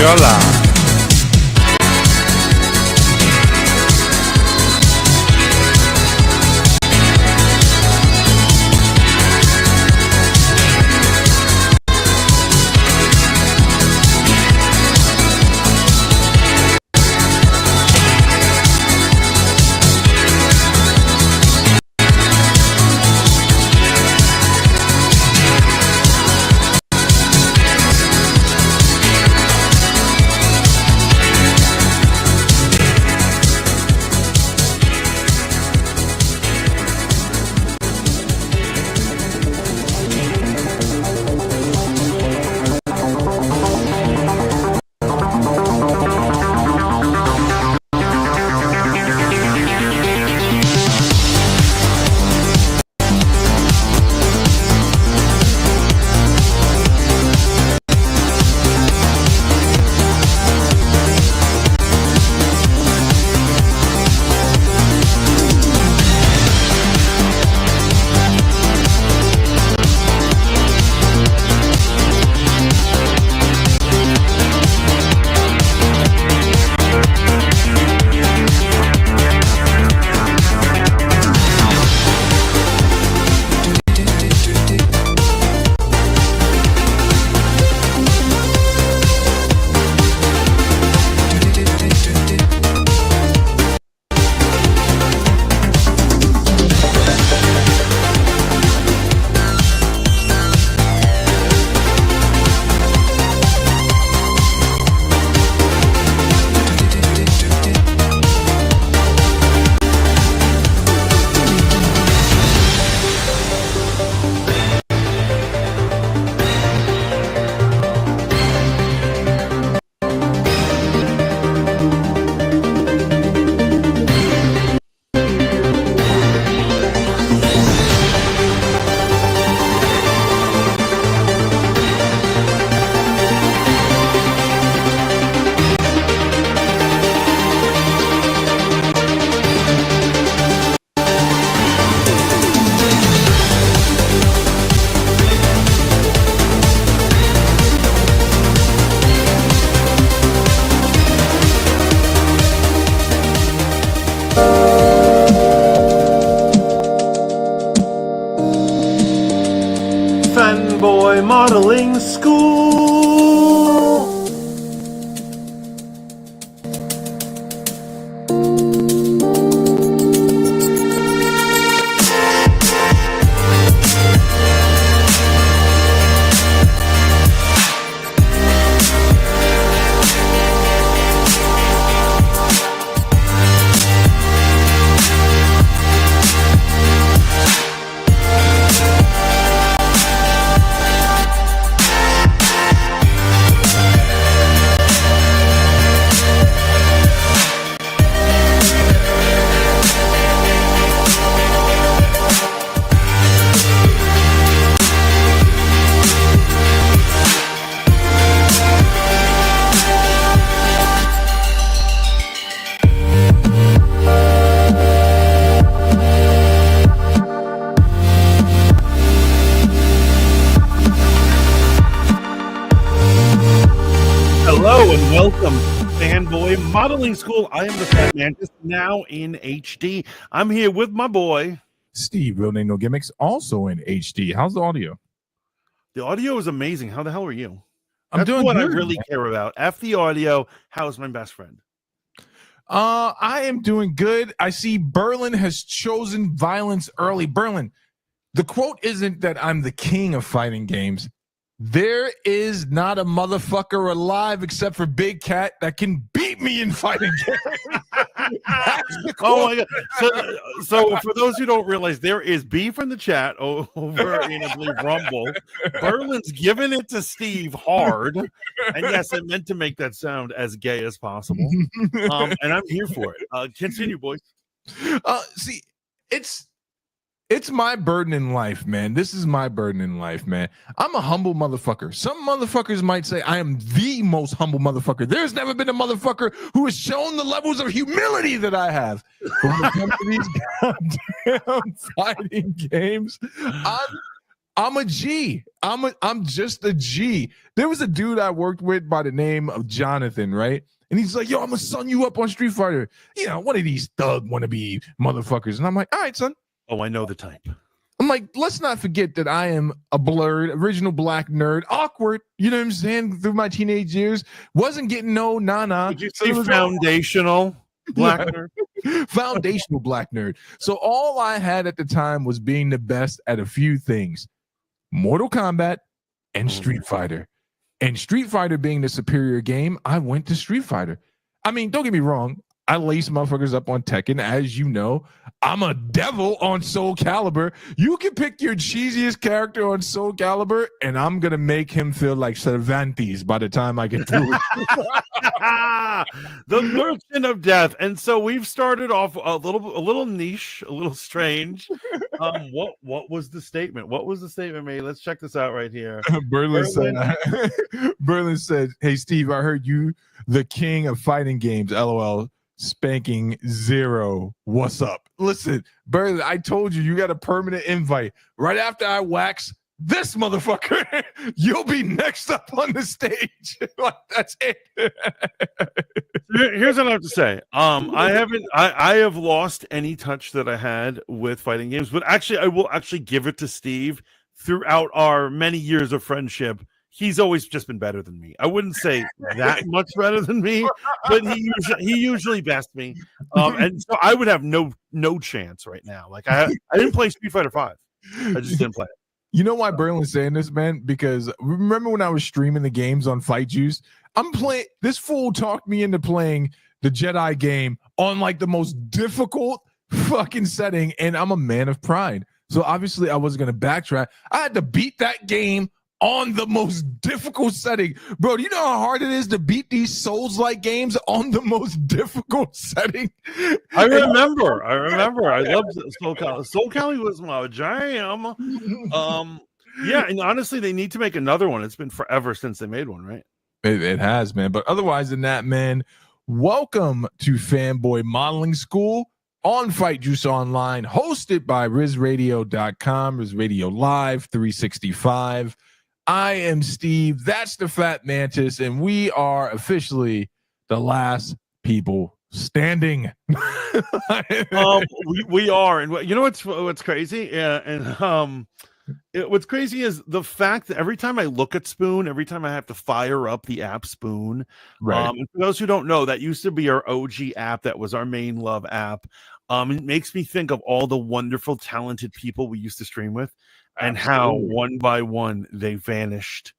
Hola. Fanboy Modeling School. Hello and welcome to Fanboy Modeling School. I am the Fat Man, just now in HD. I'm here with my boy Steve, real name no gimmicks, also in HD. How's the audio? The audio is amazing. How the hell are you? I'm doing what good, I really man. care about. F the audio. How's my best friend? I am doing good. I see Berlin has chosen violence early. Berlin, the quote isn't that I'm the king of fighting games. There is not a motherfucker alive except for Big Cat that can beat me in fighting games. Oh my god! So for those who don't realize, there is beef in the chat over in I believe Rumble. Berlin's giving it to Steve hard, and yes, I meant to make that sound as gay as possible. And I'm here for it. Continue, boys. See, it's my burden in life, man. This is my burden in life, man. I'm a humble motherfucker. Some motherfuckers might say I am the most humble motherfucker. There's never been a motherfucker who has shown the levels of humility that I have. But when it comes to these goddamn fighting games, I'm a G. I'm just a G. There was a dude I worked with by the name of Jonathan, right? And he's like, yo, I'm gonna son you up on Street Fighter. One of these thug wannabe motherfuckers. And I'm like, all right, son. Oh, I know the type. I'm like, let's not forget that I am a blurred, original black nerd, awkward, you know what I'm saying, through my teenage years. Wasn't getting no nah. Did you see foundational black nerd? Foundational black nerd. So all I had at the time was being the best at a few things. Mortal Kombat and Street Fighter. And Street Fighter being the superior game, I went to Street Fighter. I mean, don't get me wrong. I lace motherfuckers up on Tekken. As you know, I'm a devil on Soul Calibur. You can pick your cheesiest character on Soul Calibur, and I'm going to make him feel like Cervantes by the time I get through it. The Merchant of Death. And so we've started off a little niche, a little strange. What was the statement? What was the statement made? Let's check this out right here. Berlin said, hey, Steve, I heard you the king of fighting games. LOL. Spanking 0. What's up? Listen, Berlin, I told you got a permanent invite. Right after I wax this motherfucker, you'll be next up on the stage. Like, that's it. Here's what I have to say. I have lost any touch that I had with fighting games, but actually I will actually give it to Steve. Throughout our many years of friendship, he's always just been better than me. I wouldn't say that much better than me, but he usually bests me. And so I would have no chance right now. Like I didn't play Street Fighter 5. I just didn't play it. You know why Berlin's saying this, man? Because remember when I was streaming the games on Fight Juice? I'm playing. This fool talked me into playing the Jedi game on like the most difficult fucking setting, and I'm a man of pride. So obviously I wasn't gonna backtrack. I had to beat that game on the most difficult setting. Bro, do you know how hard it is to beat these Souls-like games on the most difficult setting? I remember. I loved Soul Calibur. Soul Calibur was my jam. Yeah, and honestly, they need to make another one. It's been forever since they made one, right? It has, man. But otherwise than that, man, welcome to Fanboy Modeling School on Fight Juice Online, hosted by RizRadio.com, Riz Radio Live 365. I am Steve. That's the Fat Mantis, and we are officially the last people standing. We are, and you know what's crazy? Yeah, and what's crazy is the fact that every time I look at Spoon, every time I have to fire up the app Spoon. Right. And for those who don't know, that used to be our OG app. That was our main love app. It makes me think of all the wonderful, talented people we used to stream with. And how one by one they vanished.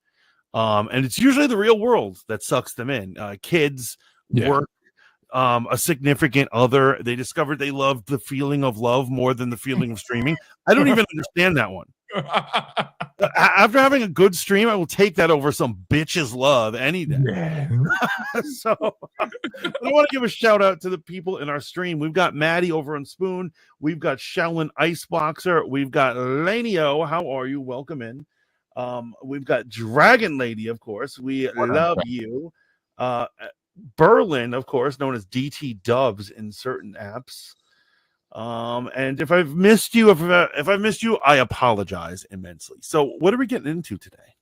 And it's usually the real world that sucks them in. Kids, work, a significant other. They discovered they loved the feeling of love more than the feeling of streaming. I don't even understand that one. After having a good stream, I will take that over some bitch's love any day. Yeah. So I want to give a shout out to the people in our stream. We've got Maddie over on Spoon. We've got Shaolin Iceboxer. We've got Lanio. How are you? Welcome in. We've got Dragon Lady, of course. We love you. Berlin, of course, known as DT Dubs in certain apps. And if I've missed you, if I've missed you, I apologize immensely. So what are we getting into today?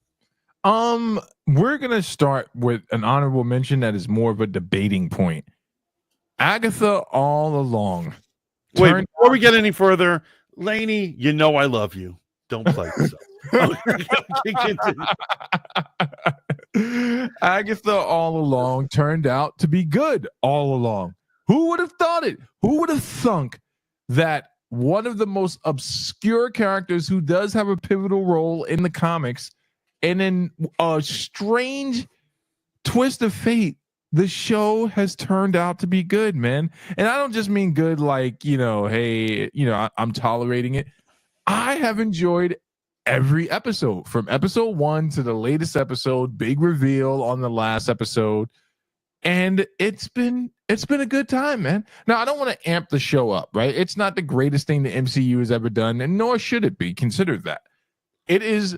We're gonna start with an honorable mention that is more of a debating point. Agatha all along. Wait, before we get any further, Lainey, you know I love you. Don't play yourself. Agatha all along turned out to be good all along. Who would have thought it? Who would have thunk that one of the most obscure characters who does have a pivotal role in the comics, and in a strange twist of fate, the show has turned out to be good, man. And I don't just mean good like, hey, I'm tolerating it. I have enjoyed every episode from episode 1 to the latest episode, big reveal on the last episode. And it's been a good time, man. Now, I don't want to amp the show up, right? It's not the greatest thing the MCU has ever done, and nor should it be. Consider that. It is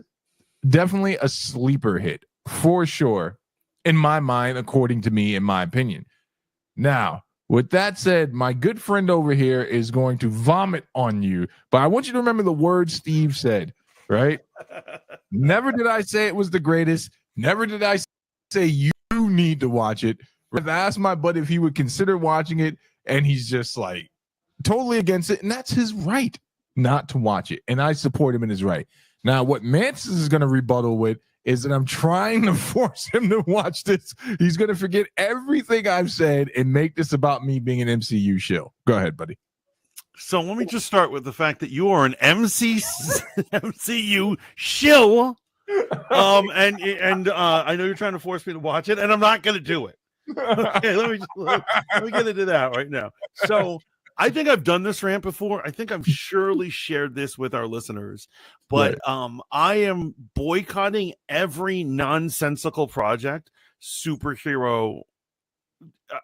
definitely a sleeper hit, for sure, in my mind, according to me, in my opinion. Now, with that said, my good friend over here is going to vomit on you, but I want you to remember the words Steve said. right? Never did I say it was the greatest. Never did I say you need to watch it. I've asked my buddy if he would consider watching it, and he's just like totally against it. And that's his right not to watch it. And I support him in his right. Now, what Mantis is going to rebuttal with is that I'm trying to force him to watch this. He's going to forget everything I've said and make this about me being an MCU shill. Go ahead, buddy. So let me just start with the fact that you are an MCU shill. And I know you're trying to force me to watch it, and I'm not going to do it. Okay, let me get into that right now. So I think I've done this rant before. I think I've surely shared this with our listeners, but I am boycotting every nonsensical project, superhero,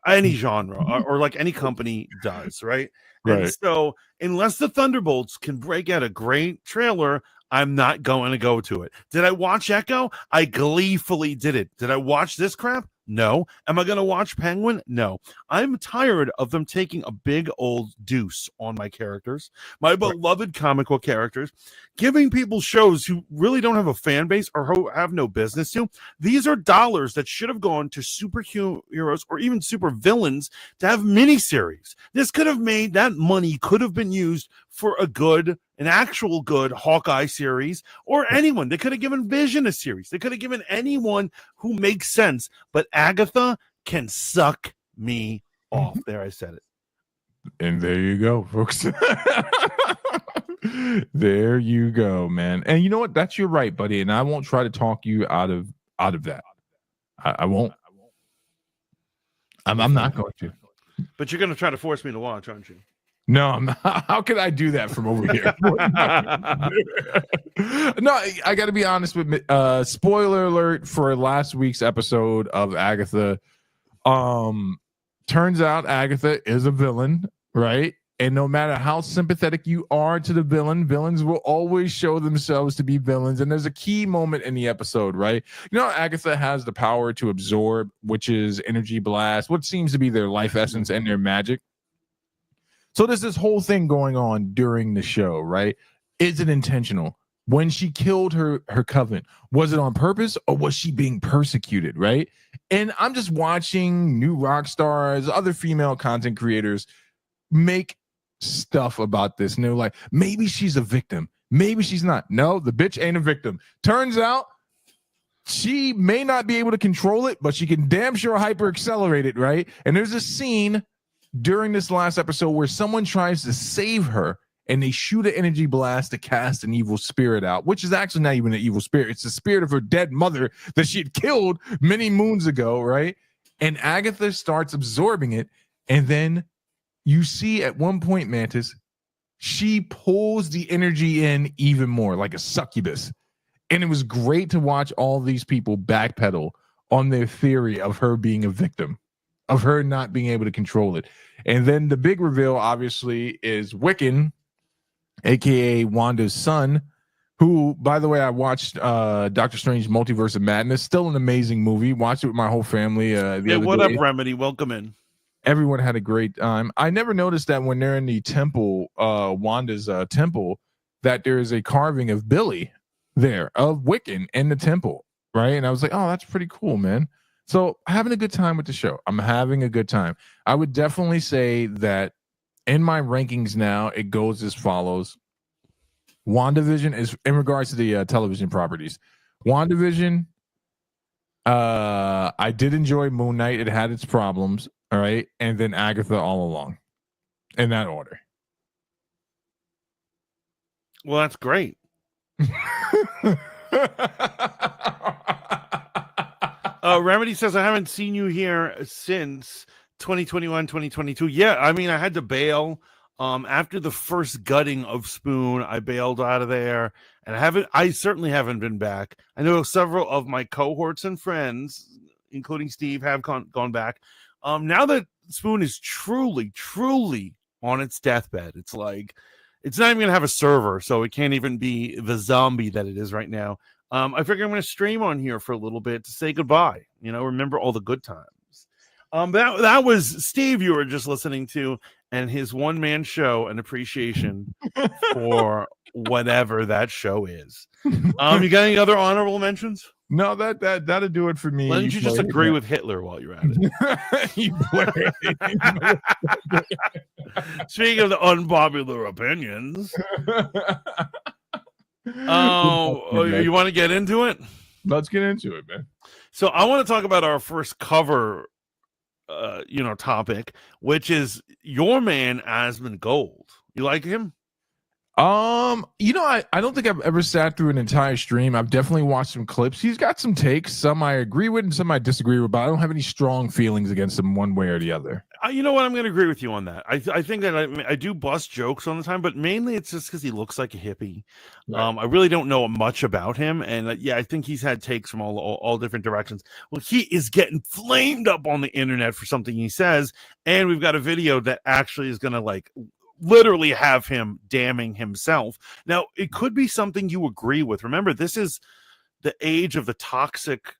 any genre, or like any company does, right? And so unless the Thunderbolts can break out a great trailer, I'm not going to go to it. Did I watch Echo? I gleefully did it. Did I watch this crap? No. Am I going to watch Penguin? No. I'm tired of them taking a big old deuce on my characters, my beloved comic book characters, giving people shows who really don't have a fan base or who have no business to. These are dollars that should have gone to superheroes or even super villains to have miniseries. This could have made that money could have been used for an actual good Hawkeye series, or anyone. They could have given Vision a series. They could have given anyone who makes sense. But Agatha can suck me off. There, I said it. And there you go, folks. There you go, man. And you know what? That's your right, buddy. And I won't try to talk you out of that. I won't. I'm not going to. But you're going to try to force me to watch, aren't you? No, I'm not. How can I do that from over here? No, I got to be honest with spoiler alert for last week's episode of Agatha. Turns out Agatha is a villain, right? And no matter how sympathetic you are to the villain, villains will always show themselves to be villains. And there's a key moment in the episode, right? You know, Agatha has the power to absorb, which is energy blast, what seems to be their life essence and their magic. So there's this whole thing going on during the show, right? Is it intentional? When she killed her coven, was it on purpose or was she being persecuted, right? And I'm just watching new rock stars, other female content creators make stuff about this. And they're like, maybe she's a victim. Maybe she's not. No, the bitch ain't a victim. Turns out she may not be able to control it, but she can damn sure hyper accelerate it, right? And there's a scene during this last episode where someone tries to save her and they shoot an energy blast to cast an evil spirit out, which is actually not even an evil spirit. It's the spirit of her dead mother that she had killed many moons ago, right? And Agatha starts absorbing it. And then you see at one point, Mantis, she pulls the energy in even more like a succubus. And it was great to watch all these people backpedal on their theory of her being a victim, of her not being able to control it. And then the big reveal, obviously, is Wiccan, aka Wanda's son, who, by the way, I watched Doctor Strange Multiverse of Madness. Still an amazing movie. Watched it with my whole family. Hey, what up, Remedy? Welcome in. Everyone had a great time. I never noticed that when they're in the temple, Wanda's temple, that there is a carving of Billy there, of Wiccan in the temple, right? And I was like, oh, that's pretty cool, man. So having a good time with the show. I'm having a good time. I would definitely say that in my rankings now, it goes as follows. WandaVision is in regards to the television properties. WandaVision, I did enjoy Moon Knight. It had its problems, all right? And then Agatha all along, in that order. Well, that's great. Remedy says, I haven't seen you here since 2021, 2022. Yeah, I mean, I had to bail. After the first gutting of Spoon, I bailed out of there, and I certainly haven't been back. I know several of my cohorts and friends, including Steve, have gone back. Now that Spoon is truly on its deathbed, it's like it's not even gonna have a server, so it can't even be the zombie that it is right now. I figure I'm going to stream on here for a little bit to say goodbye. You know, remember all the good times. That was Steve you were just listening to, and his one-man show an appreciation for whatever that show is. You got any other honorable mentions? No, that'll do it for me. Why don't you just agree with Hitler while you're at it? You play. Speaking of the unpopular opinions, you want to get into it? Let's get into it, man. So I want to talk about our first cover, topic, which is your man Asmond Gold. You like him? I don't think I've ever sat through an entire stream. I've definitely watched some clips. He's got some takes. Some I agree with and some I disagree with, but I don't have any strong feelings against him one way or the other. You know what? I'm going to agree with you on that. I think that I do bust jokes all the time, but mainly it's just because he looks like a hippie. Right. I really don't know much about him, and I think he's had takes from all different directions. Well, he is getting flamed up on the internet for something he says, and we've got a video that actually is going to literally have him damning himself. Now, it could be something you agree with. Remember, this is the age of the toxic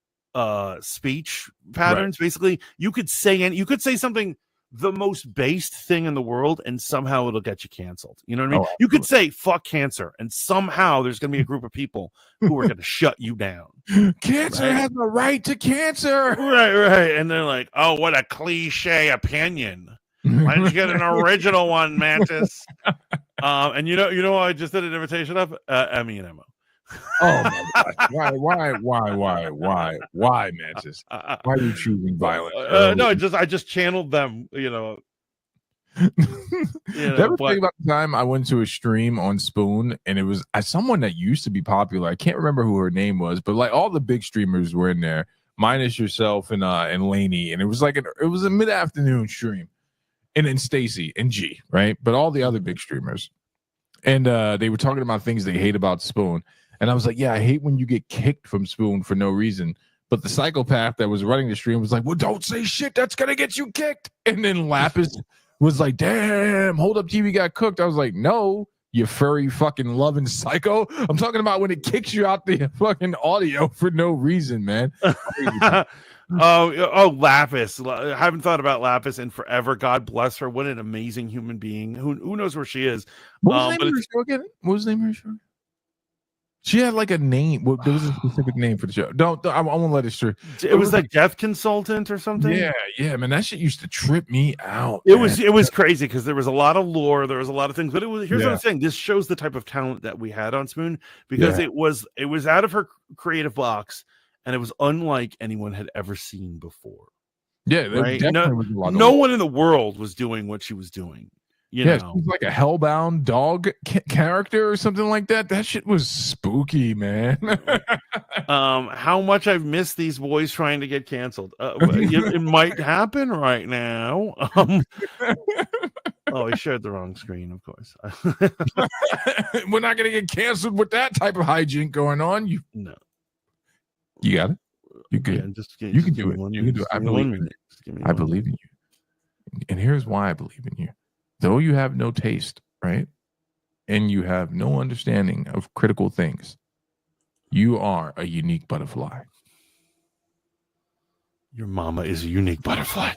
speech patterns. Right. Basically, you could say something, the most based thing in the world, and somehow it'll get you canceled. You know what I mean? You could say fuck cancer, and somehow there's going to be a group of people who are going to shut you down. Cancer has the right to cancer. Right. And they're like, oh, what a cliche opinion. Why don't you get an original one, Mantis? And you know I just did an imitation of Emmy and Emma. Oh my God! Why, Mantis? Why are you choosing violence? No, I just channeled them. Ever think about the time I went to a stream on Spoon, and it was someone that used to be popular. I can't remember who her name was, but all the big streamers were in there, minus yourself and Lainey, and it was it was a mid-afternoon stream. And then Stacy and G, right? But all the other big streamers. And they were talking about things they hate about Spoon. And I was like, yeah, I hate when you get kicked from Spoon for no reason. But the psychopath that was running the stream was like, well, don't say shit. That's going to get you kicked. And then Lapis was like, damn, Hold Up TV got cooked. I was like, no, you furry fucking loving psycho. I'm talking about when it kicks you out the fucking audio for no reason, man. Oh, Lapis. I haven't thought about Lapis in forever. God bless her. What an amazing human being. Who knows where she is? What was the name of her show again? What was the name of her show? She had a name. There was a specific name for the show. I won't let it through. It was like Death Consultant or something. Yeah, man. That shit used to trip me out. It was crazy because there was a lot of lore. There was a lot of things. But here's what I'm saying. This shows the type of talent that we had on Spoon because it was out of her creative box. And it was unlike anyone had ever seen before. Yeah, right? No one in the world was doing what she was doing. You know? She's like a hellbound dog character or something like that. That shit was spooky, man. How much I've missed these boys trying to get canceled. It might happen right now. Oh, he shared the wrong screen, of course. We're not going to get canceled with that type of hijink going on. No. You got it. You good. Yeah, you can do it. You can do it. I believe in you. I believe in you. And here's why I believe in you. Though you have no taste, right? And you have no understanding of critical things, you are a unique butterfly. Your mama is a unique butterfly.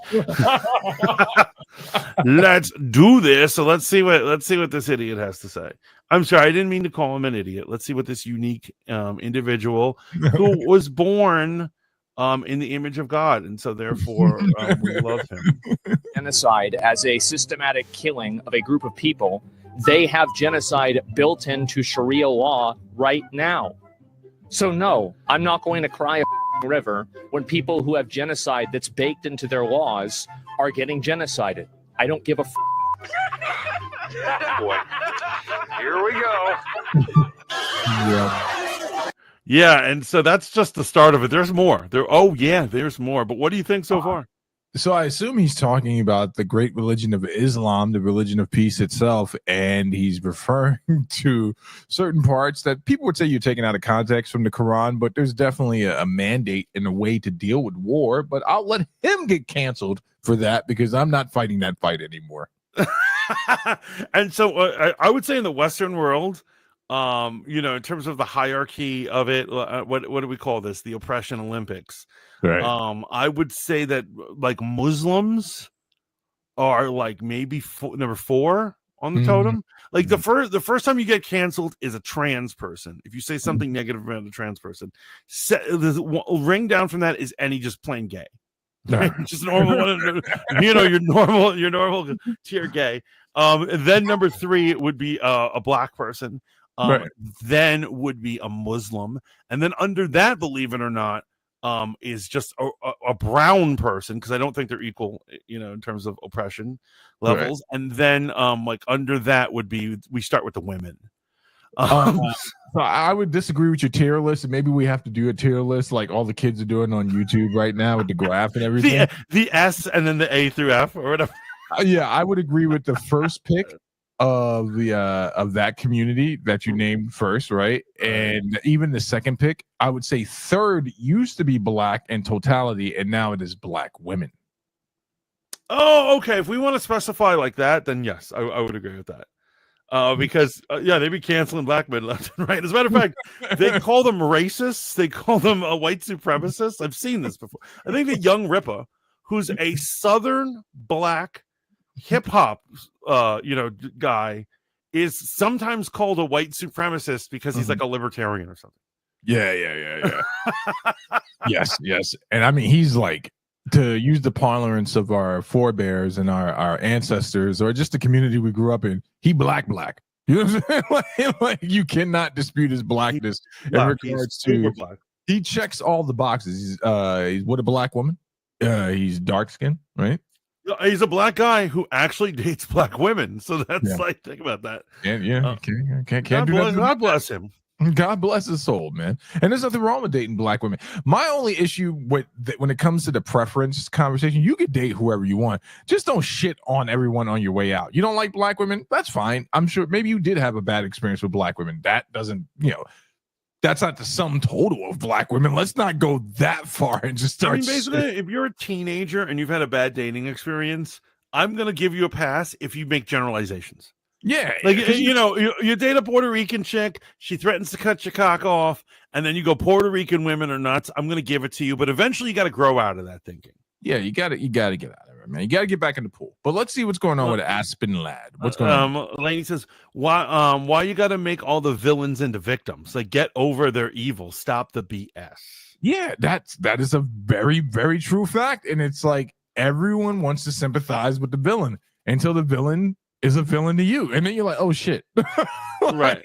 Let's do this. So let's see what this idiot has to say. I'm sorry, I didn't mean to call him an idiot. Let's see what this unique individual who was born in the image of God, and so therefore we love him. Genocide as a systematic killing of a group of people. They have genocide built into Sharia law right now. So no, I'm not going to cry a river when people who have genocide that's baked into their laws are getting genocided. I don't give a Boy. Here we go. Yeah, and so that's just the start of it. There's more. There's more. But what do you think so far? So I assume he's talking about the great religion of Islam, the religion of peace itself, and he's referring to certain parts that people would say you're taking out of context from the Quran, but there's definitely a mandate and a way to deal with war. But I'll let him get canceled for that because I'm not fighting that fight anymore. And so I would say in the Western world, in terms of the hierarchy of it, what do we call this? The oppression Olympics. Right. I would say that like Muslims are like maybe number 4 on the totem. Like the first time you get canceled is a trans person. If you say something negative about a trans person, the ring down from that is any just plain gay. Right? Just normal one, your normal tier gay. Then number 3 would be a black person. Right. Then would be a Muslim, and then under that, believe it or not, is just a brown person, because I don't think they're equal, in terms of oppression levels. Right. And then like under that would be, we start with the women. So I would disagree with your tier list, and maybe we have to do a tier list like all the kids are doing on YouTube right now with the graph and everything. The S and then the A through F or whatever. Yeah, I would agree with the first pick of that community that you named first, right? And even the second pick, I would say third used to be black in totality, and now it is black women. Oh, okay. If we want to specify like that, then yes, I would agree with that. Because they'd be canceling black men left and right. As a matter of fact, they call them racists. They call them white supremacists. I've seen this before. I think the Young Ripper, who's a Southern black hip hop, guy, is sometimes called a white supremacist because he's like a libertarian or something. Yeah. Yes. And I mean, he's like, to use the parlance of our forebears and our ancestors, or just the community we grew up in, he black. You know what I'm saying? like you cannot dispute his blackness in regards to black. He checks all the boxes. He's with a black woman. He's dark skinned, right? He's a black guy who actually dates black women. So that's like, think about that. God bless him. God bless his soul, man. And there's nothing wrong with dating black women. My only issue with when it comes to the preference conversation, you can date whoever you want. Just don't shit on everyone on your way out. You don't like black women? That's fine. I'm sure maybe you did have a bad experience with black women. That doesn't, that's not the sum total of black women. Let's not go that far and just start. Basically, if you're a teenager and you've had a bad dating experience, I'm going to give you a pass if you make generalizations. Yeah, like you date a Puerto Rican chick, she threatens to cut your cock off, and then you go, Puerto Rican women are nuts. I'm going to give it to you, but eventually you got to grow out of that thinking. Yeah, you got to get out of it, man. You got to get back in the pool. But let's see what's going on with Aspen Lad. What's going on? Lainey says, why you got to make all the villains into victims? Like, get over their evil. Stop the BS. Yeah, that is a very, very true fact, and it's like everyone wants to sympathize with the villain until the villain is a villain to you, and then you're like, oh shit. Right.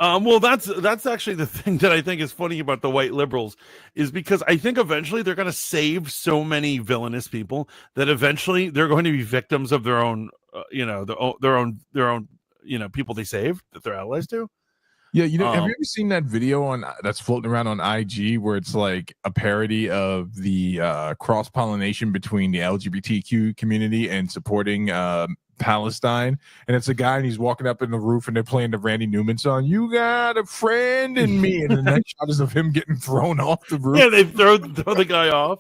Well, that's actually the thing that I think is funny about the white liberals, is because I think eventually they're going to save so many villainous people that eventually they're going to be victims of their own their own people they saved, that they're allies to. Yeah, have you ever seen that video that's floating around on IG where it's like a parody of the cross-pollination between the LGBTQ community and supporting Palestine? And it's a guy and he's walking up in the roof and they're playing the Randy Newman song, "You Got a Friend in Me," and the next shot is of him getting thrown off the roof. Yeah, they throw the guy off.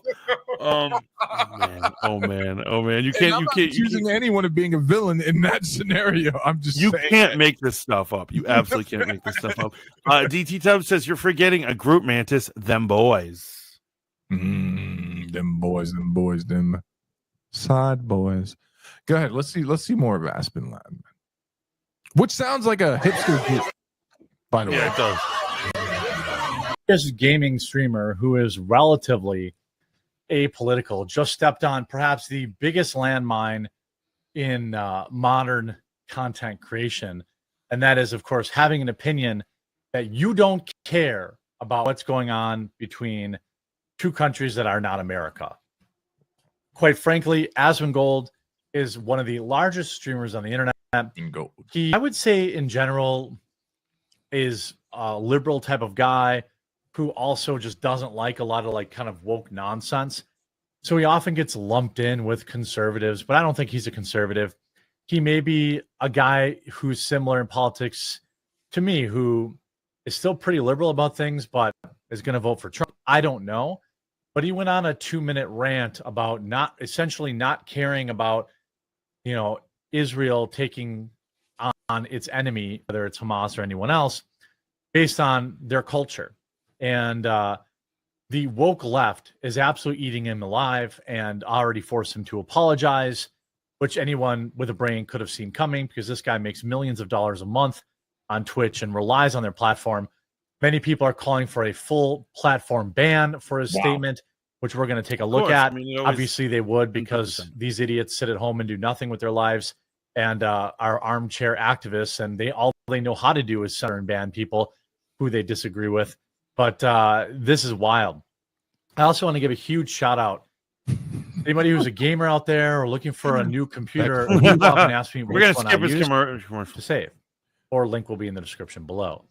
Oh man! You can't accusing anyone of being a villain in that scenario. I'm just saying can't make this stuff up. You absolutely can't make this stuff up. DT Tubbs says you're forgetting a group, Mantis. Them boys. Them side boys. Go ahead. Let's see more of Aspen Lad, which sounds like a hipster group, by the way. It does. There's a gaming streamer who is relatively apolitical, just stepped on perhaps the biggest landmine in modern content creation, and that is, of course, having an opinion that you don't care about what's going on between two countries that are not America. Quite frankly, Asmongold is one of the largest streamers on the internet. He, I would say, in general, is a liberal type of guy who also just doesn't like a lot of like kind of woke nonsense. So he often gets lumped in with conservatives, but I don't think he's a conservative. He may be a guy who's similar in politics to me, who is still pretty liberal about things, but is going to vote for Trump. I don't know. But he went on a 2-minute rant about not caring about, Israel taking on its enemy, whether it's Hamas or anyone else, based on their culture. And the woke left is absolutely eating him alive and already forced him to apologize. which anyone with a brain could have seen coming because this guy makes millions of dollars a month on Twitch and relies on their platform. Many people are calling for a full platform ban for his statement, which we're going to take a look at. Obviously, they would, because these idiots sit at home and do nothing with their lives and are armchair activists, and all they know how to do is censor and ban people who they disagree with. But this is wild. I also want to give a huge shout out. Anybody who's a gamer out there or looking for a new computer, you often ask me we're going which to one skip I his use commercial to save, or link will be in the description below.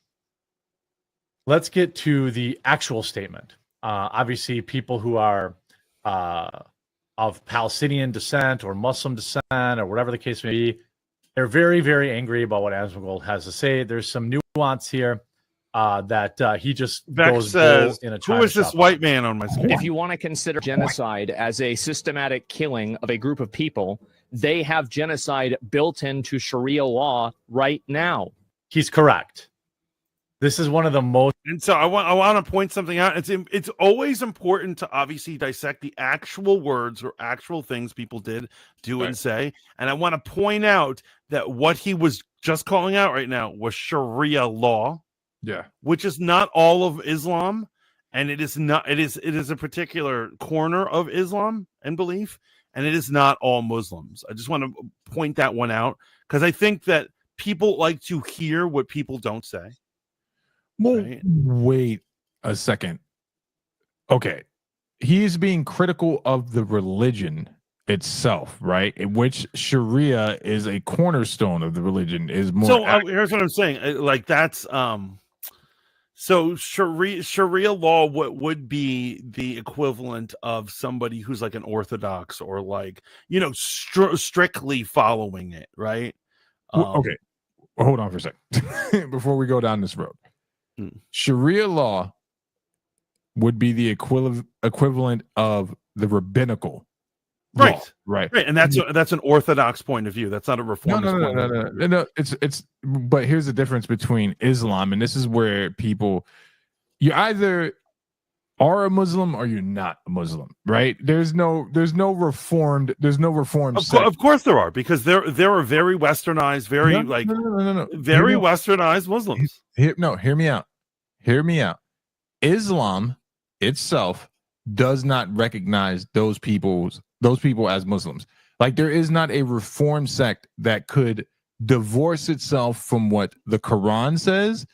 Let's get to the actual statement. Obviously, people who are of Palestinian descent or Muslim descent or whatever the case may be, they're very, very angry about what Asmond has to say. There's some nuance here that he just goes says, bull in a who is this white man on my screen? If you want to consider genocide as a systematic killing of a group of people, they have genocide built into Sharia law right now. He's correct. This is one of the most. And so I want to point something out. It's always important to obviously dissect the actual words or actual things people did, do, and say. And I want to point out that what he was just calling out right now was Sharia law. Yeah, which is not all of Islam, and it is not. It is a particular corner of Islam and belief, and it is not all Muslims. I just want to point that one out because I think that people like to hear what people don't say. Well, right? Wait a second. Okay, he's being critical of the religion itself, right? In which Sharia is a cornerstone of the religion. Is more. So here's what I'm saying. Like that's So Sharia law would be the equivalent of somebody who's like an Orthodox or like, you know, strictly following it, right? Okay, hold on for a second before we go down this road. Sharia law would be the equivalent of the rabbinical law, right, and that's an Orthodox point of view. That's not a reformist point of view. No. It's but here's the difference between Islam, and this is where you either are a Muslim or you're not a Muslim, right? There's no reformed. Of course there are, because there are very westernized, very very westernized Muslims. Hear me out. Hear me out. Islam itself does not recognize those people as Muslims. Like, there is not a reformed sect that could divorce itself from what the Quran says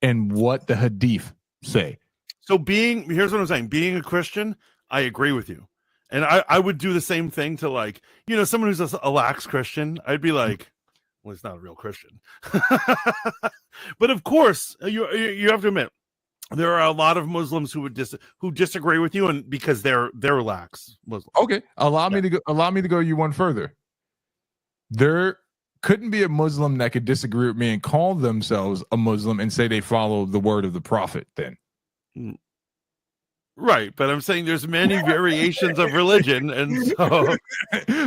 and what the Hadith say. So here's what I'm saying. Being a Christian, I agree with you. And I would do the same thing to, like, you know, someone who's a lax Christian. I'd be like, well, he's not a real Christian. But of course, you have to admit, there are a lot of Muslims who disagree with you, and because they're lax Muslims. Okay, allow me to go you one further. There couldn't be a Muslim that could disagree with me and call themselves a Muslim and say they follow the word of the Prophet. Then, right? But I'm saying there's many variations of religion, and so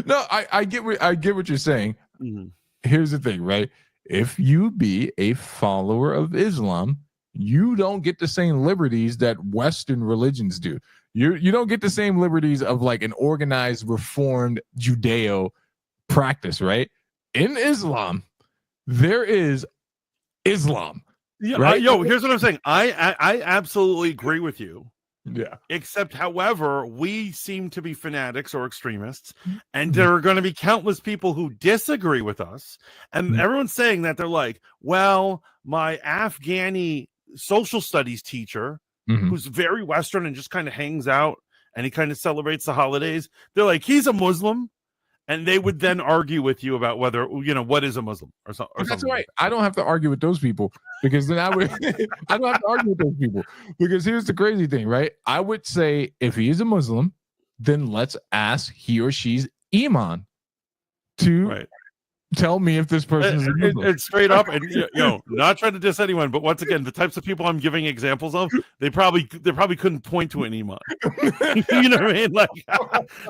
no, I get what you're saying. Mm-hmm. Here's the thing, right? If you be a follower of Islam, you don't get the same liberties that Western religions do. You don't get the same liberties of like an organized, reformed Judeo practice, right? In Islam, there is Islam. Yeah, right? Here's what I'm saying. I absolutely agree with you. Yeah. Except, however, we seem to be fanatics or extremists, and there are going to be countless people who disagree with us. And everyone's saying that they're like, well, my Afghani social studies teacher, who's very Western and just kind of hangs out and he kind of celebrates the holidays, they're like, he's a Muslim. And they would then argue with you about whether, you know, what is a Muslim or something. That's right. I don't have to argue with those people, because then I don't have to argue with those people, because here's the crazy thing, right? I would say if he is a Muslim, then let's ask he or she's Iman to tell me if this person is a Muslim. It's straight up, and not trying to diss anyone, but once again, the types of people I'm giving examples of, they probably couldn't point to an Iman. You know what I mean? Like,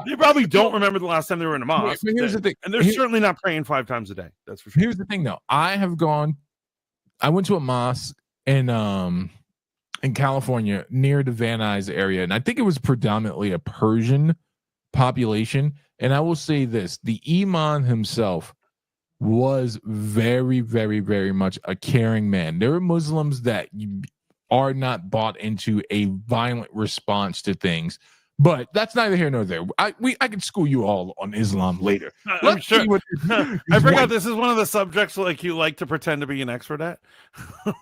they probably don't remember the last time they were in a mosque. But here's the thing, and they're certainly not praying 5 times a day. That's for sure. Here's the thing, though. I went to a mosque in California near the Van Nuys area, and I think it was predominantly a Persian population. And I will say this, the Imam himself was very, very, very much a caring man. There are Muslims that are not bought into a violent response to things, but that's neither here nor there. I can school you all on Islam later. I'm sure. I forgot this is one of the subjects like you like to pretend to be an expert at.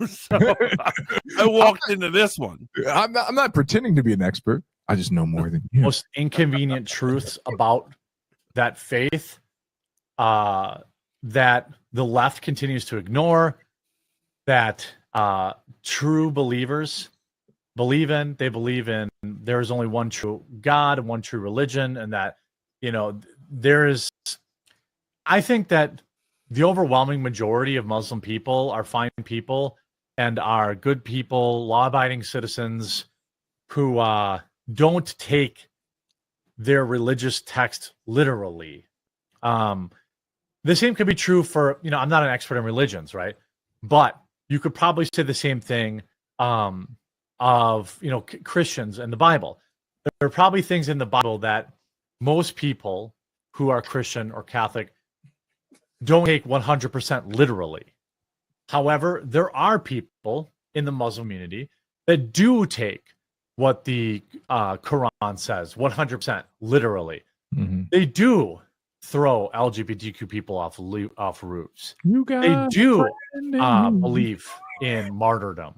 So I walked into this one. I'm not pretending to be an expert. I just know more than you. Most inconvenient truths about that faith that the left continues to ignore, that true believers believe in. They believe in there is only one true God and one true religion, and that, there is, I think that the overwhelming majority of Muslim people are fine people and are good people, law-abiding citizens who don't take their religious text literally. The same could be true for, I'm not an expert in religions, right? But you could probably say the same thing of, Christians and the Bible. There are probably things in the Bible that most people who are Christian or Catholic don't take 100% literally. However, there are people in the Muslim community that do take what the Quran says 100% literally. Mm-hmm. They do throw LGBTQ people off roofs. They do believe in martyrdom.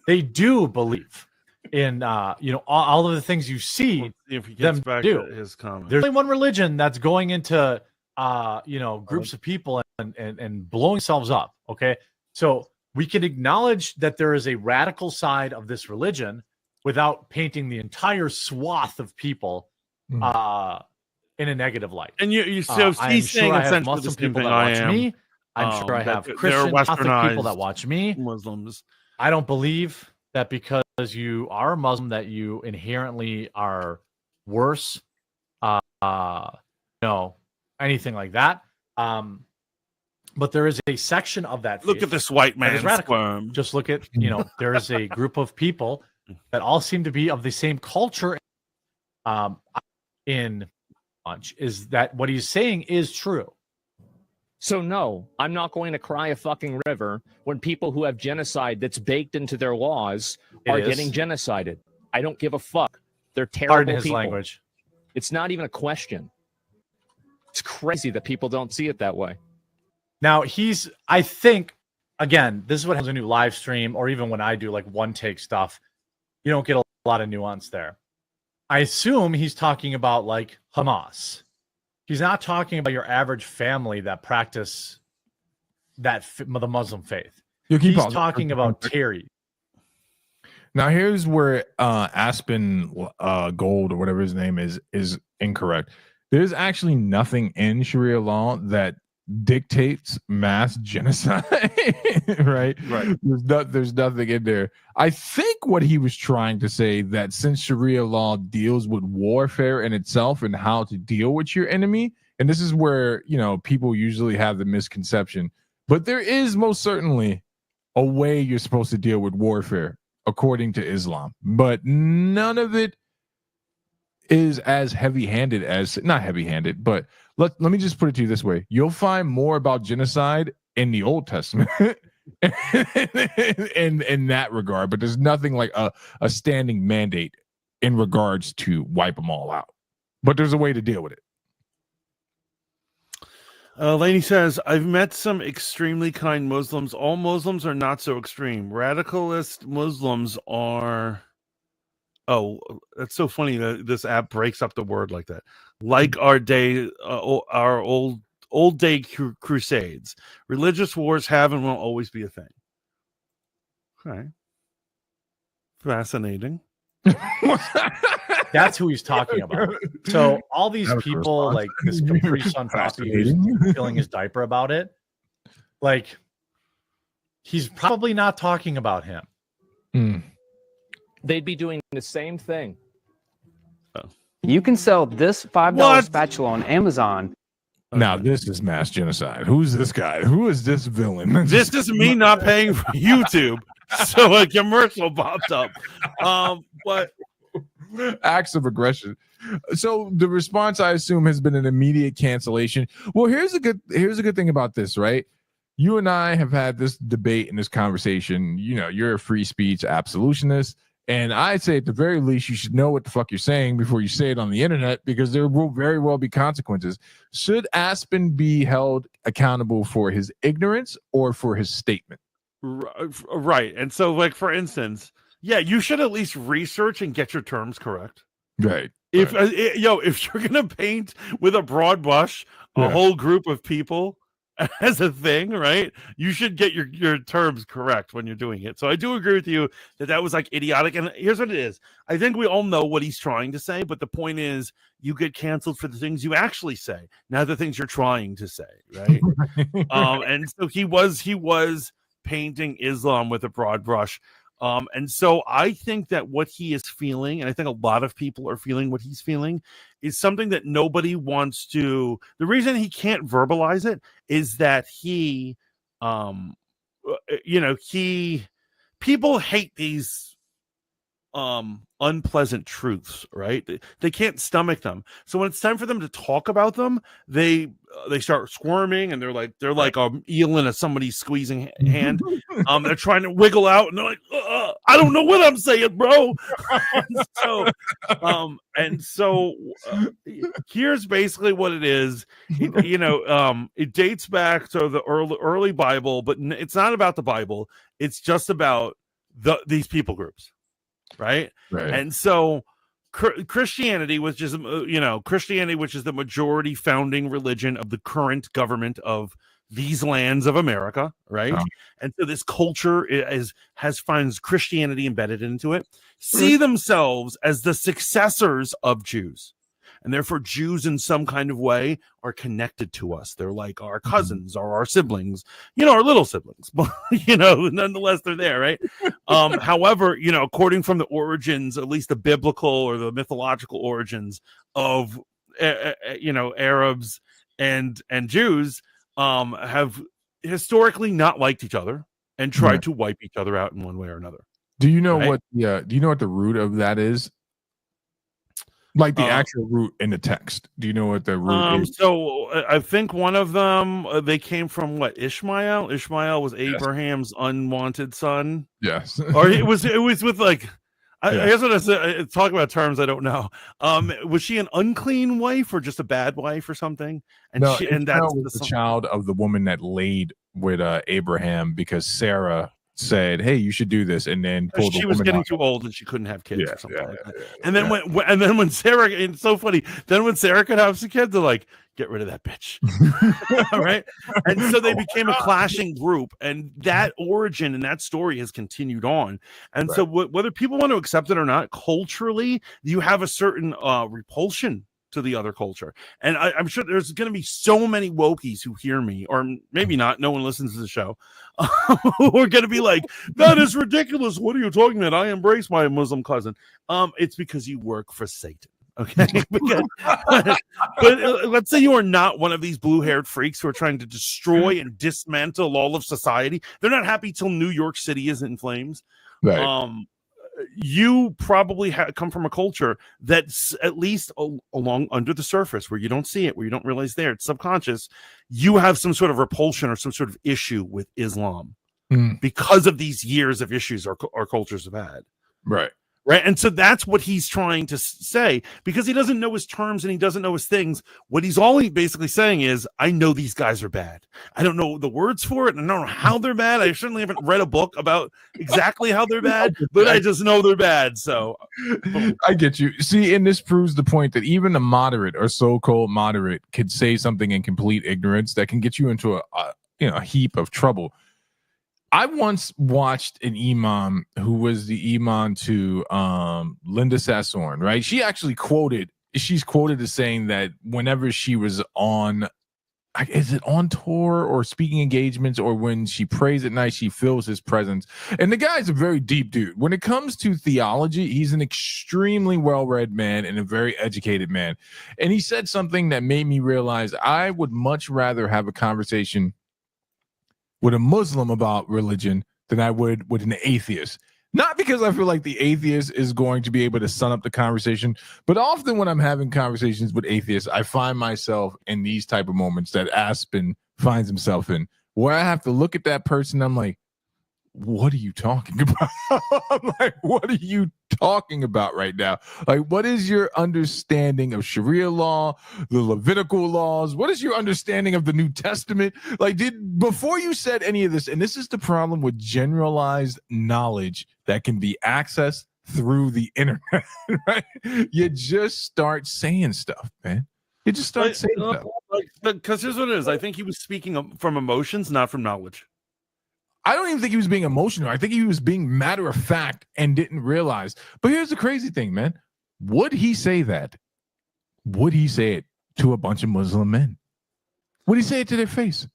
They do believe in all of the things you see if he gets them back do. To his comment. There's only one religion that's going into groups of people and blowing themselves up. Okay, so we can acknowledge that there is a radical side of this religion without painting the entire swath of people in a negative light. And he's saying I have Muslim people that watch me. I'm sure I have Christian Catholic people that watch me. Muslims. I don't believe that because you are a Muslim that you inherently are worse. Anything like that. But there is a section of that. Look at this white man squirm. Just look at, there is a group of people that all seem to be of the same culture. Is that what he's saying is true? So no, I'm not going to cry a fucking river when people who have genocide that's baked into their laws are getting genocided. I don't give a fuck. They're terrible Pardon his people. Language. It's not even a question. It's crazy that people don't see it that way. Now I think, again, this is what happens when you live stream, or even when I do like one take stuff, you don't get a lot of nuance there. I assume he's talking about like Hamas. He's not talking about your average family that practice the Muslim faith. He's talking about Terry. Now here's where Aspen Gold or whatever his name is incorrect. There's actually nothing in Sharia law that dictates mass genocide, right? There's nothing in there. I think what he was trying to say that since Sharia law deals with warfare in itself and how to deal with your enemy, and this is where people usually have the misconception, but there is most certainly a way you're supposed to deal with warfare according to Islam, but none of it is as heavy-handed as not heavy-handed, but let me just put it to you this way. You'll find more about genocide in the Old Testament in that regard, but there's nothing like a standing mandate in regards to wipe them all out. But there's a way to deal with it. Lainey says, I've met some extremely kind Muslims. All Muslims are not so extreme. Radicalist Muslims are... Oh, that's so funny that this app breaks up the word like that. Like our old day crusades. Religious wars have and will always be a thing. Okay. Fascinating. That's who he's talking about. So all these people, like this Capri Sun Poppy who's filling his diaper about it, like he's probably not talking about him. They'd be doing the same thing. You can sell this $5 spatula on Amazon. Now, this is mass genocide. Who's this guy? Who is this villain? This is me not paying for YouTube. So a commercial popped up. But acts of aggression. So the response, I assume, has been an immediate cancellation. Well, here's a good thing about this, right? You and I have had this debate and this conversation. You know, you're a free speech absolutionist. And I'd say at the very least, you should know what the fuck you're saying before you say it on the internet, because there will very well be consequences. Should Aspen be held accountable for his ignorance or for his statement? Right. And so, like, for instance, yeah, you should at least research and get your terms correct. Right. If if you're gonna paint with a broad brush a whole group of people as a thing, right? You should get your terms correct when you're doing it. So I do agree with you that was like idiotic. And here's what it is. I think we all know what he's trying to say, but the point is you get canceled for the things you actually say, not the things you're trying to say, right? And so he was painting Islam with a broad brush. And so I think that what he is feeling, and I think a lot of people are feeling what he's feeling, is something that nobody wants to. The reason he can't verbalize it is that people hate these unpleasant truths, right? They can't stomach them. So when it's time for them to talk about them, they start squirming, and they're like eel in somebody's squeezing hand. They're trying to wiggle out, and they're like, I don't know what I'm saying, bro. So here's basically what it is. It dates back to the early Bible, but it's not about the Bible. It's just about these people groups. Right. And so Christianity, which is the majority founding religion of the current government of these lands of America, right? And so this culture finds Christianity embedded into it, see themselves as the successors of Jews. And therefore, Jews in some kind of way are connected to us. They're like our cousins or our siblings, our little siblings, but, nonetheless, they're there, right? However, according from the origins, at least the biblical or the mythological origins of, Arabs and Jews have historically not liked each other and tried to wipe each other out in one way or another. Do you know what the root of that is? Like the actual root in the text. Do you know what the root is? So I think one of them, they came from what? Ishmael? Ishmael was Abraham's unwanted son. Yes. Or it was with like, I guess what I said, talk about terms I don't know. Was she an unclean wife or just a bad wife or something? And no, that's the child of the woman that laid with Abraham, because Sarah said, "Hey, you should do this," and then she was getting too old and she couldn't have kids or something like that. And then when Sarah, it's so funny. Then when Sarah could have some kids, they're like, "Get rid of that bitch," all right? And so they became a clashing group, and that origin and that story has continued on. And so whether people want to accept it or not, culturally, you have a certain repulsion to the other culture. And I'm sure there's going to be so many wokies who hear me, or maybe not, no one listens to the show, who are going to be like, that is ridiculous. What are you talking about? I embrace my Muslim cousin. It's because you work for Satan. Okay. But let's say you are not one of these blue-haired freaks who are trying to destroy and dismantle all of society. They're not happy till New York City is in flames. Right. You probably come from a culture that's at least along under the surface, where you don't see it, where you don't realize it's subconscious. You have some sort of repulsion or some sort of issue with Islam because of these years of issues our cultures have had. Right. Right. And so that's what he's trying to say, because he doesn't know his terms and he doesn't know his things. What he's basically saying is, I know these guys are bad. I don't know the words for it. And I don't know how they're bad. I certainly haven't read a book about exactly how they're bad, but I just know they're bad. So I get you. See, and this proves the point that even a moderate or so-called moderate could say something in complete ignorance that can get you into a heap of trouble. I once watched an imam who was the imam to Linda Sassoon, right? She's quoted as saying that whenever she was on, is it on tour or speaking engagements, or when she prays at night, she feels his presence. And the guy's a very deep dude. When it comes to theology, he's an extremely well-read man and a very educated man. And he said something that made me realize I would much rather have a conversation with a Muslim about religion than I would with an atheist. Not because I feel like the atheist is going to be able to sum up the conversation, but often when I'm having conversations with atheists, I find myself in these type of moments that Aspen finds himself in, where I have to look at that person. I'm like, what are you talking about? I'm like, what are you talking about right now? Like, what is your understanding of Sharia law, the Levitical laws? What is your understanding of the New Testament? Like, before you said any of this, and this is the problem with generalized knowledge that can be accessed through the internet, right? You just start saying stuff, man. You just start saying stuff. Because here's what it is. I think he was speaking from emotions, not from knowledge. I don't even think he was being emotional. I think he was being matter of fact and didn't realize. But here's the crazy thing, man. Would he say that? Would he say it to a bunch of Muslim men? Would he say it to their face?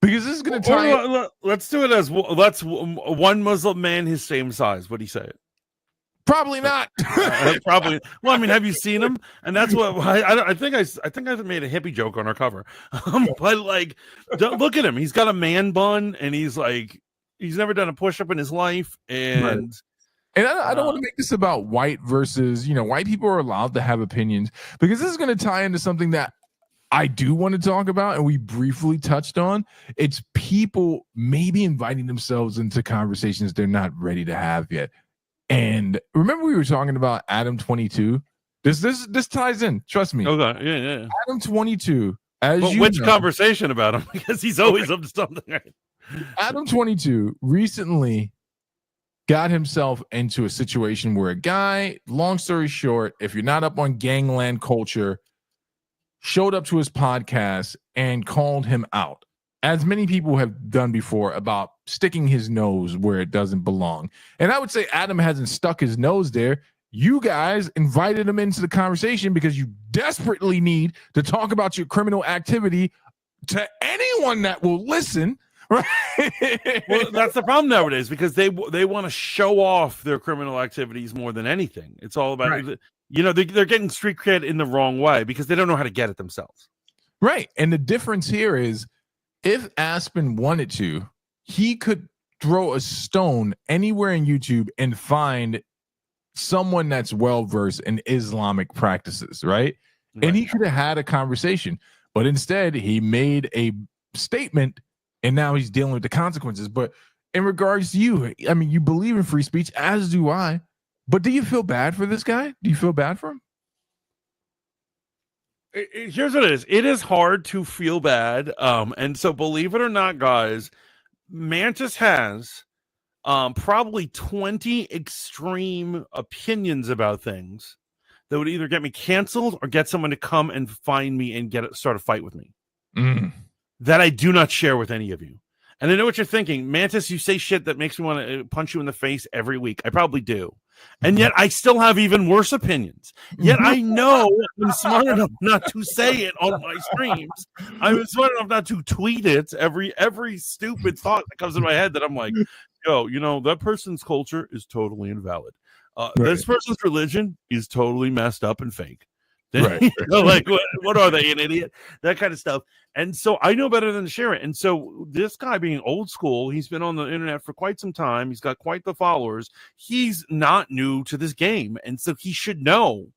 Because this is going to tie. Let's do it as one Muslim man his same size. Would he say it? Probably not. Probably. Well, I mean, have you seen him? And that's what I think I made a hippie joke on our cover. But like, look at him. He's got a man bun, and he's never done a push-up in his life. And I don't want to make this about white versus, white people are allowed to have opinions, because this is going to tie into something that I do want to talk about, and we briefly touched on. It's people maybe inviting themselves into conversations they're not ready to have yet. And remember, we were talking about Adam 22. This ties in. Trust me. Okay. Yeah. Adam 22. Which conversation about him? Because he's always up to something. Right? Adam 22 recently got himself into a situation where a guy, long story short, if you're not up on gangland culture, showed up to his podcast and called him out, as many people have done before, about sticking his nose where it doesn't belong. And I would say Adam hasn't stuck his nose there. You guys invited him into the conversation because you desperately need to talk about your criminal activity to anyone that will listen. Right? Well, that's the problem nowadays, because they want to show off their criminal activities more than anything. It's all about, right. They're getting street cred in the wrong way because they don't know how to get it themselves. Right. And the difference here is, if Aspen wanted to, he could throw a stone anywhere in YouTube and find someone that's well-versed in Islamic practices, right? And he could have had a conversation. But instead, he made a statement, and now he's dealing with the consequences. But in regards to you, I mean, you believe in free speech, as do I. But do you feel bad for this guy? Do you feel bad for him? Here's what it is. It is hard to feel bad. And so, believe it or not, guys, Mantis has probably 20 extreme opinions about things that would either get me canceled or get someone to come and find me and start a fight with me. That I do not share with any of you. And I know what you're thinking. Mantis, you say shit that makes me want to punch you in the face every week. I probably do. And yet I still have even worse opinions. Yet I know I'm smart enough not to say it on my streams. I'm smart enough not to tweet it. Every stupid thought that comes in my head that I'm like, yo, that person's culture is totally invalid. This person's religion is totally messed up and fake. Right. Like, what are they, an idiot? That kind of stuff. And so I know better than to share it. And so this guy, being old school, he's been on the internet for quite some time. He's got quite the followers. He's not new to this game. And so he should know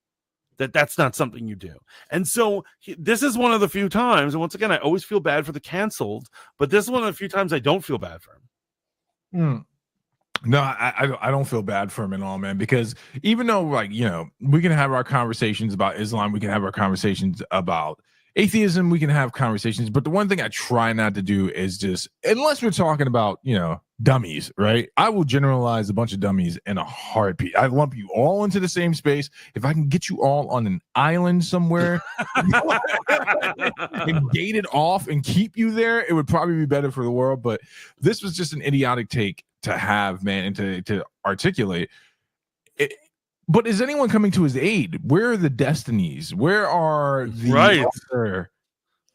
that that's not something you do. And so this is one of the few times, and once again, I always feel bad for the canceled, but this is one of the few times I don't feel bad for him. No, I don't feel bad for him at all, man, because even though, like, we can have our conversations about Islam, we can have our conversations about atheism, we can have conversations, but the one thing I try not to do is just, unless we're talking about, dummies, right? I will generalize a bunch of dummies in a heartbeat. I lump you all into the same space. If I can get you all on an island somewhere and gate it off and keep you there, it would probably be better for the world. But this was just an idiotic take to have, man, and to articulate it. But is anyone coming to his aid? Where are the destinies? Where are the other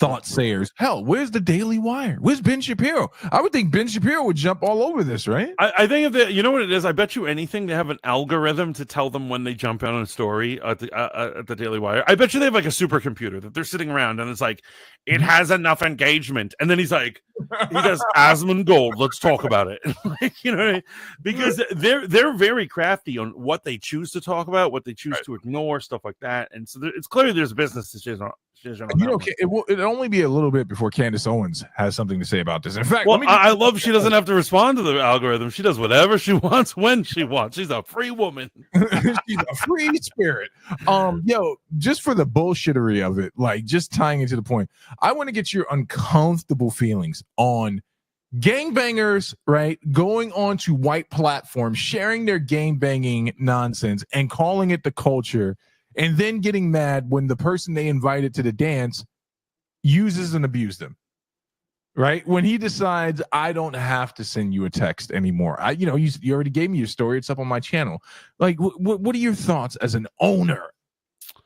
thought sayers. Hell, where's the Daily Wire? Where's Ben Shapiro? I would think Ben Shapiro would jump all over this, right? I think you know what it is. I bet you anything they have an algorithm to tell them when they jump out on a story at the Daily Wire. I bet you they have like a supercomputer that they're sitting around and it's like, it has enough engagement, and then he does Asmond Gold. Let's talk about it. Like, you know what I mean? Because they're very crafty on what they choose to talk about, what they choose to ignore, stuff like that. And so it's clearly there's a business decision. It'll only be a little bit before Candace Owens has something to say about this. In fact, I love she doesn't have to respond to the algorithm. She does whatever she wants when she wants. She's a free woman. She's a free spirit. Just for the bullshittery of it, like just tying into the point, I want to get your uncomfortable feelings on gangbangers, right? Going on to white platforms, sharing their gangbanging nonsense and calling it the culture, and then getting mad when the person they invited to the dance uses and abuses them, right? When he decides, I don't have to send you a text anymore. You already gave me your story. It's up on my channel. Like, what are your thoughts as an owner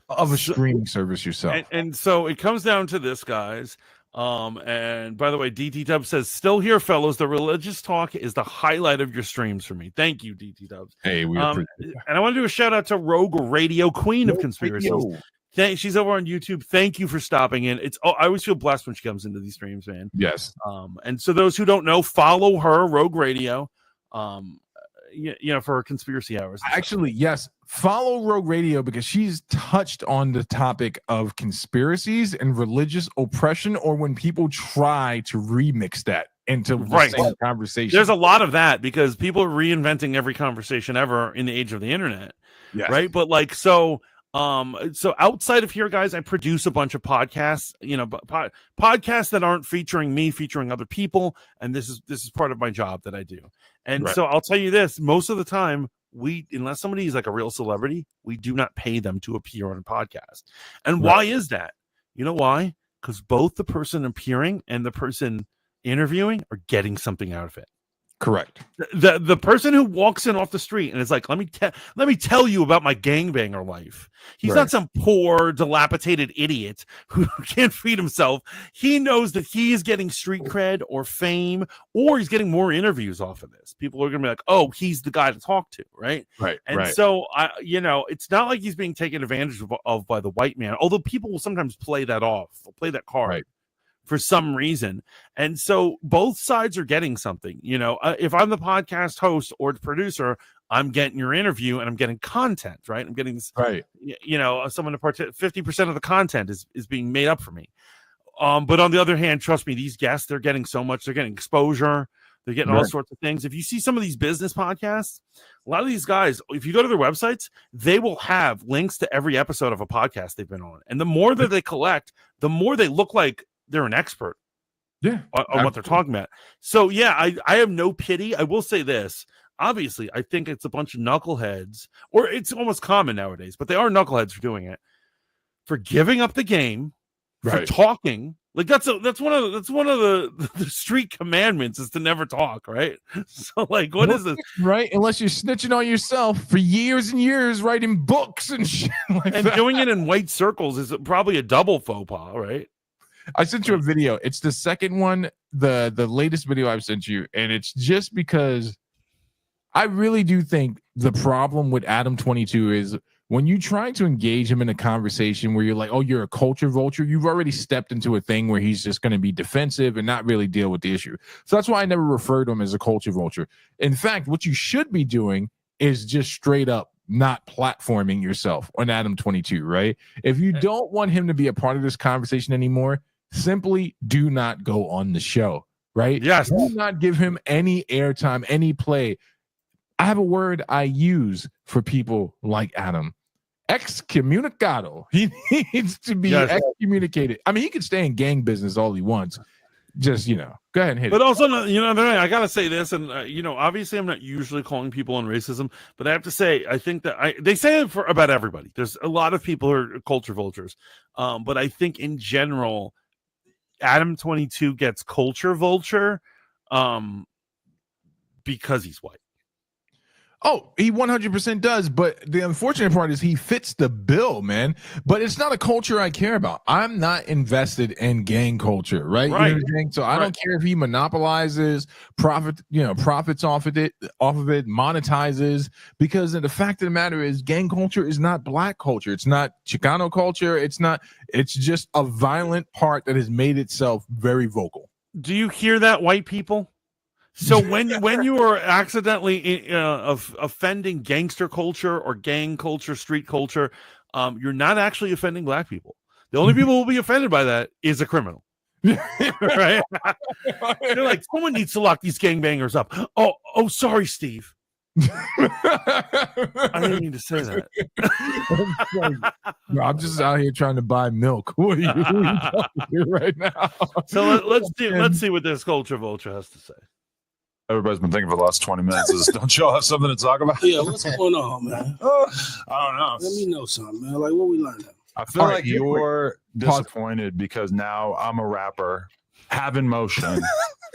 of a streaming service yourself? And so it comes down to this, guys. And by the way, DT Dub says, still here, fellows. The religious talk is the highlight of your streams for me. Thank you, DT Dubs. Hey, we appreciate that. And I want to do a shout out to Rogue Radio, Queen of Conspiracies. She's over on YouTube. Thank you for stopping in. I always feel blessed when she comes into these streams, man. Yes. And so those who don't know, follow her, Rogue Radio. For her conspiracy hours. Actually, yes. Follow Rogue Radio because she's touched on the topic of conspiracies and religious oppression, or when people try to remix that into the same conversation. There's a lot of that because people are reinventing every conversation ever in the age of the internet. Yes. Right. But so outside of here, guys, I produce a bunch of podcasts, podcasts that aren't featuring me, featuring other people. And this is part of my job that I do. And so I'll tell you this, most of the time, unless somebody is like a real celebrity, we do not pay them to appear on a podcast. And why is that? You know why? Because both the person appearing and the person interviewing are getting something out of it. Correct. The person who walks in off the street and is like, let me tell you about my gangbanger life. He's not some poor, dilapidated idiot who can't feed himself. He knows that he is getting street cred or fame, or he's getting more interviews off of this. People are gonna be like, oh, he's the guy to talk to, right? Right. And so it's not like he's being taken advantage of by the white man. Although people will sometimes play that off, they'll play that card. Right. For some reason. And so both sides are getting something. If I'm the podcast host or the producer, I'm getting your interview and I'm getting content, right? I'm getting this, right. Someone to 50% of the content is being made up for me. But on the other hand, trust me, these guests, they're getting so much, they're getting exposure, they're getting all sorts of things. If you see some of these business podcasts, a lot of these guys, if you go to their websites, they will have links to every episode of a podcast they've been on. And the more that they collect, the more they look like they're an expert on what they're talking about. So I have no pity. I will say this. Obviously, I think it's a bunch of knuckleheads, or it's almost common nowadays, but they are knuckleheads for doing it, for giving up the game, for talking. Like that's one of the street commandments is to never talk, right? So like, what is this? Right? Unless you're snitching on yourself for years and years, writing books and shit like and that. Doing it in white circles is probably a double faux pas, right? I sent you a video. It's the second one, the latest video I've sent you, and it's just because I really do think the problem with Adam 22 is when you try to engage him in a conversation where you're like, oh, you're a culture vulture, you've already stepped into a thing where he's just going to be defensive and not really deal with the issue. So that's why I never referred to him as a culture vulture. In fact, what you should be doing is just straight up not platforming yourself on Adam 22, right? If you don't want him to be a part of this conversation anymore, simply do not go on the show, right? Yes. Do not give him any airtime, any play. I have a word I use for people like Adam. Excommunicado. He needs to be excommunicated. I mean, he can stay in gang business all he wants. Just, go ahead and hit but it. Also, I got to say this, and, obviously I'm not usually calling people on racism, but I have to say, I think that they say it about everybody. There's a lot of people who are culture vultures. But I think in general, Adam 22 gets culture vulture because he's white. Oh, he 100% does. But the unfortunate part is he fits the bill, man. But it's not a culture I care about. I'm not invested in gang culture, right? You know what I'm saying? So I don't care if he monopolizes profits off of it, monetizes, because the fact of the matter is gang culture is not black culture. It's not Chicano culture. It's just a violent part that has made itself very vocal. Do you hear that, white people? So when you are accidentally offending gangster culture or gang culture, street culture, you're not actually offending black people. The only people who will be offended by that is a criminal. Right? They're like, someone needs to lock these gangbangers up. Oh, sorry, Steve. I didn't mean to say that. No, I'm just out here trying to buy milk. Who are you talking to right now? So let's see what this culture vulture has to say. Everybody's been thinking for the last 20 minutes. Don't y'all have something to talk about? Yeah, what's going on, man? I don't know. Let me know something, man. Like, what we learning? I feel like you're disappointed because now I'm a rapper, having motion,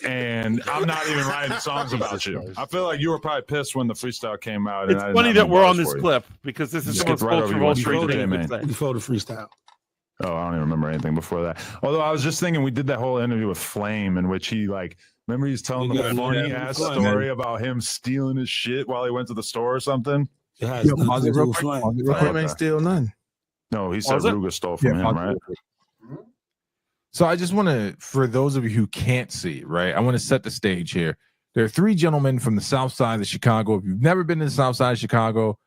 and I'm not even writing songs about you. I feel like you were probably pissed when the freestyle came out. It's funny that we're on this clip because this is right over cultural Before the freestyle. Oh, I don't even remember anything before that. Although I was just thinking we did that whole interview with Flame in which he remember he's telling the funny ass story about him stealing his shit while he went to the store or something. Flame ain't steal none. No, he said Ruga stole from him, right? So I just want to, for those of you who can't see, right, I want to set the stage here. There are three gentlemen from the south side of Chicago. If you've never been to the south side of Chicago,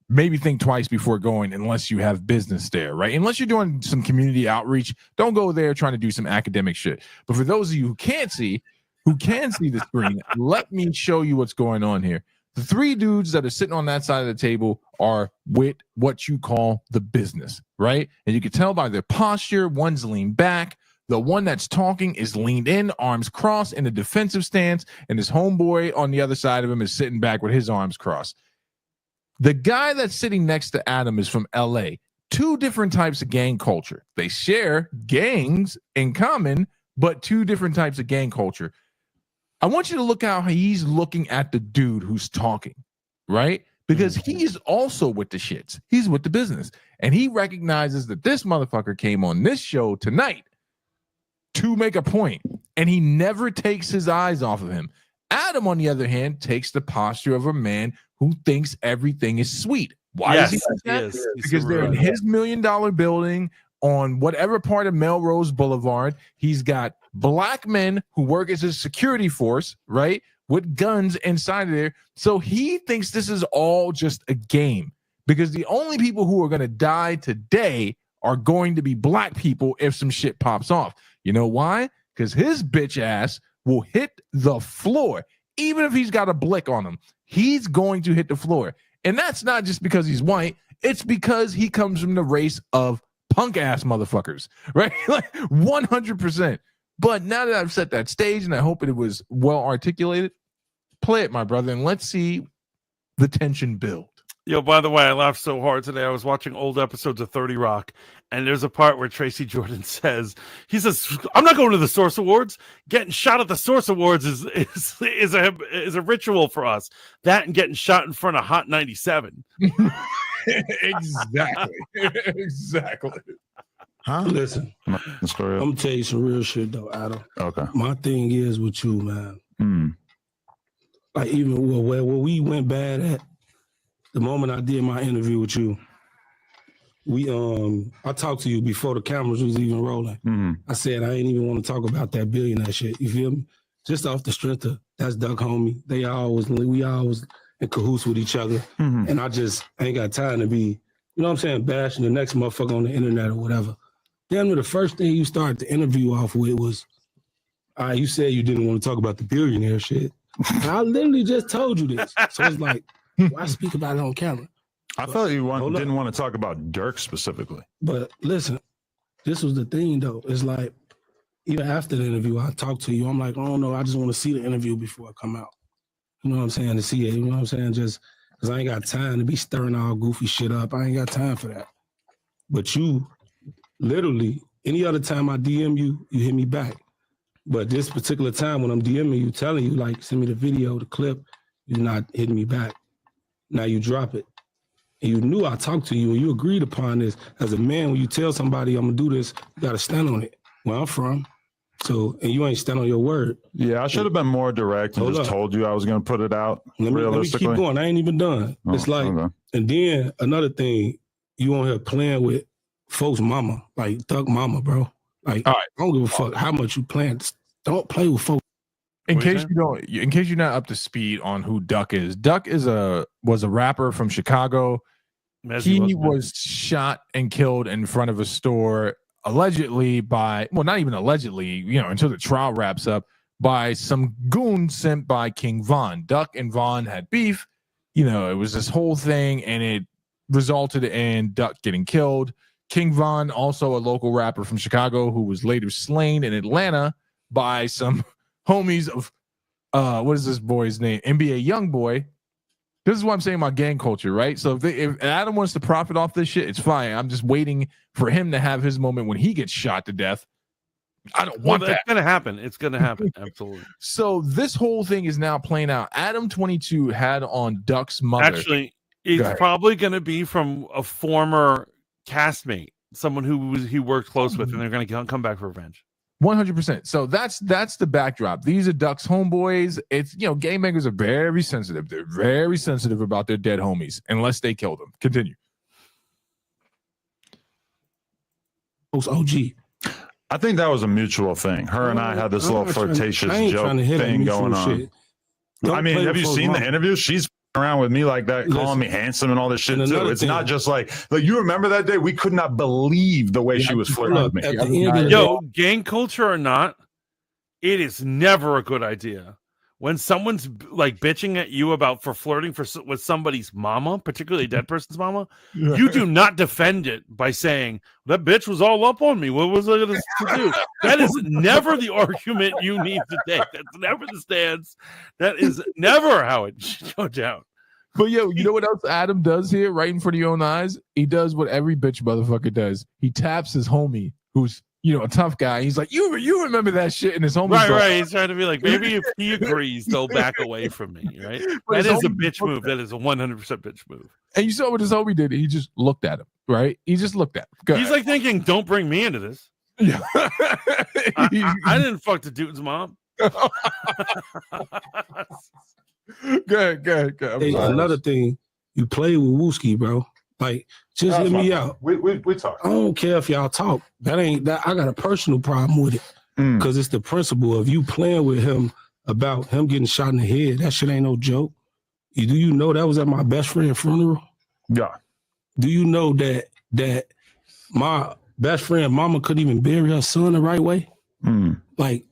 maybe think twice before going unless you have business there, right? Unless you're doing some community outreach, don't go there trying to do some academic shit. But for those of you who can see the screen, let me show you what's going on here. The three dudes that are sitting on that side of the table are with what you call the business, right? And you can tell by their posture, one's leaned back. The one that's talking is leaned in, arms crossed in a defensive stance, and his homeboy on the other side of him is sitting back with his arms crossed. The guy that's sitting next to Adam is from LA. Two different types of gang culture. They share gangs in common, but two different types of gang culture. I want you to look how he's looking at the dude who's talking, right? Because he is also with the shits. He's with the business. And he recognizes that this motherfucker came on this show tonight to make a point. And he never takes his eyes off of him. Adam, on the other hand, takes the posture of a man who thinks everything is sweet. Why does he think that? Because they're in his $1 million building on whatever part of Melrose Boulevard. He's got black men who work as a security force, right, with guns inside of there. So he thinks this is all just a game because the only people who are going to die today are going to be black people if some shit pops off. You know why? Because his bitch ass will hit the floor. Even if he's got a blick on him, he's going to hit the floor. And that's not just because he's white. It's because he comes from the race of punk ass motherfuckers, right? Like 100%. But now that I've set that stage and I hope it was well articulated, play it, my brother, and let's see the tension build. Yo, by the way, I laughed so hard today. I was watching old episodes of 30 Rock, and there's a part where Tracy Jordan says, I'm not going to the Source Awards. Getting shot at the Source Awards is a ritual for us. That and getting shot in front of Hot 97. Exactly. Huh? Listen, I'm gonna tell you some real shit though, Adam. Okay. My thing is with you, man. Like even where we went bad at, the moment I did my interview with you, I talked to you before the cameras was even rolling. I said I ain't even want to talk about that billionaire shit. You feel me? Just off the strength of that's Duck homie. We always in cahoots with each other, and I ain't got time to be, you know what I'm saying, bashing the next motherfucker on the internet or whatever. Then the first thing you started the interview off with was, you said you didn't want to talk about the billionaire shit. And I literally just told you this. So it's like, why speak about it on camera? I thought you didn't want to talk about Dirk specifically. But listen, this was the thing though. It's like, even after the interview, I talked to you. I'm like, oh no, I just want to see the interview before I come out. You know what I'm saying? To see it. You know what I'm saying? Just because I ain't got time to be stirring all goofy shit up. I ain't got time for that. But you, literally, any other time I DM you, you hit me back. But this particular time when I'm DMing you, telling you, like, send me the video, the clip, You're not hitting me back. Now you drop it. And you knew I talked to you and you agreed upon this. As a man, when you tell somebody I'm gonna do this, you gotta stand on it. Where I'm from. So, and you ain't stand on your word. Yeah, I should have been more direct and just told you I was gonna put it out. Let me keep going. I ain't even done. It's like, and then another thing, you on here playing with folks' mama, like thug mama, bro. Like, all right, I don't give a fuck how much you playing. Don't play with folks. In case you're not up to speed on who Duck is was a rapper from Chicago. He was shot and killed in front of a store, allegedly by, well, not even allegedly, until the trial wraps up, by some goon sent by King Von. Duck and Von had beef. It was this whole thing, and it resulted in Duck getting killed. King Von, also a local rapper from Chicago, who was later slain in Atlanta by some homies of what is this boy's name? NBA Youngboy. This is what I'm saying about gang culture, right? So if Adam wants to profit off this shit, it's fine. I'm just waiting for him to have his moment when he gets shot to death. I don't want that. It's gonna happen. It's gonna happen. Absolutely. So this whole thing is now playing out. Adam 22 had on Duck's mother. Actually, it's probably gonna be from a former castmate, someone who he worked close with, and they're gonna come back for revenge. 100%. So that's the backdrop. These are Duck's homeboys. It's game makers are very sensitive. They're very sensitive about their dead homies unless they kill them. Continue. OG. I think that was a mutual thing. Her and I had this little flirtatious joke thing going on. I mean, have you seen the interview? She's around with me like that, calling me handsome and all this shit too. It's not just like you remember that day? We could not believe the way she was flirting with me. Yo, gang culture or not, it is never a good idea when someone's like bitching at you for flirting with somebody's mama, particularly a dead person's mama. You do not defend it by saying that bitch was all up on me. What was I going to do? That is never the argument you need to take. That's never the stance. That is never how it should go down. But you know what else Adam does here, right in front of your own eyes? He does what every bitch motherfucker does. He taps his homie, who's a tough guy. He's like, you remember that shit, and his homie. Right. He's trying to be like, maybe if he agrees, they'll back away from me. Right? That is a bitch move. That is a 100% bitch move. And you saw what his homie did. He just looked at him. Right? He just looked at him. He's like thinking, "Don't bring me into this." I didn't fuck the dude's mom. Good. Hey, another thing, you play with Wooski, bro. Like, just let me out. We talk. I don't care if y'all talk. That ain't that. I got a personal problem with it because it's the principle of you playing with him about him getting shot in the head. That shit ain't no joke. Do you know that was at my best friend's funeral? Yeah. Do you know that my best friend mama couldn't even bury her son the right way? Like,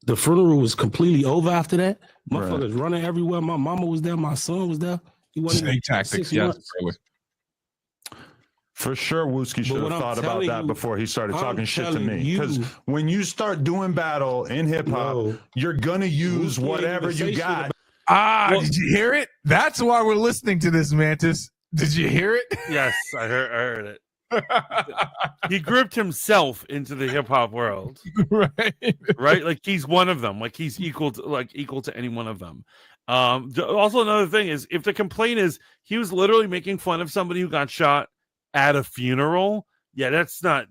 the funeral was completely over after that. Motherfuckers running everywhere. My mama was there. My son was there. He wasn't snake tactics. Yes. For sure, Wooski should have thought about that before he started talking shit to me. Because when you start doing battle in hip hop, you're gonna use whatever you got. Did you hear it? That's why we're listening to this, Mantis. Did you hear it? Yes, I heard it. He grouped himself into the hip hop world, right? Like he's one of them. Like he's equal to any one of them. Also, another thing is, if the complaint is he was literally making fun of somebody who got shot at a funeral, that's not.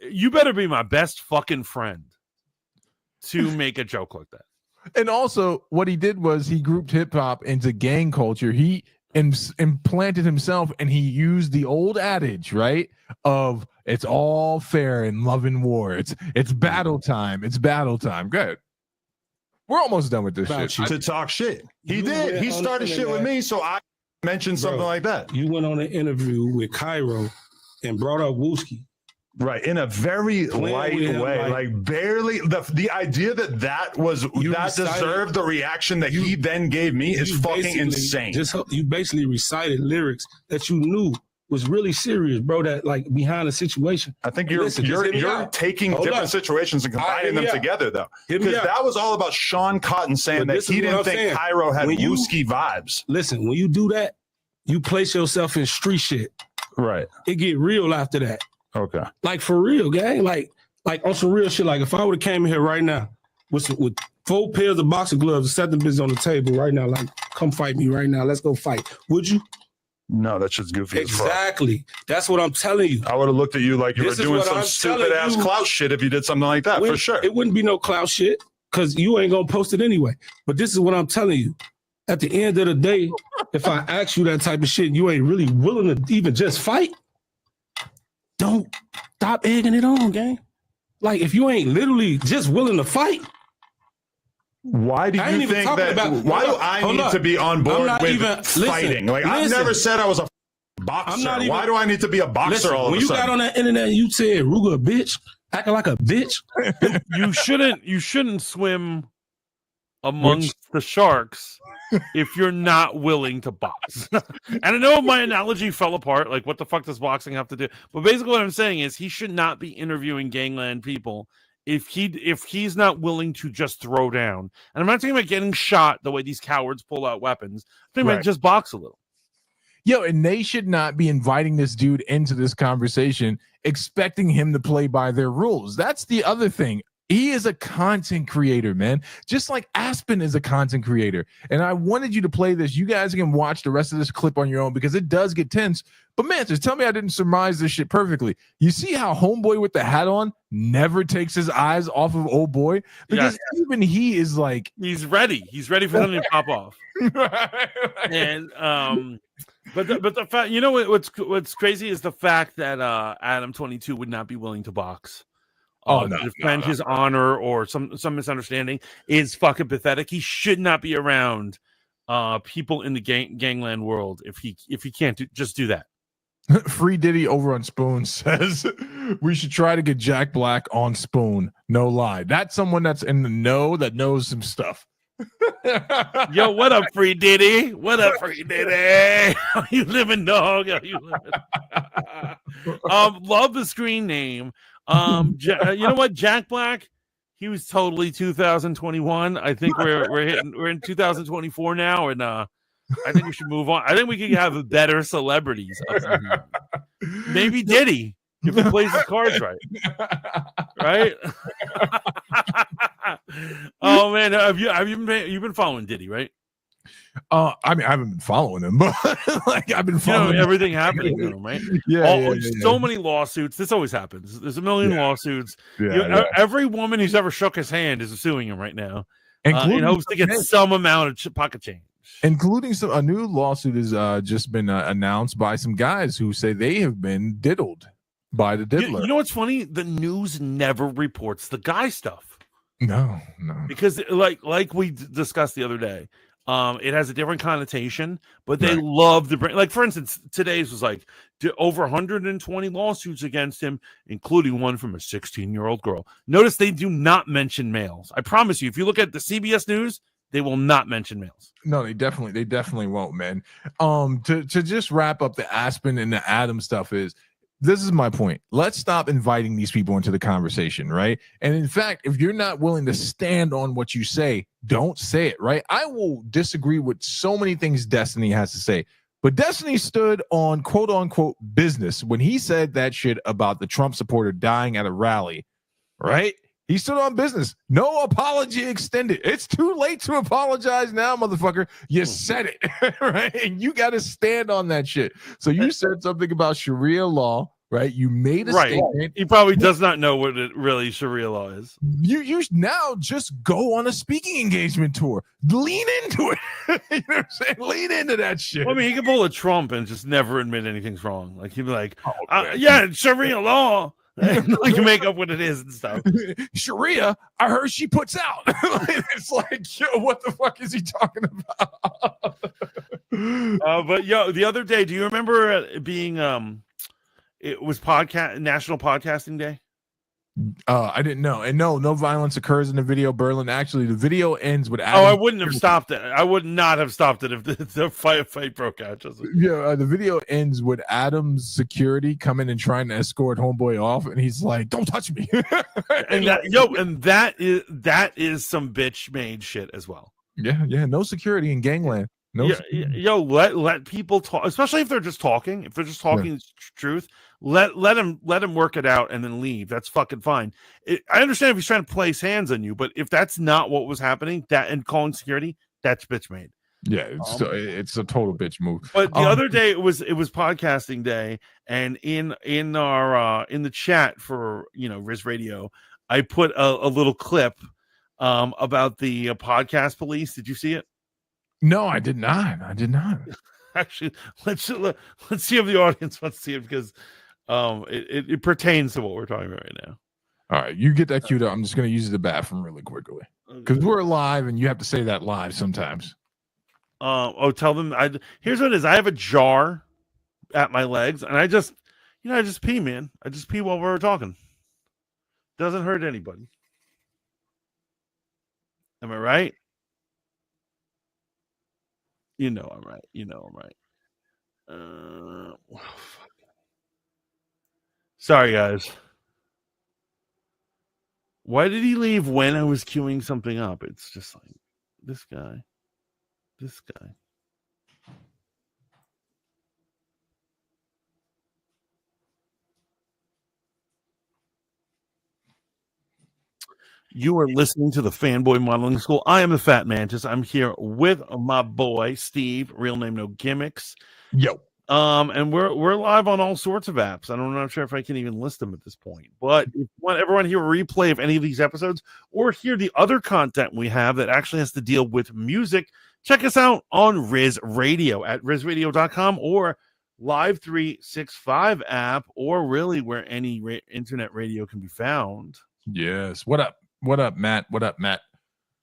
You better be my best fucking friend to make a joke like that. And also, what he did was he grouped hip hop into gang culture. He implanted himself, and he used the old adage, right, of it's all fair in love and war. It's battle time. It's battle time. Good. We're almost done with this shit. To talk shit. He did. He started shit with me, so I mentioned something like that. You went on an interview with Cairo and brought up Wooski. Right, in a very light way, like barely. The idea that deserved the reaction that he then gave me is fucking insane. You basically recited lyrics that you knew was really serious, bro. That like behind the situation. I think you're taking different situations and combining them together, though, because that was all about Sean Cotton saying that he didn't think Cairo had Wooski vibes. Listen, when you do that, you place yourself in street shit. Right, it get real after that. Okay. Like for real, gang. Like on some real shit. Like if I would have came in here right now with 4 pairs of boxing gloves, set them bitches on the table right now. Like, come fight me right now. Let's go fight. Would you? No, that shit's goofy. Exactly. That's what I'm telling you. I would have looked at you like you were doing some stupid ass clout shit if you did something like that, for sure. It wouldn't be no clout shit because you ain't gonna post it anyway. But this is what I'm telling you. At the end of the day, if I ask you that type of shit, you ain't really willing to even just fight. Don't stop egging it on, gang. Like if you ain't literally just willing to fight. Why do you think that? Why do I need to be on board with fighting? Like I've never said I was a boxer. Why do I need to be a boxer all of a sudden? When you got on that internet, you said Ruger a bitch, acting like a bitch. You shouldn't swim amongst the sharks if you're not willing to box. And I know my analogy fell apart. Like, what the fuck does boxing have to do? But basically, what I'm saying is he should not be interviewing gangland people if he's not willing to just throw down. And I'm not talking about getting shot the way these cowards pull out weapons. I'm talking about just box a little. Yo, and they should not be inviting this dude into this conversation, expecting him to play by their rules. That's the other thing. He is a content creator, man. Just like Aspen is a content creator. And I wanted you to play this. You guys can watch the rest of this clip on your own because it does get tense. But man, just tell me I didn't surmise this shit perfectly. You see how homeboy with the hat on never takes his eyes off of old boy? Because even he is like... He's ready. He's ready for something to pop off. And... But the fact, you know what's crazy is the fact that Adam 22 would not be willing to box. Defend his honor or some misunderstanding is fucking pathetic. He should not be around people in the gangland world if he can't just do that. Free Diddy over on Spoon says we should try to get Jack Black on Spoon. No lie. That's someone that's in the know that knows some stuff. Yo, what up, Free Diddy? What up, Free Diddy? How you living, dog? How you living? Love the screen name. You know what, Jack Black? He was totally 2021. I think we're in 2024 now, and I think we should move on. I think we could have better celebrities. Maybe Diddy if he plays his cards right. Right? Oh man, you've been following Diddy, right? I mean, I haven't been following him, but like I've been following everything happening to him, right? So many lawsuits. This always happens. There's a million lawsuits. Every woman who's ever shook his hand is suing him right now, in hopes to get some amount of pocket change. Including a new lawsuit has just been announced by some guys who say they have been diddled by the diddler. You know what's funny? The news never reports the guy stuff. No, because like we discussed the other day. It has a different connotation, but they love to bring, like, for instance, today's was like over 120 lawsuits against him, including one from a 16-year-old girl. Notice they do not mention males. I promise you, if you look at the CBS News, they will not mention males. No, they definitely won't, man. To just wrap up the Aspen and the Adam stuff this is my point. Let's stop inviting these people into the conversation, right? And in fact, if you're not willing to stand on what you say, don't say it, right? I will disagree with so many things Destiny has to say, but Destiny stood on quote unquote business when he said that shit about the Trump supporter dying at a rally, right? He stood on business. No apology extended. It's too late to apologize now, motherfucker. You said it, right? And you got to stand on that shit. So you said something about Sharia law, right? You made a statement. He probably does not know what really Sharia law is. You now just go on a speaking engagement tour. Lean into it. You know what I'm saying? Lean into that shit. Well, I mean, he could pull a Trump and just never admit anything's wrong. Like, he'd be like, yeah, Sharia law. Like, make up what it is and stuff. Sharia, I heard she puts out. It's like, yo, what the fuck is he talking about? But yo, the other day, do you remember it being it was National Podcasting Day? I didn't know. And no violence occurs in the video, Berlin. Actually, the video ends with Adam. I wouldn't have stopped it. I would not have stopped it if the fight broke out. The video ends with Adam's security coming and trying to escort homeboy off, and he's like, "Don't touch me." And that is some bitch made shit as well. Yeah, no security in gangland. No, let people talk, especially if they're just talking. If they're just talking truth, let him work it out and then leave. That's fucking fine. I understand if he's trying to place hands on you, but if that's not what was happening, that and calling security, that's bitch made. Yeah, it's a total bitch move. But the other day it was podcasting day, and in our in the chat for Riz Radio, I put a little clip about the podcast police. Did you see it? No, I did not. Actually, let's see if the audience wants to see it, because it pertains to what we're talking about right now. All right, you get that queued up. I'm just going to use the bathroom really quickly because we're live and you have to say that live sometimes. Tell them. Here's what it is. I have a jar at my legs, and I just pee, man. I just pee while we're talking. Doesn't hurt anybody. Am I right? I'm right. I'm right. Fuck. Sorry, guys. Why did he leave when I was queuing something up? It's just like this guy. You are listening to the Fanboy Modeling School. I am the Fat Mantis. I'm here with my boy Steve, real name no gimmicks. Yo. And we're live on all sorts of apps. I'm not sure if I can even list them at this point. But if you want everyone to hear a replay of any of these episodes or hear the other content we have that actually has to deal with music, check us out on Riz Radio at rizradio.com or Live 365 app, or really where any internet radio can be found. Yes. What up? What up, Matt?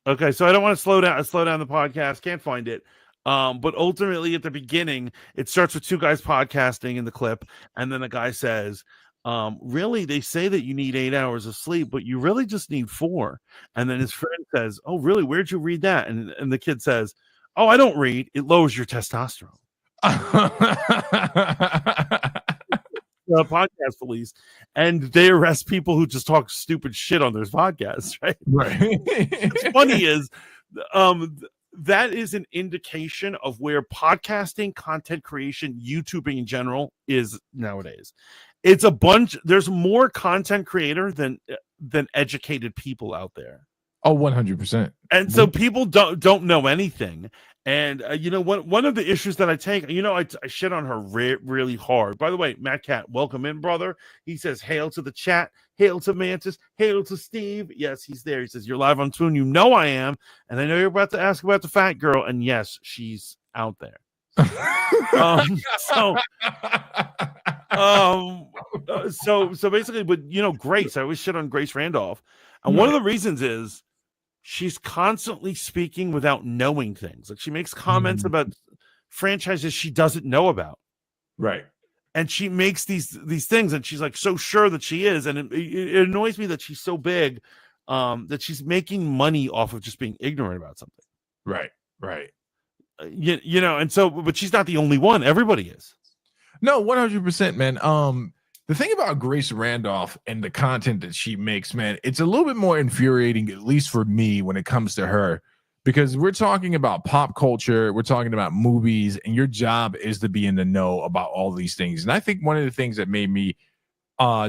Okay, so I don't want to slow down the podcast. Can't find it. But ultimately at the beginning, it starts with two guys podcasting in the clip, and then a guy says, really, they say that you need 8 hours of sleep, but you really just need 4. And then his friend says, oh, really? Where'd you read that? And the kid says, oh, I don't read. It lowers your testosterone. Podcast police, and they arrest people who just talk stupid shit on their podcasts, right? What's funny is that is an indication of where podcasting, content creation, YouTubing in general is nowadays. It's a bunch. There's more content creator than educated people out there. Oh, 100%. And so people don't know anything. And one of the issues that I take, I shit on her really hard. By the way, Matt Cat, welcome in, brother. He says, hail to the chat, hail to Mantis, hail to Steve. Yes, he's there. He says, you're live on Tune. I am. And I know you're about to ask about the fat girl. And yes, she's out there. So basically, but Grace, I always shit on Grace Randolph. And one of the reasons is she's constantly speaking without knowing things. Like, she makes comments about franchises she doesn't know about. Right. And she makes these things, and she's like so sure that she is. And it annoys me that she's so big, that she's making money off of just being ignorant about something. Right. And so, but she's not the only one. Everybody is. No, 100%, man. The thing about Grace Randolph and the content that she makes, man, it's a little bit more infuriating, at least for me, when it comes to her, because we're talking about pop culture, we're talking about movies, and your job is to be in the know about all these things. And I think one of the things that made me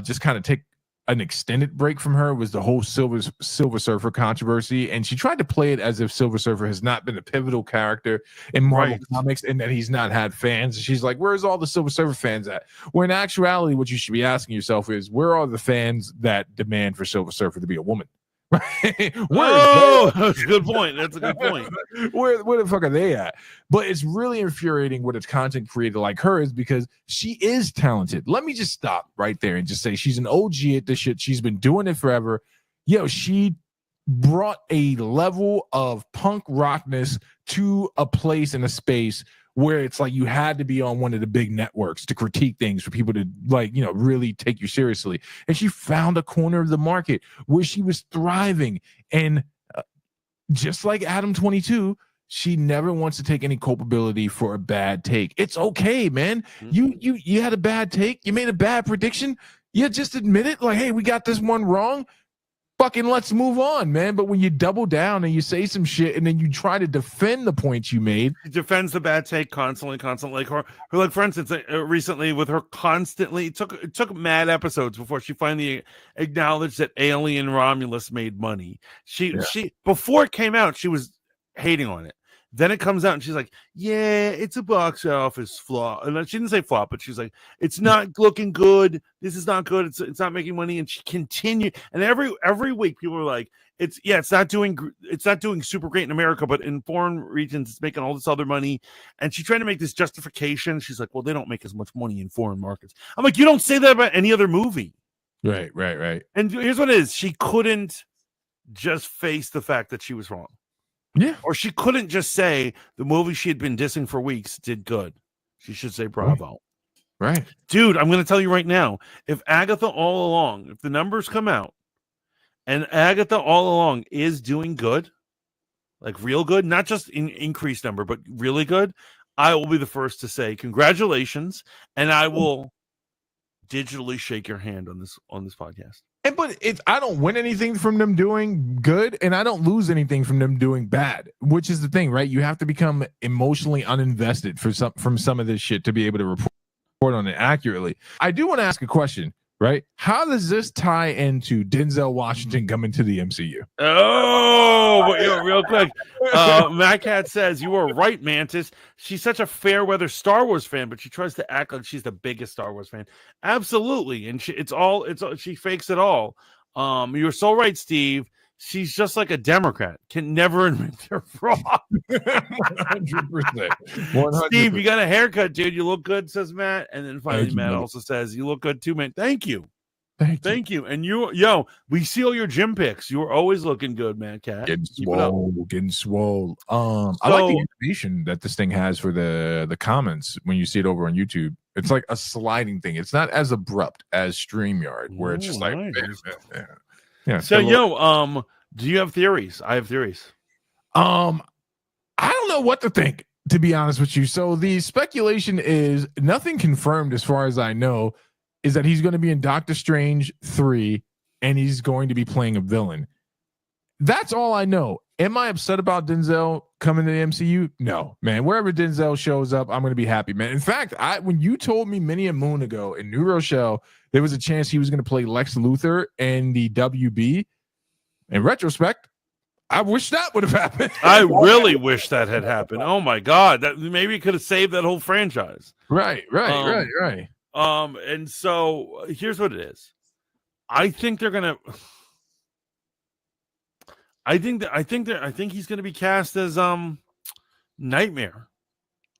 just kind of take an extended break from her was the whole Silver Surfer controversy, and she tried to play it as if Silver Surfer has not been a pivotal character in Marvel comics and that he's not had fans. She's like, where's all the Silver Surfer fans at? Where in actuality, what you should be asking yourself is, where are the fans that demand for Silver Surfer to be a woman? That's a good point. That's a good point. Where the fuck are they at? But it's really infuriating with a content creator like her, is because she is talented. Let me just stop right there and just say she's an OG at this shit. She's been doing it forever. She brought a level of punk rockness to a place and a space where it's like you had to be on one of the big networks to critique things for people to really take you seriously. And she found a corner of the market where she was thriving. And just like Adam 22, she never wants to take any culpability for a bad take. It's okay, man. You had a bad take. You made a bad prediction. You just admit it. Like, hey, we got this one wrong. fucking let's move on, man. But when you double down and you say some shit and then you try to defend the points you made, She defends the bad take constantly. Like her like for instance, recently with her constantly, it took mad episodes before she finally acknowledged that Alien Romulus made money. She before it came out, she was hating on it. Then it comes out and she's like, yeah, it's a box office flop. And she didn't say flop, but she's like, it's not looking good. This is not good. It's not making money. And she continued. And every week people are like, it's not doing super great in America, but in foreign regions, it's making all this other money. And she's trying to make this justification. She's like, well, they don't make as much money in foreign markets. I'm like, you don't say that about any other movie. Right. And here's what it is. She couldn't just face the fact that she was wrong. Yeah. Or she couldn't just say the movie she had been dissing for weeks did good. She should say bravo. Right. Dude, I'm going to tell you right now, if Agatha All Along, if the numbers come out and Agatha All Along is doing good, like real good, not just in increased number, but really good, I will be the first to say congratulations, and I will digitally shake your hand on this podcast. But I don't win anything from them doing good, and I don't lose anything from them doing bad, which is the thing, right? You have to become emotionally uninvested from some of this shit to be able to report on it accurately. I do want to ask a question, right? How does this tie into Denzel Washington coming to the MCU? Oh, real quick. Matt Cat says, you were right, Mantis. She's such a fair weather Star Wars fan, but she tries to act like she's the biggest Star Wars fan. Absolutely. And she fakes it all. You're so right, Steve. She's just like a Democrat. Can never admit they're wrong. 100%. Steve, you got a haircut, dude. You look good, says Matt. And then finally, Matt also says, you look good too, man. Thank you. Thank you. And we see all your gym pics. You were always looking good, man, Cat. Getting swole. I like the animation that this thing has for the comments when you see it over on YouTube. It's like a sliding thing. It's not as abrupt as StreamYard, where it's just like, yeah. So, do you have theories? I have theories. I don't know what to think, to be honest with you. So the speculation is nothing confirmed, as far as I know, is that he's going to be in Doctor Strange 3 and he's going to be playing a villain. That's all I know. Am I upset about Denzel coming to the MCU? No, man. Wherever Denzel shows up, I'm going to be happy, man. In fact, when you told me many a moon ago in New Rochelle, there was a chance he was going to play Lex Luthor in the WB. In retrospect, I wish that would have happened. I really wish that had happened. Oh my God. That maybe could have saved that whole franchise. Right. And so here's what it is. I think they're gonna. I think he's gonna be cast as Nightmare.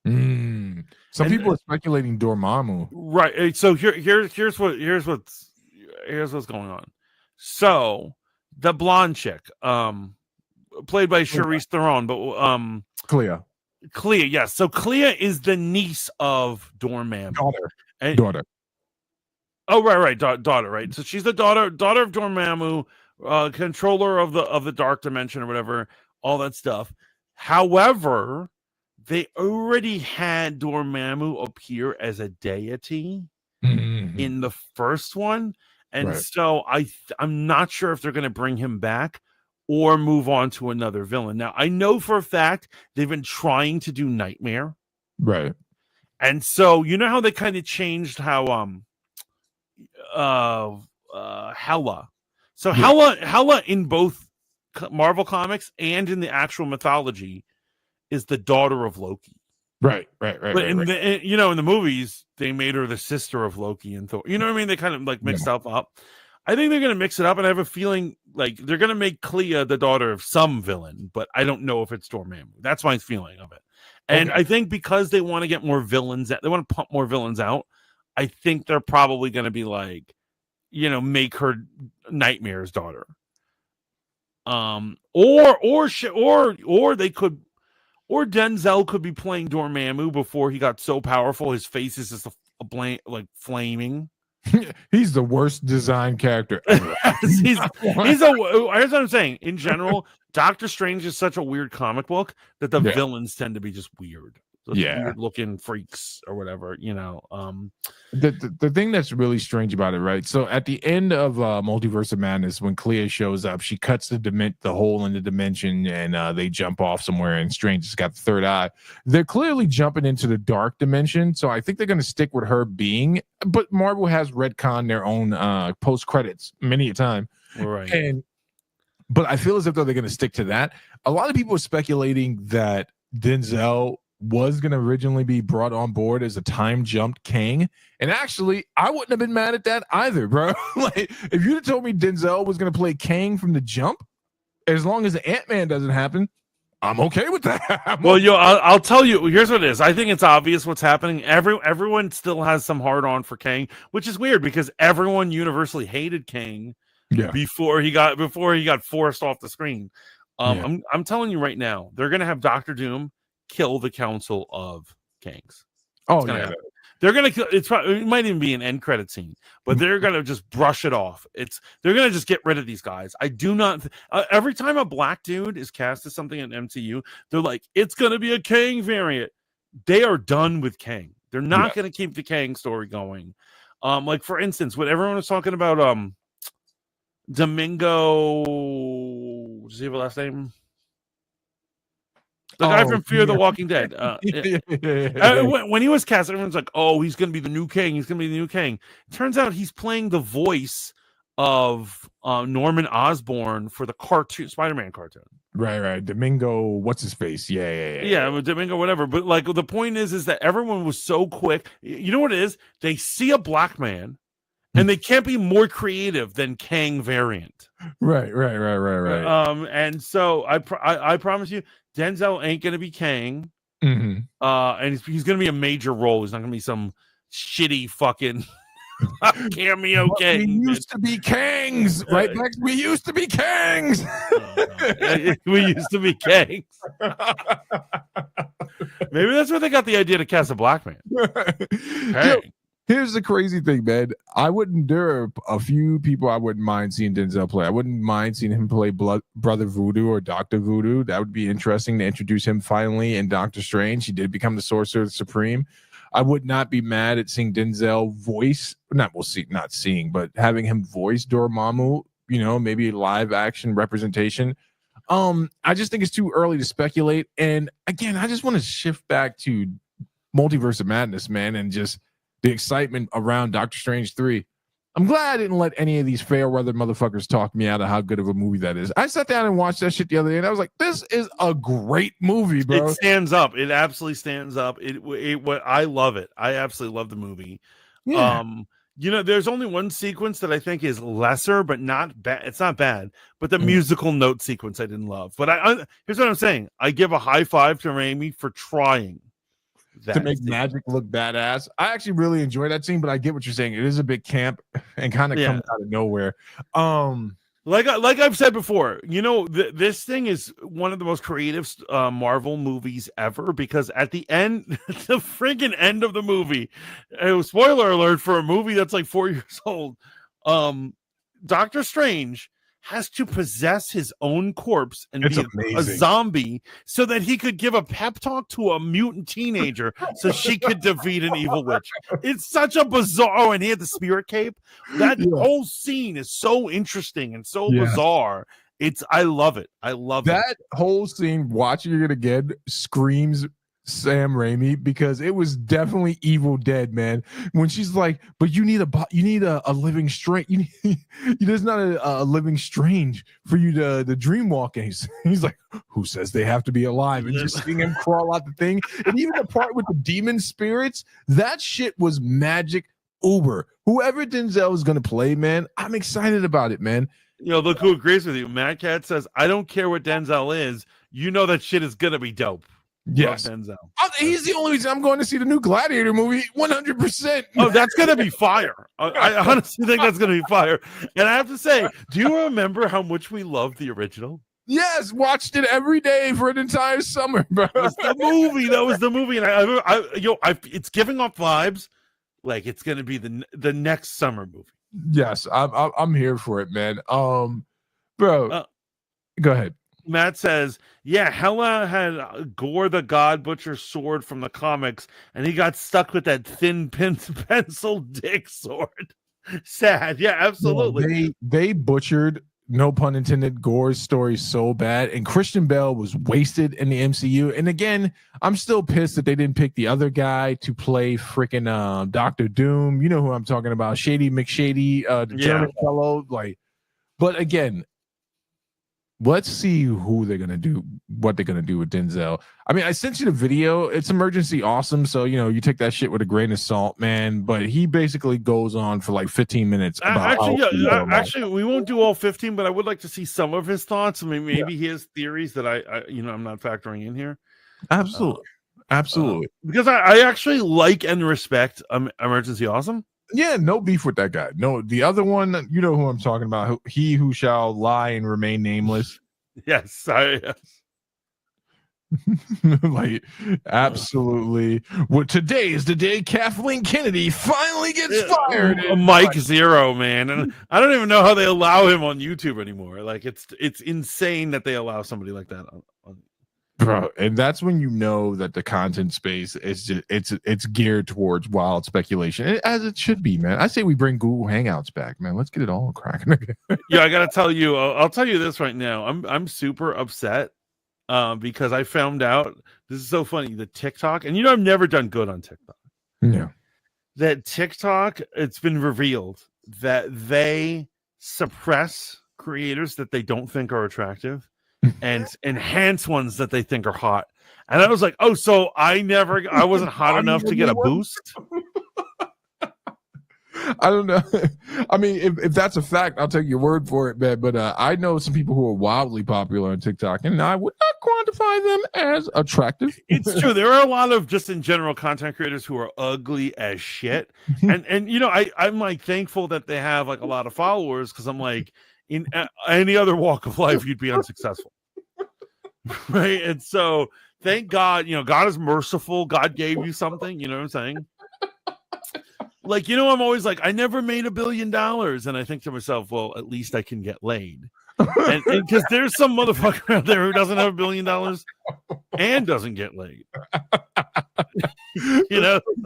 Some people are speculating Dormammu. Right. So here's what's going on. So the blonde chick, played by Charlize Theron, but Clea, yes. So Clea is the niece of Dormammu. Daughter. Oh, right. Daughter, right. So she's the daughter of Dormammu, controller of the dark dimension or whatever, all that stuff. However, they already had Dormammu appear as a deity in the first one. And so I'm not sure if they're going to bring him back or move on to another villain. Now, I know for a fact they've been trying to do Nightmare. Right. And so, you know how they kind of changed how Hela. So Hela in both Marvel comics and in the actual mythology is the daughter of Loki. Right. But in the movies, they made her the sister of Loki and Thor. You know what I mean? They kind of like mixed stuff up. I think they're going to mix it up, and I have a feeling like they're going to make Clea the daughter of some villain, but I don't know if it's Dormammu. That's my feeling of it. And I think because they want to get more villains, they want to pump more villains out. I think they're probably going to be like, make her Nightmare's daughter. Or they could, or Denzel could be playing Dormammu before he got so powerful his face is just flaming. He's the worst design character ever. here's what I'm saying. In general, Doctor Strange is such a weird comic book that the villains tend to be just weird. those Yeah. weird looking freaks or whatever, The thing that's really strange about it, right? So at the end of Multiverse of Madness, when Clea shows up, she cuts the hole in the dimension, and they jump off somewhere. And Strange has got the third eye. They're clearly jumping into the dark dimension, so I think they're going to stick with her being. But Marvel has retconned their own post credits many a time, right? But I feel as if though they're going to stick to that. A lot of people are speculating that Denzel was going to originally be brought on board as a time jumped Kang. And actually, I wouldn't have been mad at that either, bro. Like, if you'd have told me Denzel was going to play Kang from the jump, as long as the Ant-Man doesn't happen, I'm okay with that. Well, I'll tell you. Here's what it is. I think it's obvious what's happening. Everyone still has some hard on for Kang, which is weird because everyone universally hated Kang before he got forced off the screen. I'm telling you right now, they're gonna have Doctor Doom kill the Council of Kangs. Oh yeah. They're gonna kill. It might even be an end credit scene, but they're gonna just brush it off. They're gonna just get rid of these guys. I do not. Every time a black dude is cast as something in MCU, they're like, it's gonna be a Kang variant. They are done with Kang. They're not gonna keep the Kang story going. Like for instance, when everyone was talking about Domingo, does he have a last name? The guy from Fear the Walking Dead. When he was cast, everyone's like, "Oh, he's going to be the new Kang. He's going to be the new Kang." Turns out he's playing the voice of Norman Osborn for the cartoon Spider-Man cartoon. Right. Domingo, what's his face? Yeah. Domingo, whatever. But like, the point is that everyone was so quick. You know what it is? They see a black man, and they can't be more creative than Kang variant. Right. And so I promise you, Denzel ain't gonna be Kang, and he's gonna be a major role. He's not gonna be some shitty fucking cameo Kang. We used to be Kangs, right, Max? We used to be Kangs. We used to be Kangs. Maybe that's where they got the idea to cast a black man. Hey. Here's the crazy thing, man. There are a few people I wouldn't mind seeing Denzel play. I wouldn't mind seeing him play Brother Voodoo or Dr. Voodoo. That would be interesting to introduce him finally in Doctor Strange. He did become the Sorcerer Supreme. I would not be mad at seeing Denzel voice, but having him voice Dormammu, maybe live action representation. I just think it's too early to speculate. And again, I just want to shift back to Multiverse of Madness, man, and just the excitement around Doctor Strange 3. I'm glad I didn't let any of these fair weather motherfuckers talk me out of how good of a movie that is. I sat down and watched that shit the other day, and I was like, this is a great movie, bro. It stands up. It absolutely stands up. I love it. I absolutely love the movie. Yeah. There's only one sequence that I think is lesser, but not bad. It's not bad. But the musical note sequence I didn't love. But here's what I'm saying. I give a high five to Raimi for trying to make magic look badass. I actually really enjoy that scene, but I get what you're saying. It is a big camp and kind of comes out of nowhere. Like I've said before, this thing is one of the most creative Marvel movies ever, because at the end, the friggin' end of the movie, spoiler alert for a movie that's like 4 years old, Doctor Strange has to possess his own corpse and be a zombie so that he could give a pep talk to a mutant teenager so she could defeat an evil witch. It's such a bizarre. Oh, and he had the spirit cape. That whole scene is so interesting and so bizarre. I love it. I love that whole scene. Watching it again screams Sam Raimi, because it was definitely Evil Dead, man. When she's like, but you need a living strange. There's not a living strange for you to dream walk. And he's like, who says they have to be alive? And just seeing him crawl out the thing. And even the part with the demon spirits, that shit was magic uber. Whoever Denzel is going to play, man, I'm excited about it, man. Look who agrees with you. Mad Cat says, I don't care what Denzel is. That shit is going to be dope. Yes, he's the only reason I'm going to see the new Gladiator movie. 100%. Oh, that's gonna be fire. I honestly think that's gonna be fire. And I have to say, do you remember how much we loved the original? Yes, watched it every day for an entire summer, bro. That was the movie, and it's giving off vibes like it's gonna be the next summer movie. Yes, I'm here for it, man. Bro, go ahead. Matt says, yeah, Hela had Gore the God Butcher sword from the comics, and he got stuck with that thin pencil dick sword. Sad. Yeah, absolutely. They butchered, no pun intended, Gore's story so bad, and Christian Bale was wasted in the MCU. And again, I'm still pissed that they didn't pick the other guy to play freaking Doctor Doom. You know who I'm talking about, Shady McShady, the German fellow. Like, but again, let's see who they're gonna do, what they're gonna do with Denzel. I mean, I sent you the video. It's emergency awesome, so you take that shit with a grain of salt, man. But he basically goes on for like 15 minutes. Actually, we won't do all 15, but I would like to see some of his thoughts. I mean, maybe he has theories that I'm not factoring in here. Absolutely, because I actually like and respect Emergency Awesome. Yeah, no beef with that guy. No, the other one, you know who I'm talking about. He who shall lie and remain nameless. Yes, like absolutely. Well, today is the day Kathleen Kennedy finally gets fired. Mike Zero, man, and I don't even know how they allow him on YouTube anymore. Like it's insane that they allow somebody like that on. Bro, and that's when you know that the content space is just it's geared towards wild speculation, as it should be, man. I say we bring Google Hangouts back, man. Let's get it all cracking again. Yeah, I gotta tell you, I'll tell you this right now. I'm super upset because I found out, this is so funny, the TikTok, and I've never done good on TikTok. Yeah, that TikTok, it's been revealed that they suppress creators that they don't think are attractive and enhance ones that they think are hot. And I was like, oh, so I wasn't hot enough to get a boost. I don't know. I mean, if that's a fact, I'll take your word for it, man. But I know some people who are wildly popular on TikTok, and I would not quantify them as attractive. It's true. There are a lot of just in general content creators who are ugly as shit. And I'm like thankful that they have like a lot of followers, because I'm like, in any other walk of life, you'd be unsuccessful. Right. And so thank God, God is merciful. God gave you something, you know what I'm saying? Like, I'm always like, I never made $1 billion. And I think to myself, well, at least I can get laid. And because there's some motherfucker out there who doesn't have $1 billion and doesn't get laid.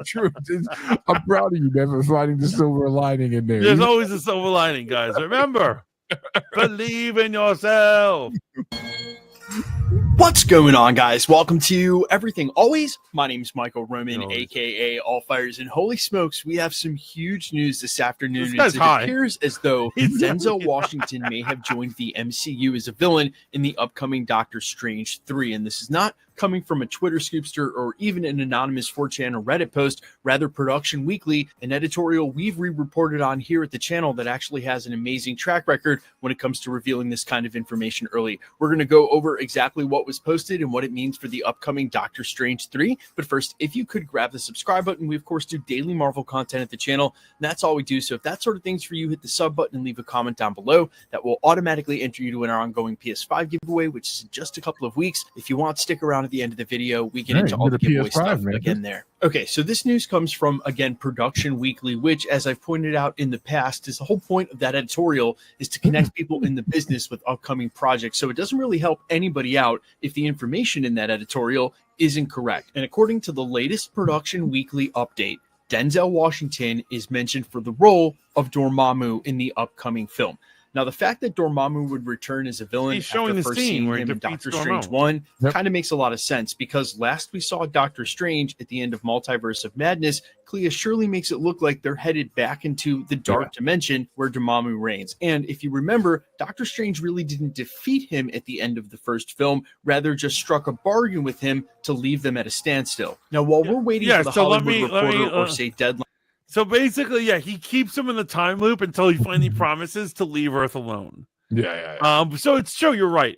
True. I'm proud of you, man, for finding the silver lining in there. There's always a silver lining, guys. Remember, believe in yourself. What's going on, guys? Welcome to Everything Always. My name's Michael Roman, aka All Fires, and holy smokes, we have some huge news this afternoon. It appears as though Denzel Washington may have joined the MCU as a villain in the upcoming Doctor Strange 3, and this is not coming from a Twitter scoopster or even an anonymous 4chan or Reddit post. Rather, Production Weekly, an editorial we've re-reported on here at the channel that actually has an amazing track record when it comes to revealing this kind of information early. We're going to go over exactly what was posted and what it means for the upcoming Doctor Strange 3. But first, if you could grab the subscribe button, we of course do daily Marvel content at the channel, and that's all we do. So if that sort of thing's for you, hit the sub button and leave a comment down below. That will automatically enter you to win our ongoing PS5 giveaway, which is in just a couple of weeks. If you want, stick around at the end of the video. We get into all the giveaway stuff again there. Okay, so this news comes from, again, Production Weekly, which, as I've pointed out in the past, is the whole point of that editorial is to connect people in the business with upcoming projects. So it doesn't really help anybody out if the information in that editorial is incorrect. And according to the latest Production Weekly update, Denzel Washington is mentioned for the role of Dormammu in the upcoming film. Now, the fact that Dormammu would return as a villain after first seeing him in Doctor Strange 1 kind of makes a lot of sense, because last we saw Doctor Strange at the end of Multiverse of Madness, Clea surely makes it look like they're headed back into the dark dimension where Dormammu reigns. And if you remember, Doctor Strange really didn't defeat him at the end of the first film, rather just struck a bargain with him to leave them at a standstill. Now, while we're waiting for the Hollywood Reporter or say Deadline. So basically, yeah, he keeps him in the time loop until he finally promises to leave Earth alone. Yeah. So it's true. You're right.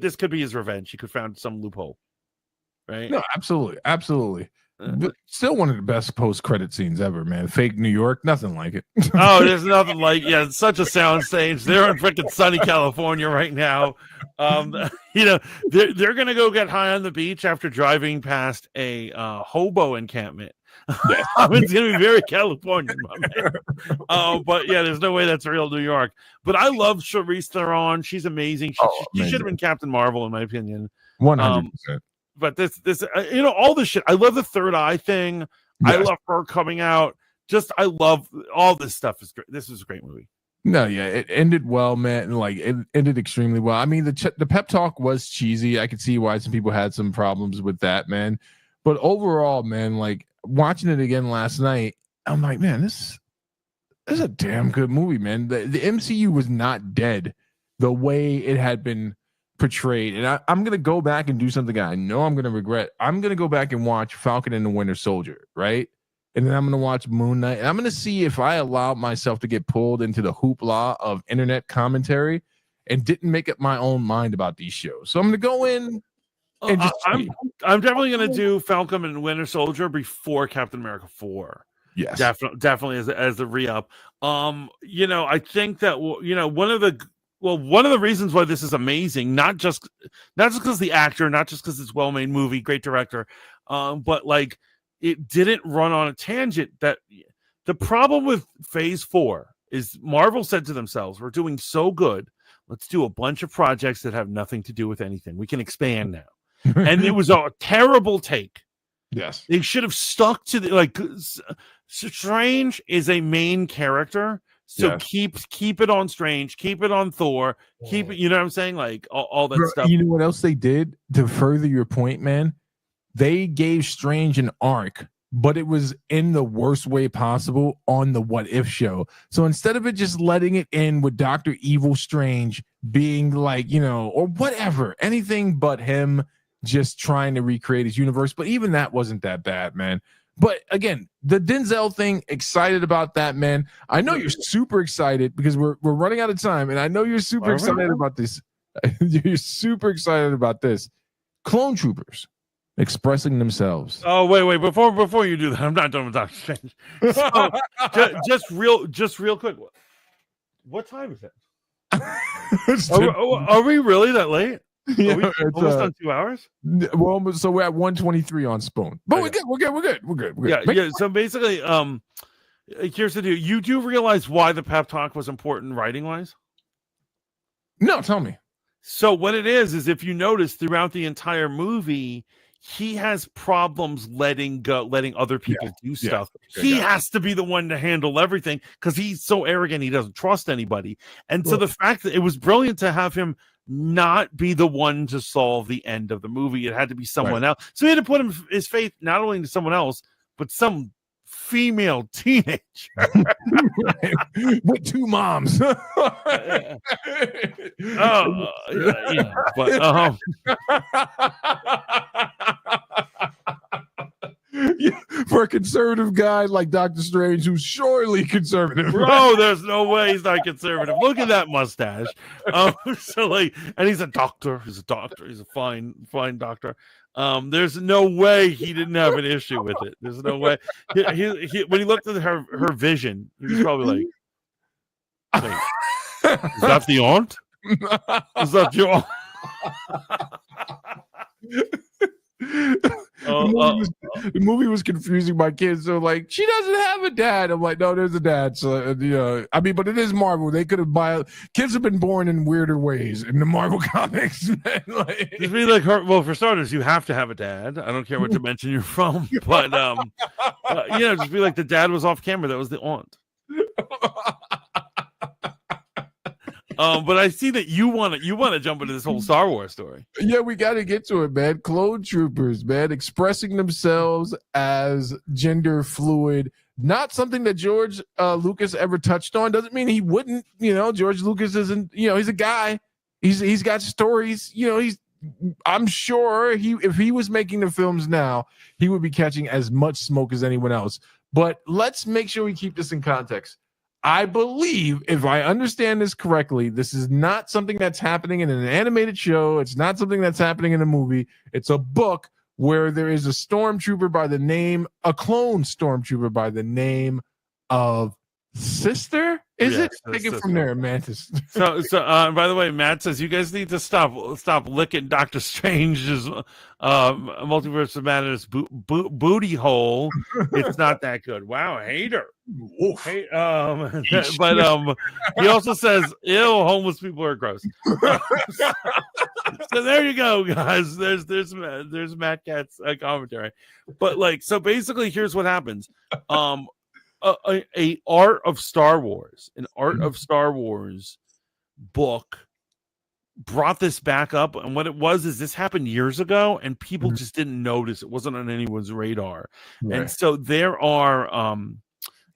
This could be his revenge. He could find some loophole, right? No, absolutely. But still one of the best post-credit scenes ever, man. Fake New York, nothing like it. Oh, there's nothing like it's such a sound stage. They're in freaking sunny California right now. They're gonna go get high on the beach after driving past a hobo encampment. It's going to be very Californian, my man. But yeah, there's no way that's real New York. But I love Charlize Theron. She's amazing. She should have been Captain Marvel, in my opinion. 100%. But this, all this shit. I love the third eye thing. Yes. I love her coming out. I love all this stuff. Is great. This is a great movie. No, yeah, it ended well, man. Like it ended extremely well. I mean, the pep talk was cheesy. I could see why some people had some problems with that, man. But overall, man, like watching it again last night, I'm like, man, this is a damn good movie, man. The MCU was not dead the way it had been portrayed. And I'm gonna go back and do something I know I'm gonna regret. I'm gonna go back and watch Falcon and the Winter Soldier, right? And then I'm going to watch Moon Knight. And I'm going to see if I allowed myself to get pulled into the hoopla of internet commentary and didn't make up my own mind about these shows. So I'm going to go in and just I'm definitely going to do Falcon and Winter Soldier before Captain America 4. Yes. Definitely as the re-up. I think that, one of the reasons why this is amazing, not just because the actor, not just because it's well-made movie, great director, but like, it didn't run on a tangent. That the problem with Phase 4 is Marvel said to themselves, we're doing so good. Let's do a bunch of projects that have nothing to do with anything. We can expand now. And it was a terrible take. Yes. They should have stuck to Strange is a main character. So keep it on Strange, keep it on Thor, keep it, you know what I'm saying? Like all that stuff. You know what else they did to further your point, man? They gave Strange an arc, but it was in the worst way possible on the What If show. So instead of it just letting it in with Dr. Evil Strange being like, or whatever, anything but him just trying to recreate his universe. But even that wasn't that bad, man. But again, the Denzel thing, excited about that, man. I know you're super excited because we're running out of time, and I know you're super excited about this. You're super excited about this. Clone Troopers expressing themselves. Oh, wait! Before you do that, I'm not done with Doctor Strange. So, just real quick. What time is it? Are we really that late? Yeah, are we almost on 2 hours? Well, so we're at 123 on Spoon, but we're good. Yeah. So basically, here's the deal. You do realize why the pep talk was important writing wise? No, tell me. So what it is if you notice throughout the entire movie, he has problems letting other people do stuff. He has to be the one to handle everything because he's so arrogant. He doesn't trust anybody. And so the fact that it was brilliant to have him not be the one to solve the end of the movie. It had to be someone else. So he had to put his faith not only into someone else, but some female teenager with two moms. But for a conservative guy like Dr. Strange, who's surely conservative, bro, there's no way he's not conservative. Look at that mustache. And he's a doctor. He's a fine doctor. There's no way he didn't have an issue with it. There's no way. He when he looked at her vision, he was probably like, "Wait, is that the aunt? Is that your aunt?" The movie was confusing my kids. So like, she doesn't have a dad. I'm like, no, there's a dad. So but it is Marvel. They could have kids have been born in weirder ways in the Marvel comics. Man. Just be like her. Well, for starters, you have to have a dad. I don't care what dimension you're from, but just be like the dad was off camera. That was the aunt. But I see that you want to jump into this whole Star Wars story. Yeah, we got to get to it, man. Clone Troopers, man, expressing themselves as gender fluid. Not something that George Lucas ever touched on. Doesn't mean he wouldn't. George Lucas isn't. He's a guy. He's got stories. I'm sure if he was making the films now, he would be catching as much smoke as anyone else. But let's make sure we keep this in context. I believe, if I understand this correctly, this is not something that's happening in an animated show. It's not something that's happening in a movie. It's a book where there is a clone stormtrooper by the name of Sister. Is Yes, it? Take it that's from there, Mantis. So, by the way, Matt says you guys need to stop licking Doctor Strange's multiverse of madness booty hole. It's not that good. Wow, hater. Hey, but he also says, "Ew, homeless people are gross." So there you go, guys. There's Matt Cat's commentary. But like, so basically, here's what happens. A Art of Star Wars, an Art of Star Wars book brought this back up, and what it was is this happened years ago, and people just didn't notice. It wasn't on anyone's radar, and so there are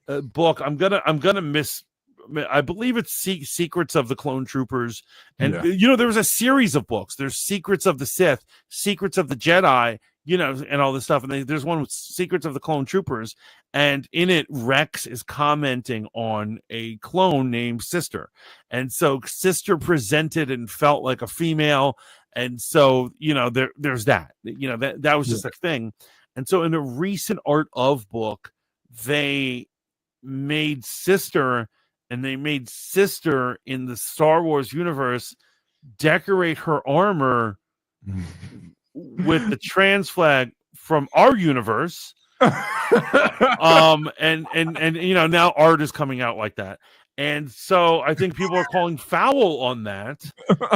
a book. I'm gonna miss. I believe it's Secrets of the Clone Troopers, and there was a series of books. There's Secrets of the Sith, Secrets of the Jedi, and all this stuff. And there's one with Secrets of the Clone Troopers, and in it, Rex is commenting on a clone named Sister, and so Sister presented and felt like a female, and so there's that. That was just a thing, and so in a recent Art of book, they made Sister. And they made Sister in the Star Wars universe decorate her armor with the trans flag from our universe. And now art is coming out like that. And so I think people are calling foul on that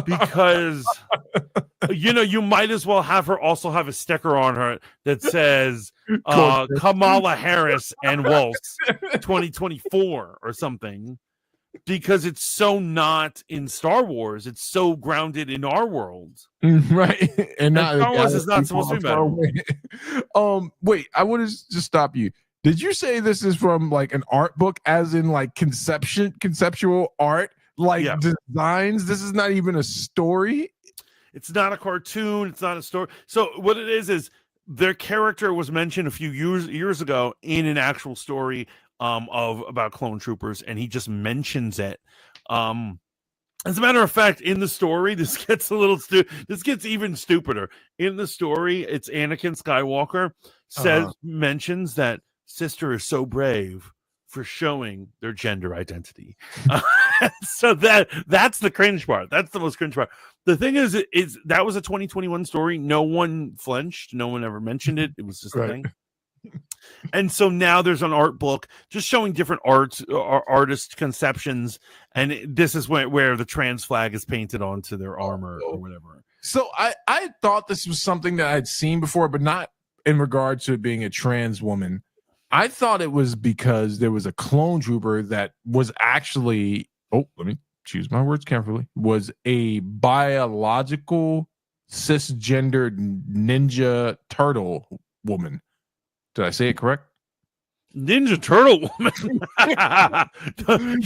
because you might as well have her also have a sticker on her that says Kamala Harris and Walsh 2024 or something, because it's so not in Star Wars. It's so grounded in our world. Right. And Star Wars is not supposed to be better. Wait, I want to just stop you. Did you say this is from like an art book, as in like conceptual art, like designs? This is not even a story. It's not a cartoon. It's not a story. So what it is their character was mentioned a few years ago in an actual story about clone troopers, and he just mentions it. As a matter of fact, in the story, this gets a little this gets even stupider. In the story, it's Anakin Skywalker mentions that Sister is so brave for showing their gender identity. So that's the cringe part. That's the most cringe part. The thing is that was a 2021 story. No one flinched. No one ever mentioned it. It was just a thing. And so now there's an art book just showing different artist conceptions, and this is where the trans flag is painted onto their armor or whatever. So I thought this was something that I'd seen before, but not in regard to it being a trans woman. I thought it was because there was a clone trooper that was actually, let me choose my words carefully, was a biological cisgendered ninja turtle woman. Did I say it correct? Ninja Turtle woman.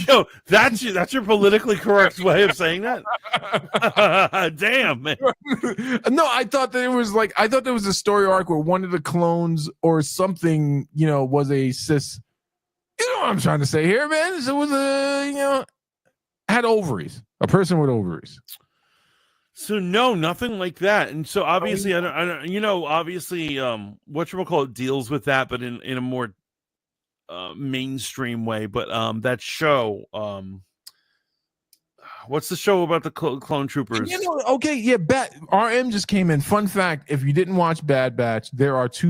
Yo, that's your politically correct way of saying that. Damn, man. No, I thought there was a story arc where one of the clones or something, was a cis. You know what I'm trying to say here, man? So it was had ovaries, a person with ovaries. So no, nothing like that. And so obviously, I don't obviously, whatchamacallit deals with that, but in a more mainstream way. But that show, what's the show about the clone troopers? RM just came in. Fun fact: if you didn't watch Bad Batch, there are two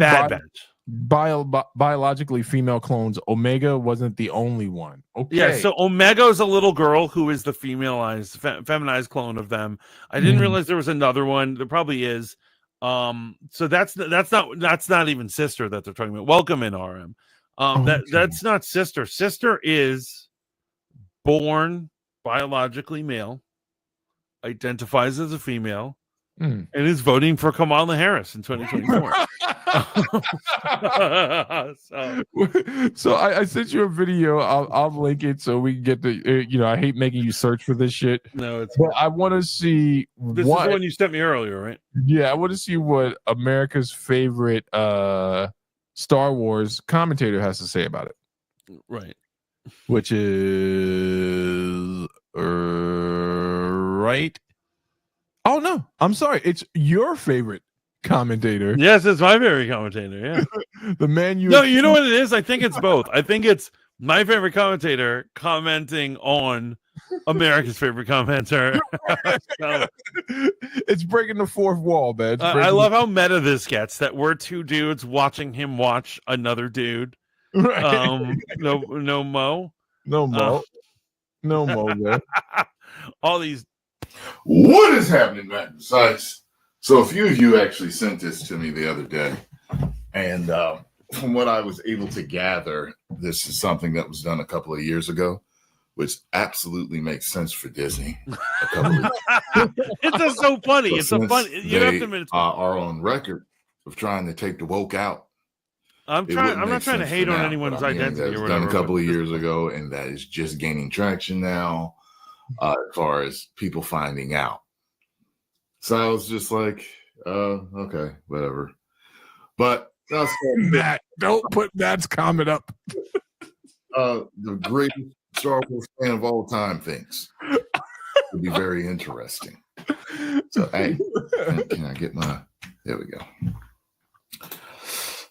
biologically female clones. Omega wasn't the only one. Okay. Yeah, so Omega is a little girl who is the feminized clone of them. I didn't realize there was another one. There probably is. So that's not even Sister that they're talking about. Welcome in, RM. That's not Sister. Sister is born biologically male, identifies as a female, and is voting for Kamala Harris in 2024. So I sent you a video. I'll link it so we can get the. I hate making you search for this shit. No, but I want to see. This is the one you sent me earlier, right? Yeah, I want to see what America's favorite Star Wars commentator has to say about it. Right. Which is right. Oh no, I'm sorry. It's your favorite commentator. Yes, it's my favorite commentator. Yeah. The man No, you know what it is? I think it's both. I think it's My favorite commentator commenting on America's favorite commentator. So, it's breaking the fourth wall, man. I love how meta this gets. That we're two dudes watching him watch another dude. Right. No Mo. No Mo. No Mo, man. All these. What is happening, man? Besides, so a few of you actually sent this to me the other day, and from what I was able to gather, this is something that was done a couple of years ago, which absolutely makes sense for Disney. It's just so funny. It's so funny. You have to admit, it's are on record of trying to take the woke out. I'm not trying to hate on anyone's identity. That was done a couple of years ago, and that is just gaining traction now, as far as people finding out. So I was just like, okay, whatever. But Matt, don't put Matt's comment up. The greatest Star Wars fan of all time thinks would be very interesting. So, hey, can I get my? There we go.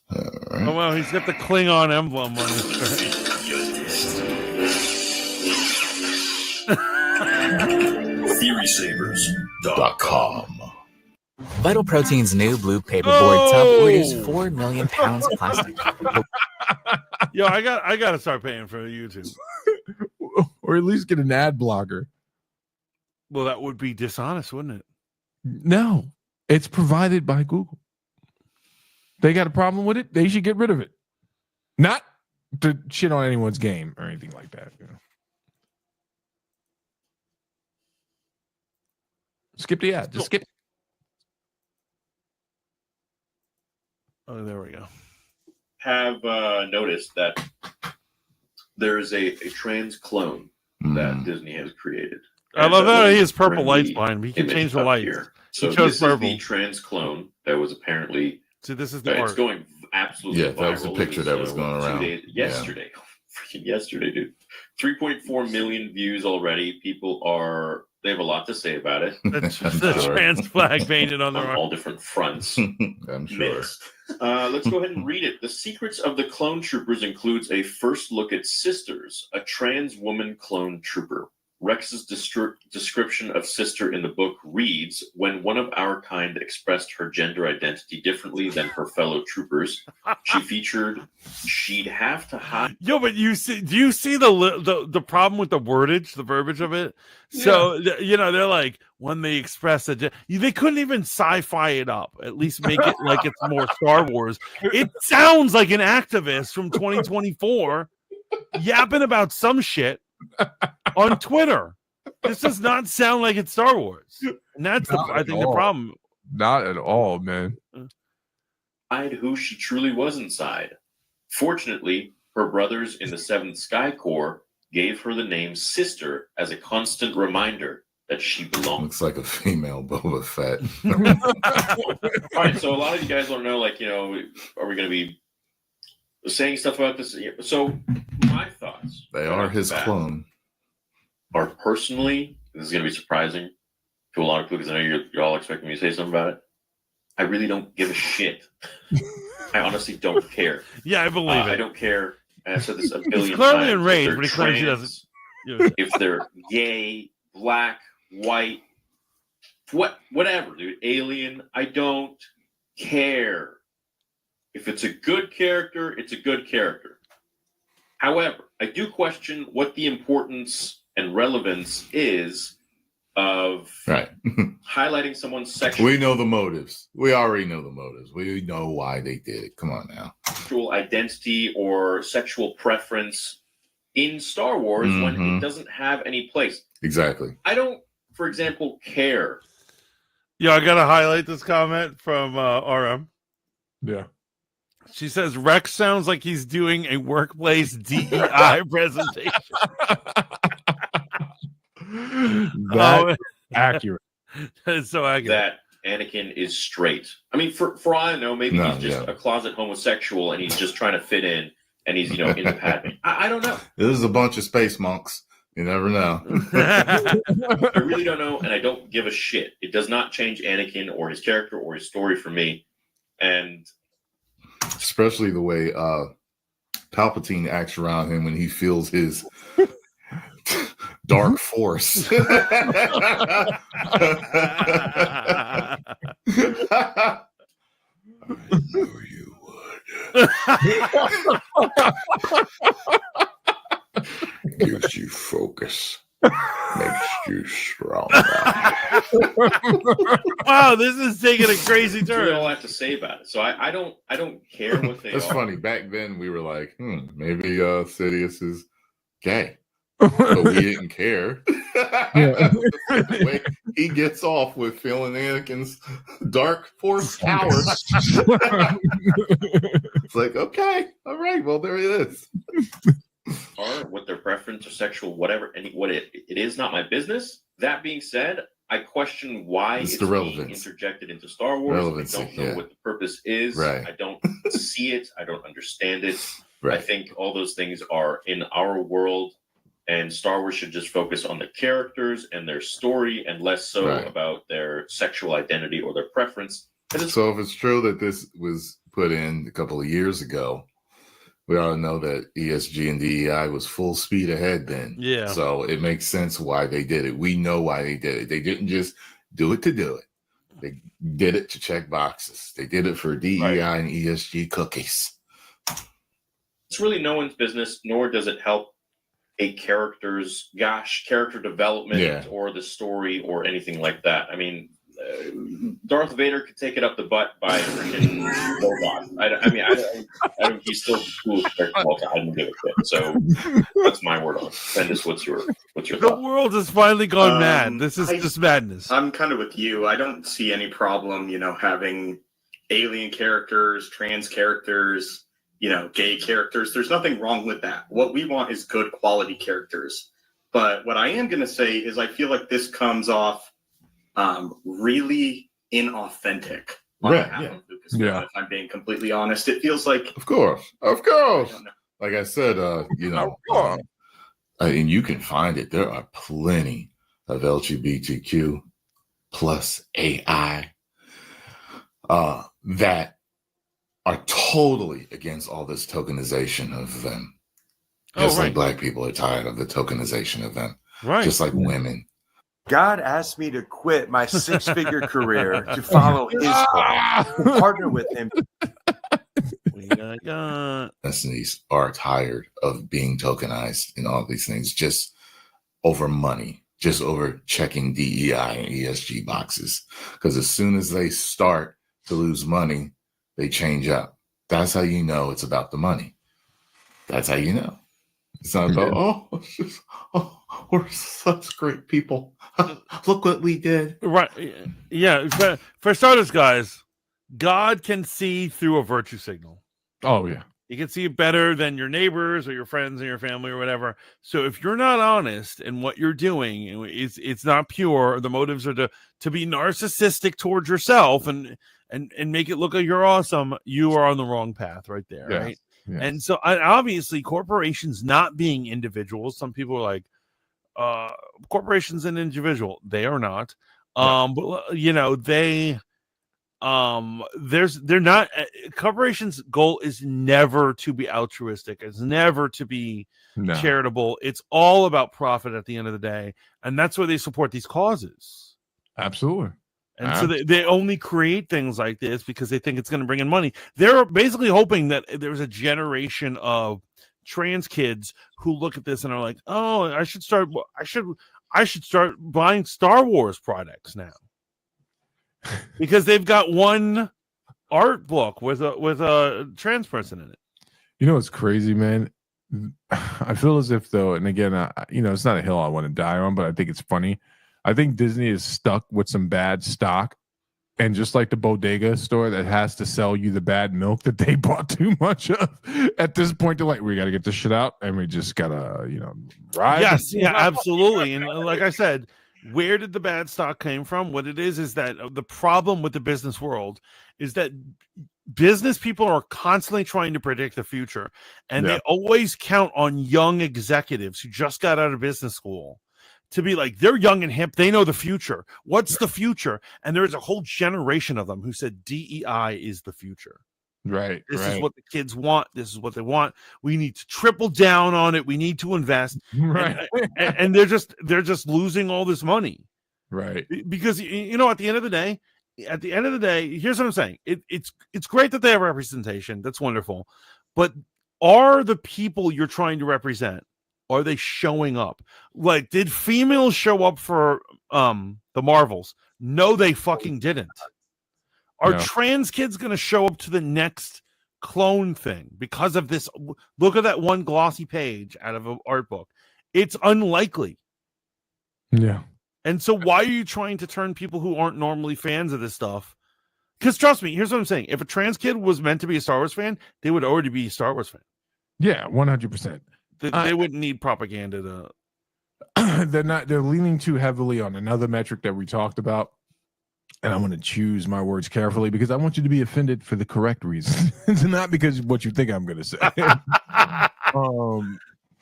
All right. Oh well, he's got the Klingon emblem on his shirt. TheorySavers.com. Vital Protein's new blue paperboard tub orders 4 million pounds of plastic. Yo, I got to start paying for YouTube, or at least get an ad blocker. Well, that would be dishonest, wouldn't it? No, it's provided by Google. They got a problem with it, they should get rid of it. Not to shit on anyone's game or anything like that. You know? Skip the ad. Just skip. Oh, there we go. Have noticed that there's a trans clone that Disney has created. I love how he has purple lights behind him. He can change the lights. Here. So he chose this purple. is the trans clone that was apparently. So this is the it's art. going absolutely. Yeah, that was the picture that was going around yesterday. Freaking yesterday, dude. 3.4 million views already. People they have a lot to say about it. The trans flag painted on their all different fronts. I'm sure. Let's go ahead and read it. The secrets of the clone troopers includes a first look at Sisters, a trans woman clone trooper. Rex's description of Sister in the book reads, when one of our kind expressed her gender identity differently than her fellow troopers, she featured she'd have to hide. Yo, but do you see the problem with the wordage, the verbiage of it? So, they're like, when they express they couldn't even sci-fi it up, at least make it like it's more Star Wars. It sounds like an activist from 2024 yapping about some shit on Twitter. This does not sound like it's Star Wars. And that's, I think, the problem. Not at all, man. Hide who she truly was inside. Fortunately, her brothers in the 7th Sky Corps gave her the name Sister as a constant reminder that she belonged. Looks like a female Boba Fett. All right, so a lot of you guys don't know, are we going to be saying stuff about this? So my thoughts. They are his clone. Are personally, this is going to be surprising to a lot of people because I know you're all expecting me to say something about it. I really don't give a shit. I honestly don't care. Yeah, I believe it. I don't care. And I've said this a billion times. He's clearly enraged, but he claims he doesn't. If they're gay, black, white, whatever, dude, alien, I don't care. If it's a good character, it's a good character. However, I do question what the importance and relevance is of highlighting someone's sexual. We know the motives. We already know the motives. We know why they did it. Come on now. Sexual identity or sexual preference in Star Wars when it doesn't have any place. Exactly. I don't, for example, care. Yeah, I gotta highlight this comment from RM. Yeah. She says Rex sounds like he's doing a workplace DEI presentation. That's accurate. It's so accurate. That Anakin is straight. I mean, for all I know, maybe he's just a closet homosexual and he's just trying to fit in and he's, into Padme. I don't know. This is a bunch of space monks. You never know. I really don't know, and I don't give a shit. It does not change Anakin or his character or his story for me. And especially the way Palpatine acts around him when he feels his dark force. I knew you would. Gives you focus. Makes you strong. Wow, this is taking a crazy That's turn. all I have to say about it. So I don't care what they That's are. funny. Back then we were like, maybe Sidious is gay. But we didn't care. The way he gets off with feeling Anakin's dark force power. It's like, okay, all right, well, there it is. Or what their preference or sexual, whatever, what it is not my business. That being said, I question why It's it's the being relevance. interjected into Star Wars. Relevancy, I don't know yeah. what the purpose is. Right. I don't see it. I don't understand it. Right. I think all those things are in our world, and Star Wars should just focus on the characters and their story, and less so Right. about their sexual identity or their preference. So if it's true that this was put in a couple of years ago, we ought to know that ESG and DEI was full speed ahead then. Yeah. So it makes sense why they did it. We know why they did it. They didn't just do it to do it. They did it to check boxes. They did it for DEI and ESG cookies. It's really no one's business, nor does it help a character's character development or the story or anything like that. I mean, Darth Vader could take it up the butt by freaking robot. I don't. He's still the coolest character of all time. I don't give a shit. So that's my word on it. Bendis, what's your The thought? world has finally gone mad. This is just madness. I'm kind of with you. I don't see any problem, having alien characters, trans characters, gay characters. There's nothing wrong with that. What we want is good quality characters. But what I am going to say is I feel like this comes off really inauthentic on behalf of Lucasfilm. If I'm being completely honest, it feels like, of course. Like I said, and you can find it. There are plenty of LGBTQ plus AI that are totally against all this tokenization of them. Just like black people are tired of the tokenization of them. Right. Just like women. God asked me to quit my six-figure career to follow his call, to partner with him. Ethnicities are tired of being tokenized and all these things just over money, just over checking DEI and ESG boxes. Because as soon as they start to lose money, they change up. That's how you know it's about the money. That's how you know. It's not about, we're such great people. Look what we did. Right. Yeah. For starters, guys, God can see through a virtue signal. Oh, yeah. He can see it better than your neighbors or your friends or your family or whatever. So if you're not honest in what you're doing, it's not pure. The motives are to be narcissistic towards yourself and make it look like you're awesome. You are on the wrong path right there. Yeah. Right. Yeah. And so corporations not being individuals. Some people are like, corporations an individual. They are not. But they're not. Corporations' goal is never to be altruistic. It's never to be charitable. It's all about profit at the end of the day, and that's why they support these causes. Absolutely. And so they only create things like this because they think it's going to bring in money. They're basically hoping that there's a generation of trans kids who look at this and are like, "Oh, I should start buying Star Wars products now," because they've got one art book with a trans person in it. You know, it's crazy, man. I feel as if though, and again, it's not a hill I want to die on, but I think it's funny. I think Disney is stuck with some bad stock, and just like the bodega store that has to sell you the bad milk that they bought too much of, at this point, they're like, we got to get this shit out, and we just gotta, ride. Yes, yeah, absolutely. And like I said, where did the bad stock came from? What it is that the problem with the business world is that business people are constantly trying to predict the future, and they always count on young executives who just got out of business school to be like, they're young and hip. They know the future. What's the future? And there's a whole generation of them who said DEI is the future. Right. This is what the kids want. This is what they want. We need to triple down on it. We need to invest. Right. And they're just losing all this money. Right. Because at the end of the day, here's what I'm saying. It's great that they have representation. That's wonderful. But are the people you're trying to represent, are they showing up? Like, did females show up for the Marvels? No, they fucking didn't. Are trans kids going to show up to the next clone thing because of this? Look at that one glossy page out of an art book. It's unlikely. Yeah. And so why are you trying to turn people who aren't normally fans of this stuff? Because trust me, here's what I'm saying. If a trans kid was meant to be a Star Wars fan, they would already be a Star Wars fan. Yeah, 100%. They wouldn't need propaganda to... They're leaning too heavily on another metric that we talked about. And I'm going to choose my words carefully because I want you to be offended for the correct reason. Not because what you think I'm going to say.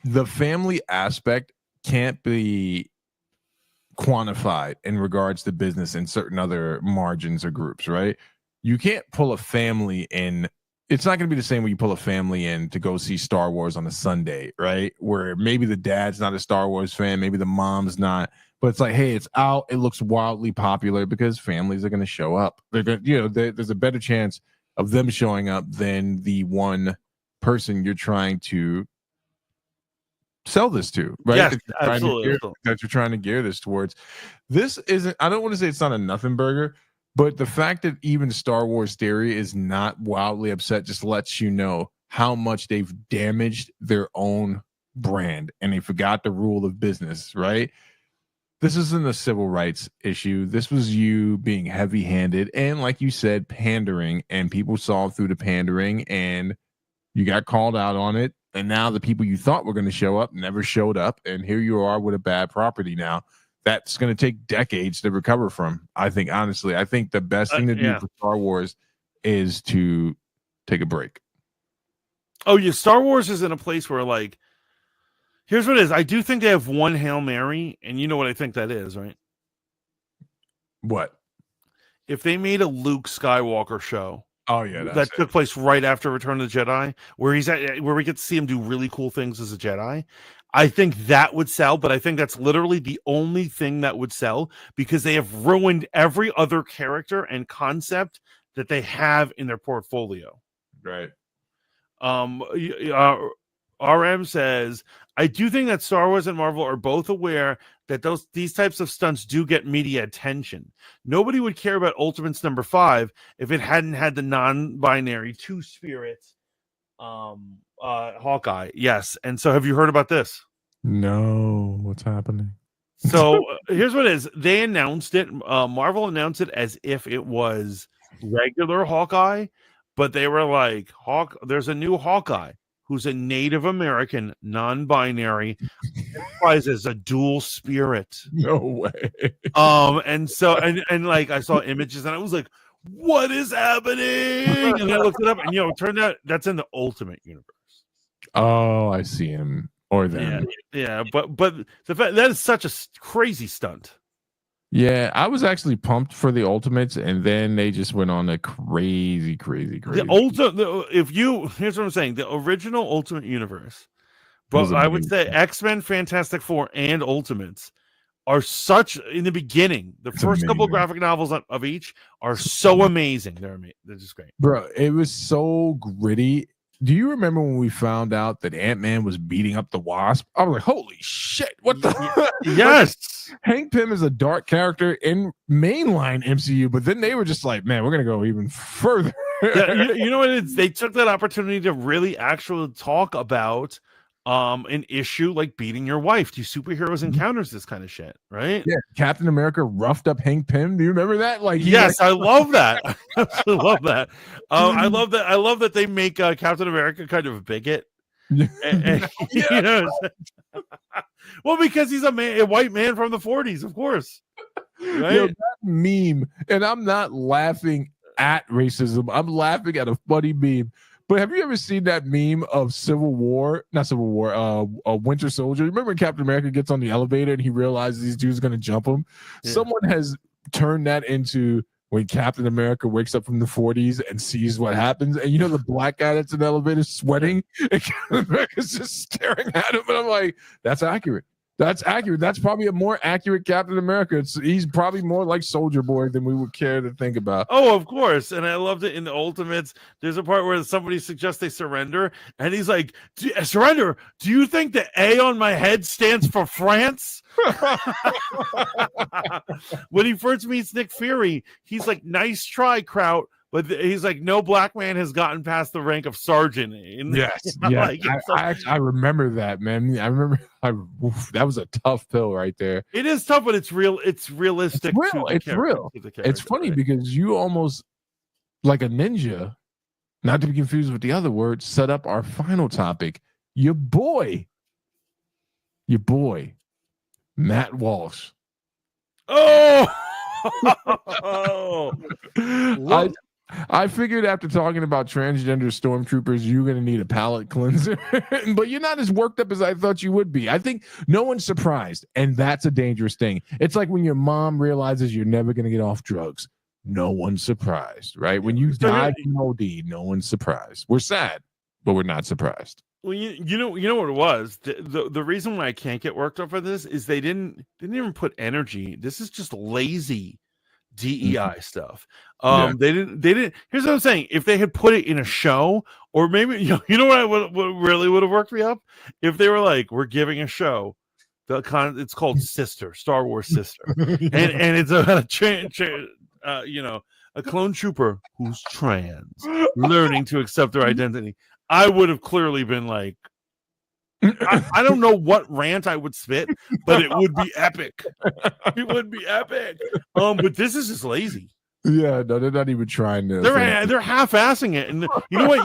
The family aspect can't be quantified in regards to business and certain other margins or groups, right? You can't pull a family in. It's not going to be the same when you pull a family in to go see Star Wars on a Sunday, right? Where maybe the dad's not a Star Wars fan, maybe the mom's not. But it's like, hey, it's out. It looks wildly popular because families are going to show up. They're going, there's a better chance of them showing up than the one person you're trying to sell this to, right? Yes, absolutely. That you're trying to gear this towards. This isn't. I don't want to say it's not a nothing burger, but the fact that even Star Wars Theory is not wildly upset just lets you know how much they've damaged their own brand and they forgot the rule of business, right? This isn't a civil rights issue. This was you being heavy-handed and, like you said, pandering, and people saw through the pandering and you got called out on it. And now the people you thought were going to show up never showed up. And here you are with a bad property now. That's going to take decades to recover from. I think, honestly, the best thing to do for Star Wars is to take a break. Oh, yeah. Star Wars is in a place where, like, here's what it is. I do think they have one Hail Mary, and you know what I think that is, right? What? If they made a Luke Skywalker show. Oh, yeah. That took place right after Return of the Jedi, where we get to see him do really cool things as a Jedi. I think that would sell, but I think that's literally the only thing that would sell because they have ruined every other character and concept that they have in their portfolio. Right. RM says, I do think that Star Wars and Marvel are both aware that these types of stunts do get media attention. Nobody would care about Ultimates #5 if it hadn't had the non-binary two-spirit Hawkeye. Yes. And so have you heard about this? No. What's happening? So here's what it is. They announced it. Marvel announced it as if it was regular Hawkeye, but they were like, there's a new Hawkeye who's a Native American, non-binary, as a dual spirit. No way. And so like I saw images and I was like, what is happening? And I looked it up, and it turned out that's in the Ultimate Universe. Oh, I see him or them. Yeah, but the fact that is such a crazy stunt. Yeah, I was actually pumped for the Ultimates, and then they just went on a crazy. Here's what I'm saying: the original Ultimate Universe, but I would say X-Men, Fantastic Four, and Ultimates are such in the beginning. The first couple of graphic novels of each are so amazing. They're just great, bro. It was so gritty. Do you remember when we found out that Ant-Man was beating up the Wasp? I was like, holy shit, what the? Yes. Hank Pym is a dark character in mainline MCU, but then they were just like, man, we're going to go even further. Yeah, you know what it is? They took that opportunity to really actually talk about an issue like beating your wife. Do superheroes encounters this kind of shit, right? Yeah, Captain America roughed up Hank Pym. Do you remember that? Like, yes, I love that. I love that. I love that they make Captain America kind of a bigot. And, well, because he's a white man from the 40s, of course. Right? Yo, that meme, and I'm not laughing at racism. I'm laughing at a funny meme. But have you ever seen that meme of Winter Soldier? Remember when Captain America gets on the elevator and he realizes these dudes are going to jump him? Yeah. Someone has turned that into when Captain America wakes up from the 40s and sees what happens, and the black guy that's in the elevator sweating, and Captain America's just staring at him, and I'm like, that's accurate. That's accurate. That's probably a more accurate Captain America. He's probably more like Soldier Boy than we would care to think about. Oh, of course. And I loved it in the Ultimates. There's a part where somebody suggests they surrender, and he's like, surrender? Do you think the A on my head stands for France? When he first meets Nick Fury, he's like, nice try, Kraut. But he's like, no black man has gotten past the rank of sergeant. Yes, yeah. I remember that, man. I remember that was a tough pill right there. It is tough, but it's real. It's realistic. It's real. It's funny because you almost, like a ninja, not to be confused with the other word, set up our final topic. Your boy, Matt Walsh. Oh. I figured after talking about transgender stormtroopers, you're going to need a palate cleanser, but you're not as worked up as I thought you would be. I think no one's surprised, and that's a dangerous thing. It's like when your mom realizes you're never going to get off drugs. No one's surprised, right? When you die from OD, no one's surprised. We're sad, but we're not surprised. Well, you know what it was. The reason why I can't get worked up for this is they didn't even put energy. This is just lazy DEI stuff. They didn't. Here's what I'm saying: if they had put it in a show, or maybe you know what really would have worked me up if they were like, we're giving a show. It's called Sister, Star Wars Sister, and it's about a clone trooper who's trans, learning to accept their identity. I would have clearly been like, I don't know what rant I would spit, but it would be epic. It would be epic. But this is just lazy. Yeah, no, they're not even trying to. They're half-assing it, and you know what?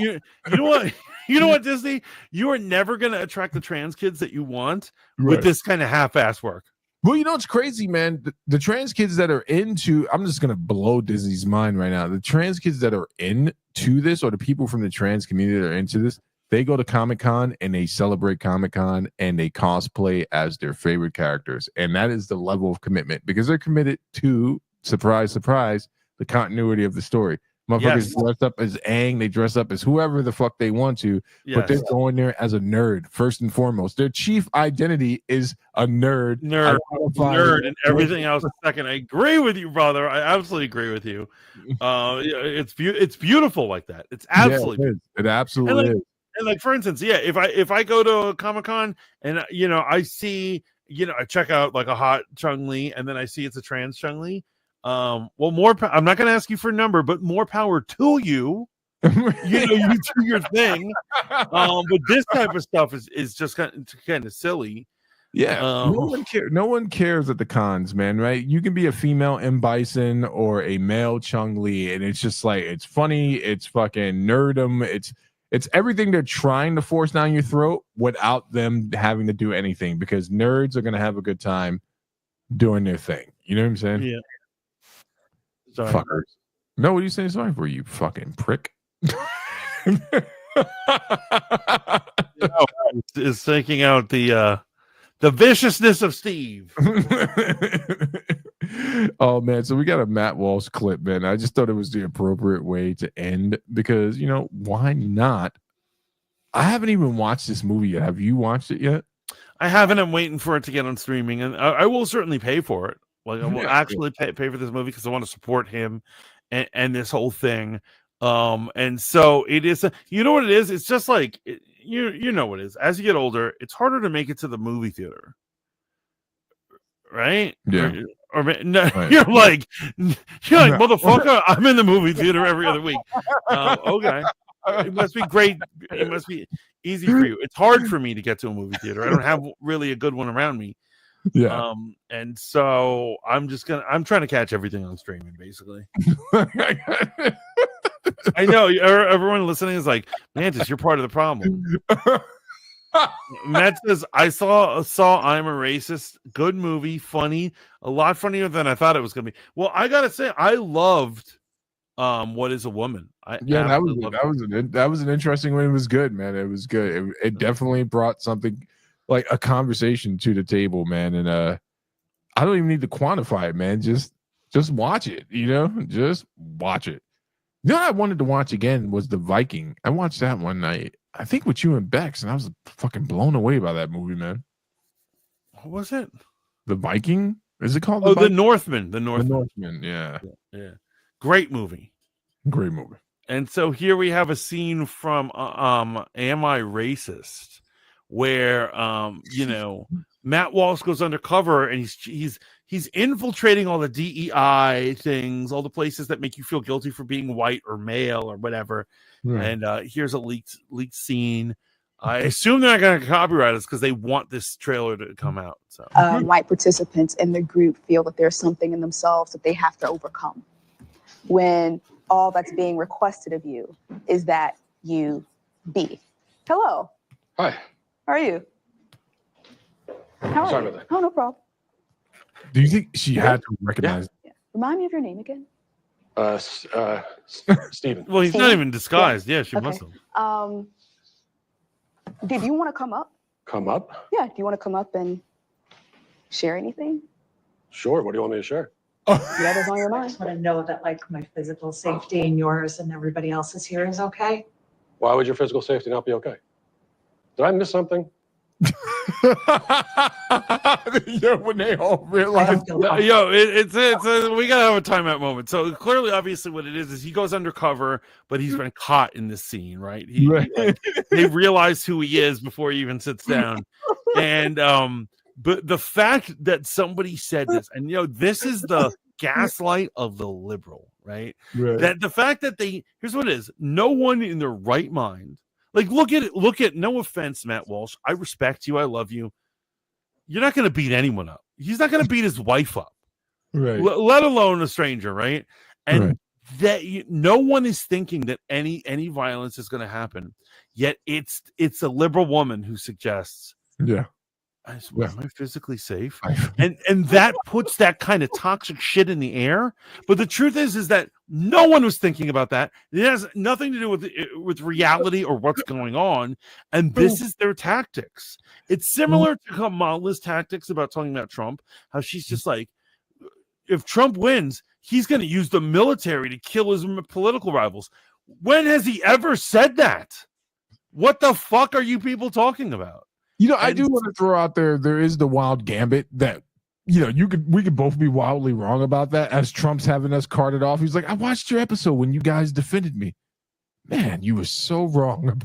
You know what, Disney? You are never going to attract the trans kids that you want with this kind of half-ass work. Well, it's crazy, man. The trans kids that are into, I'm just going to blow Disney's mind right now. The trans kids that are into this, or the people from the trans community that are into this, they go to Comic-Con and they celebrate Comic-Con and they cosplay as their favorite characters. And that is the level of commitment because they're committed to, surprise, surprise, the continuity of the story. Motherfuckers dress up as Aang, they dress up as whoever the fuck they want to, but they're going there as a nerd, first and foremost. Their chief identity is a nerd, and everything else is second. I agree with you, brother. I absolutely agree with you. It's beautiful like that. It's absolutely it absolutely is. And like, for instance, if I go to a Comic-Con and I see, I check out like a hot Chun-Li and then I see it's a trans Chun-Li. I'm not going to ask you for a number, but more power to you. You do your thing. But this type of stuff is just kind of silly. Yeah, no one cares at the cons, man. Right? You can be a female M. Bison or a male Chun-Li, and it's just like it's funny. It's fucking nerdum. It's everything they're trying to force down your throat without them having to do anything because nerds are going to have a good time doing their thing. You know what I'm saying? Yeah. Sorry. Fuckers. No, what are you saying sorry for, you fucking prick? Is thinking out the viciousness of Steve. Oh man, so we got a Matt Walsh clip, man. I just thought it was the appropriate way to end because why not? I haven't even watched this movie yet. Have you watched it yet? I haven't. I'm waiting for it to get on streaming, and I will certainly pay for it. Like I will actually pay for this movie because I want to support him and this whole thing. And so it is. You know what it is? It's just like you know what it is. As you get older, it's harder to make it to the movie theater, right? Yeah. Or no, right. You're like motherfucker. I'm in the movie theater every other week. Okay. It must be great. It must be easy for you. It's hard for me to get to a movie theater. I don't have really a good one around me. Yeah. And so I'm trying to catch everything on streaming, basically. I know everyone listening is like, Mantis, you're part of the problem. Matt says, I saw I'm a Racist. Good movie, funny, a lot funnier than I thought it was gonna be. Well, I gotta say, I loved What Is a Woman? That was an interesting one. It was good, man. It was good. It definitely brought something like a conversation to the table, man. And I don't even need to quantify it, man. Just Just watch it. Just watch it. You know what I wanted to watch again was The Viking. I watched that one night. I think with you and Bex, and I was fucking blown away by that movie, man. What was it? The Viking? Is it called? The Northman. The Northman. The Northman. Yeah. Great movie. Great movie. And so here we have a scene from Am I Racist, where Matt Walsh goes undercover and he's infiltrating all the DEI things, all the places that make you feel guilty for being white or male or whatever. Right. And here's a leaked scene. I assume they're not going to copyright us because they want this trailer to come out. So white participants in the group feel that there's something in themselves that they have to overcome, when all that's being requested of you is that you be. Hello. Hi. How are you? How are Sorry you? about that. Oh, no problem. Do you think she had to recognize? Yeah. Remind me of your name again. Steven. Well, he's not even disguised. Yeah, she must have. Did you want to come up? Come up? Yeah. Do you want to come up and share anything? Sure. What do you want me to share? Whatever's on your I mind. just want to know that like my physical safety and yours and everybody else's here is okay. Why would your physical safety not be okay? Did I miss something? When they all realize, it's we gotta have a timeout moment. So clearly, obviously, what it is he goes undercover, but he's been caught in this scene, right? They realize who he is before he even sits down, and but the fact that somebody said this, and this is the gaslight of the liberal, right? That the fact that here's what it is: no one in their right mind. Like, look at, no offense, Matt Walsh. I respect you. I love you. You're not going to beat anyone up. He's not going to beat his wife up, right? Let alone a stranger, right? And that no one is thinking that any violence is going to happen. Yet it's a liberal woman who suggests, I swear, am I physically safe? And that puts that kind of toxic shit in the air. But the truth is that no one was thinking about that. It has nothing to do with reality or what's going on. And this is their tactics. It's similar to Kamala's tactics about talking about Trump, how she's just like, if Trump wins, he's going to use the military to kill his political rivals. When has he ever said that? What the fuck are you people talking about? I do want to throw out there is the wild gambit that, we could both be wildly wrong about that as Trump's having us carted off. He's like, I watched your episode when you guys defended me. Man, you were so wrong.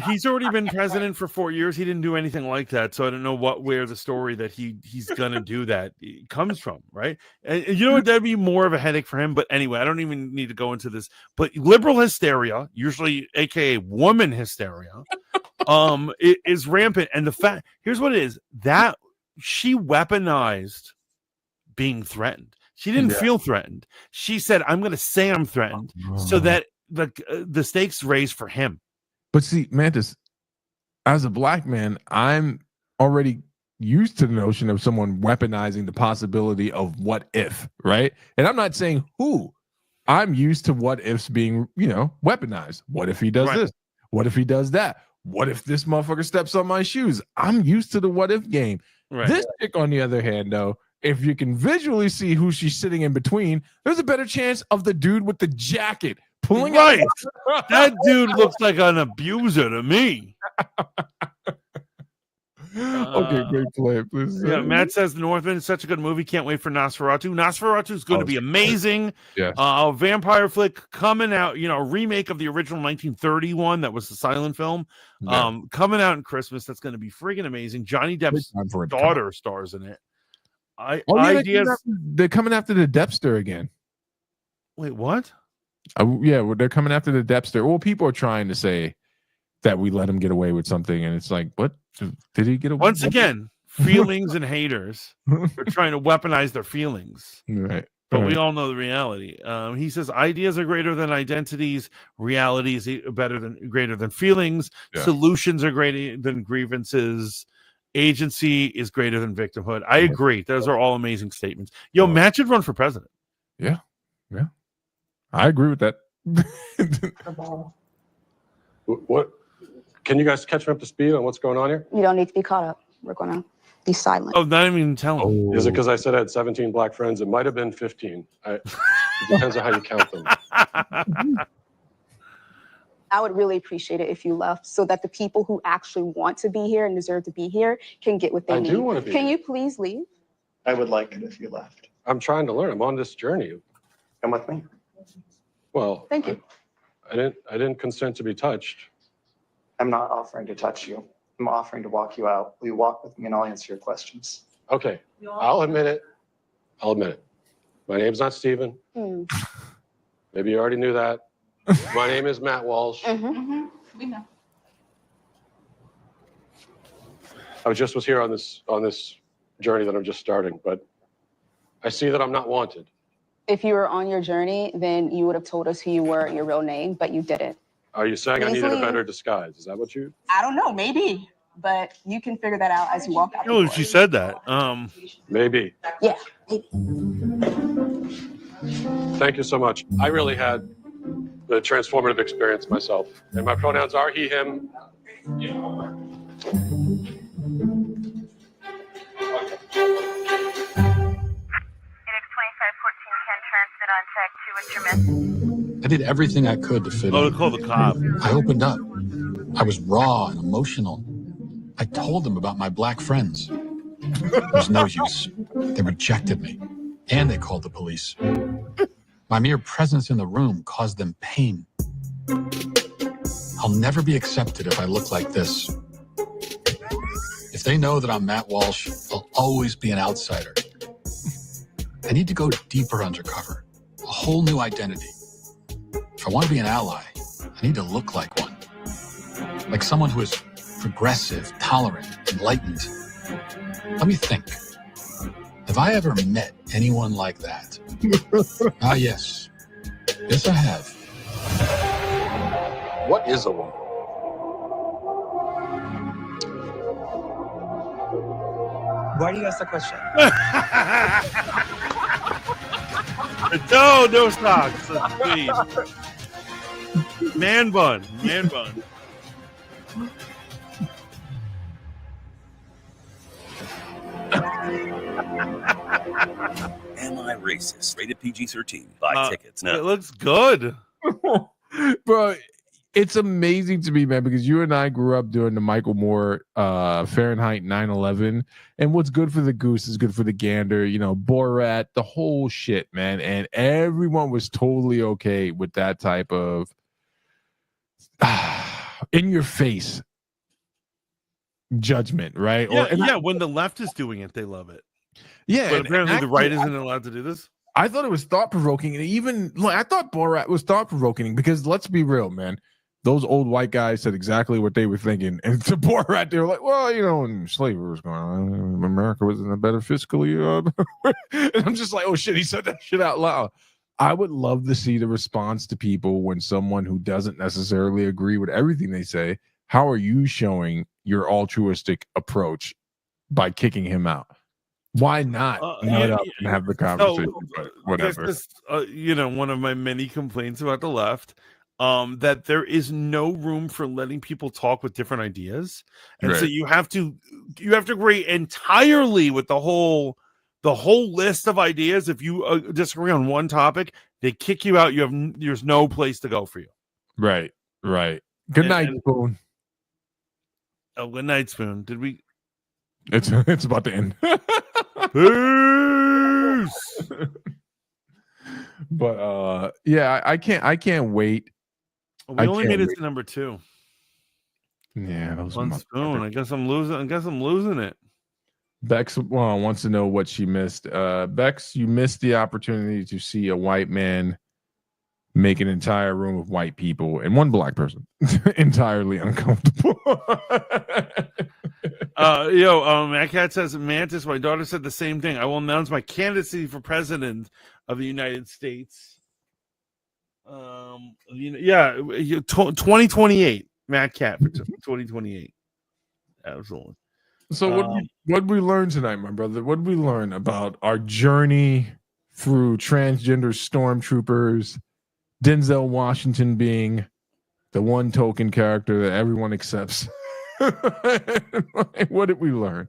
He's already been president for 4 years. He didn't do anything like that. So I don't know where the story that he's going to do that comes from, right? And you know what? That'd be more of a headache for him. But anyway, I don't even need to go into this. But liberal hysteria, usually AKA woman hysteria, is rampant. And the fact, here's what it is, that she weaponized being threatened. She didn't feel threatened. She said, I'm going to say I'm threatened so that the stakes raised for him. But see, Mantis, as a black man, I'm already used to the notion of someone weaponizing the possibility of what if, right? And I'm not saying who. I'm used to what ifs being, weaponized. What if he does this? What if he does that? What if this motherfucker steps on my shoes? I'm used to the what if game. This chick, on the other hand, though, if you can visually see who she's sitting in between, there's a better chance of the dude with the jacket pulling out. That dude looks like an abuser to me. Okay, great play. Please. Matt says The Northman is such a good movie. Can't wait for Nosferatu. Nosferatu is going to be amazing. Yes. Vampire flick coming out, a remake of the original 1931 that was the silent film. Coming out in Christmas. That's going to be freaking amazing. Johnny Depp's daughter stars in it. They're coming after the Deppster again. Wait, what? They're coming after the Deppster. Well, people are trying to say that we let him get away with something, and it's like, what? Did he get away? Once again, feelings and haters are trying to weaponize their feelings. Right. But we all know the reality. He says ideas are greater than identities. Reality is greater than feelings. Yeah. Solutions are greater than grievances. Agency is greater than victimhood. I agree. Those are all amazing statements. Matt should run for president. Yeah. I agree with that. What? Can you guys catch me up to speed on what's going on here? You don't need to be caught up. We're going to Be silent. Oh, not even tell him. Is it because I said I had 17 black friends? It might have been 15. It depends on how you count them. I would really appreciate it if you left so that the people who actually want to be here and deserve to be here can get what they I need. do want to be Can here. you please leave? I would like it if you left. I'm trying to learn. I'm on this journey. Come with me. Well, Thank you. I didn't consent to be touched. I'm not offering to touch you. I'm offering to walk you out. Will you walk with me and I'll answer your questions? Okay, I'll admit it. My name's not Steven. Maybe you already knew that. My name is Matt Walsh. We know. I was here on this journey that I'm just starting, but I see that I'm not wanted. If you were on your journey, then you would have told us who you were and your real name, but you didn't. Are you saying I Please needed a leave. better disguise? Is that what you? I don't know, maybe, but you can figure that out as you walk out. Oh, she said that. Maybe. Yeah. Thank you so much. I really had the transformative experience myself, and my pronouns are he, him. I did everything I could to fit in. Oh, to call the cop. I opened up. I was raw and emotional. I told them about my black friends. There was no use. They rejected me, and they called the police. My mere presence in the room caused them pain. I'll never be accepted if I look like this. If they know that I'm Matt Walsh, I'll always be an outsider. I need to go deeper undercover, a whole new identity. If I want to be an ally, I need to look like one. Like someone who is progressive, tolerant, enlightened. Let me think. Have I ever met anyone like that? Ah, yes. Yes, I have. What is a woman? Why do you ask the question? No socks. That's sweet. Man bun. Am I Racist? Rated PG-13. Buy tickets now. It looks good. Bro, it's amazing to me, man, because you and I grew up doing the Michael Moore Fahrenheit 9/11, and what's good for the goose is good for the gander, Borat, the whole shit, man. And everyone was totally okay with that type of in your face judgment, right? Yeah, when the left is doing it, they love it. Yeah, but apparently the right isn't allowed to do this. I thought it was thought-provoking, and even I thought Borat was thought-provoking because let's be real, man. Those old white guys said exactly what they were thinking, and to Borat, they were like, "Well, when slavery was going on, America was in a better fiscally." And I'm just like, "Oh shit!" He said that shit out loud. I would love to see the response to people when someone who doesn't necessarily agree with everything they say. How are you showing your altruistic approach by kicking him out? Why not nut up and have the conversation? But whatever. This, one of my many complaints about the left, that there is no room for letting people talk with different ideas, and so you have to agree entirely with the whole list of ideas. If you disagree on one topic, they kick you out. There's no place to go for you. Right. Good night, Spoon. Oh, good night, Spoon. Did we? It's about to end. Peace. But yeah, I can't wait. We only made it to number 2. Yeah, that was one Spoon. I guess I'm losing it. Bex wants to know what she missed. Bex, you missed the opportunity to see a white man make an entire room of white people and one black person entirely uncomfortable. Matt Cat says, Mantis, my daughter said the same thing. I will announce my candidacy for president of the United States. 2028. Matt Cat for 2028. Absolutely. So what we learned tonight, my brother? What did we learn about our journey through transgender stormtroopers, Denzel Washington being the one token character that everyone accepts? What did we learn?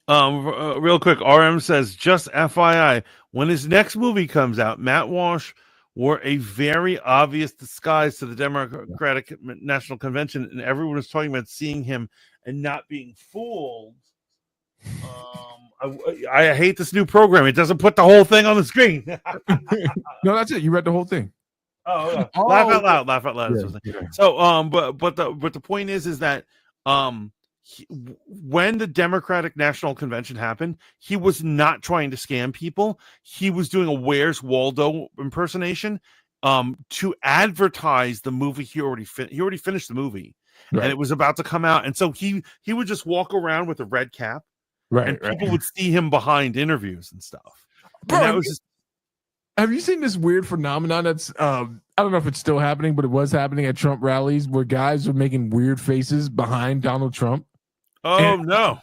Real quick, RM says, just FYI, when his next movie comes out, Matt Walsh wore a very obvious disguise to the Democratic National Convention, and everyone was talking about seeing him and not being fooled. I hate this new program. It doesn't put the whole thing on the screen. No, that's it. You read the whole thing. Oh, Oh, laugh out loud, laugh out loud. yeah. So, but the point is that when the Democratic National Convention happened, he was not trying to scam people. He was doing a Where's Waldo impersonation to advertise the movie. He already finished the movie, right. and it was about to come out. And so he would just walk around with a red cap, right? And people would see him behind interviews and stuff. Bro, and that was just. Have you seen this weird phenomenon that's I don't know if it's still happening, but it was happening at Trump rallies where guys were making weird faces behind Donald Trump? No.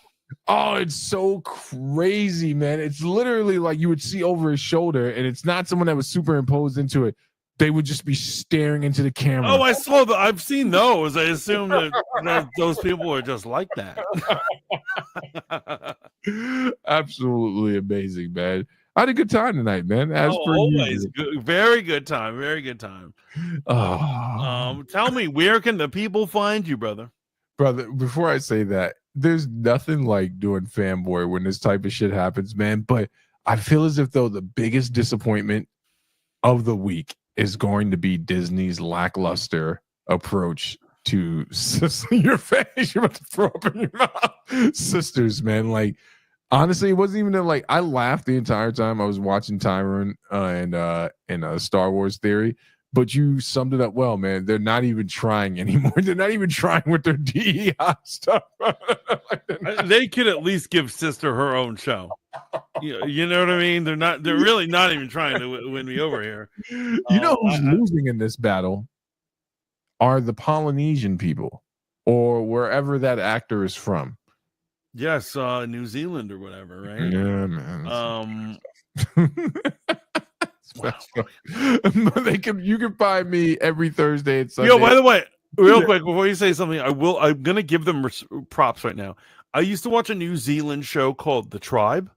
Oh, it's so crazy, man. It's literally like you would see over his shoulder, and it's not someone that was superimposed into it. They would just be staring into the camera. Oh, I've seen those. I assume that those people are just like that. Absolutely amazing, man. I had a good time tonight, man. As per always, usual. good, very good time. Very good time. Tell me, where can the people find you, brother? Brother, before I say that, there's nothing like doing fanboy when this type of shit happens, man. But I feel as if though the biggest disappointment of the week is going to be Disney's lackluster approach to your face. You're about to throw up in your mouth. Sisters, man. Like, honestly, it wasn't even like I laughed the entire time I was watching Tyrone and Star Wars Theory. But you summed it up well, man. They're not even trying anymore. They're not even trying with their DEI stuff. They could at least give Sister her own show. You know what I mean? They're really not even trying to win me over here. You know who's losing in this battle are the Polynesian people or wherever that actor is from. Yes, New Zealand or whatever, right? Yeah, man. You can find me every Thursday and Sunday. Yo, by the way, real quick before you say something, I'm gonna give them props right now. I used to watch a New Zealand show called The Tribe.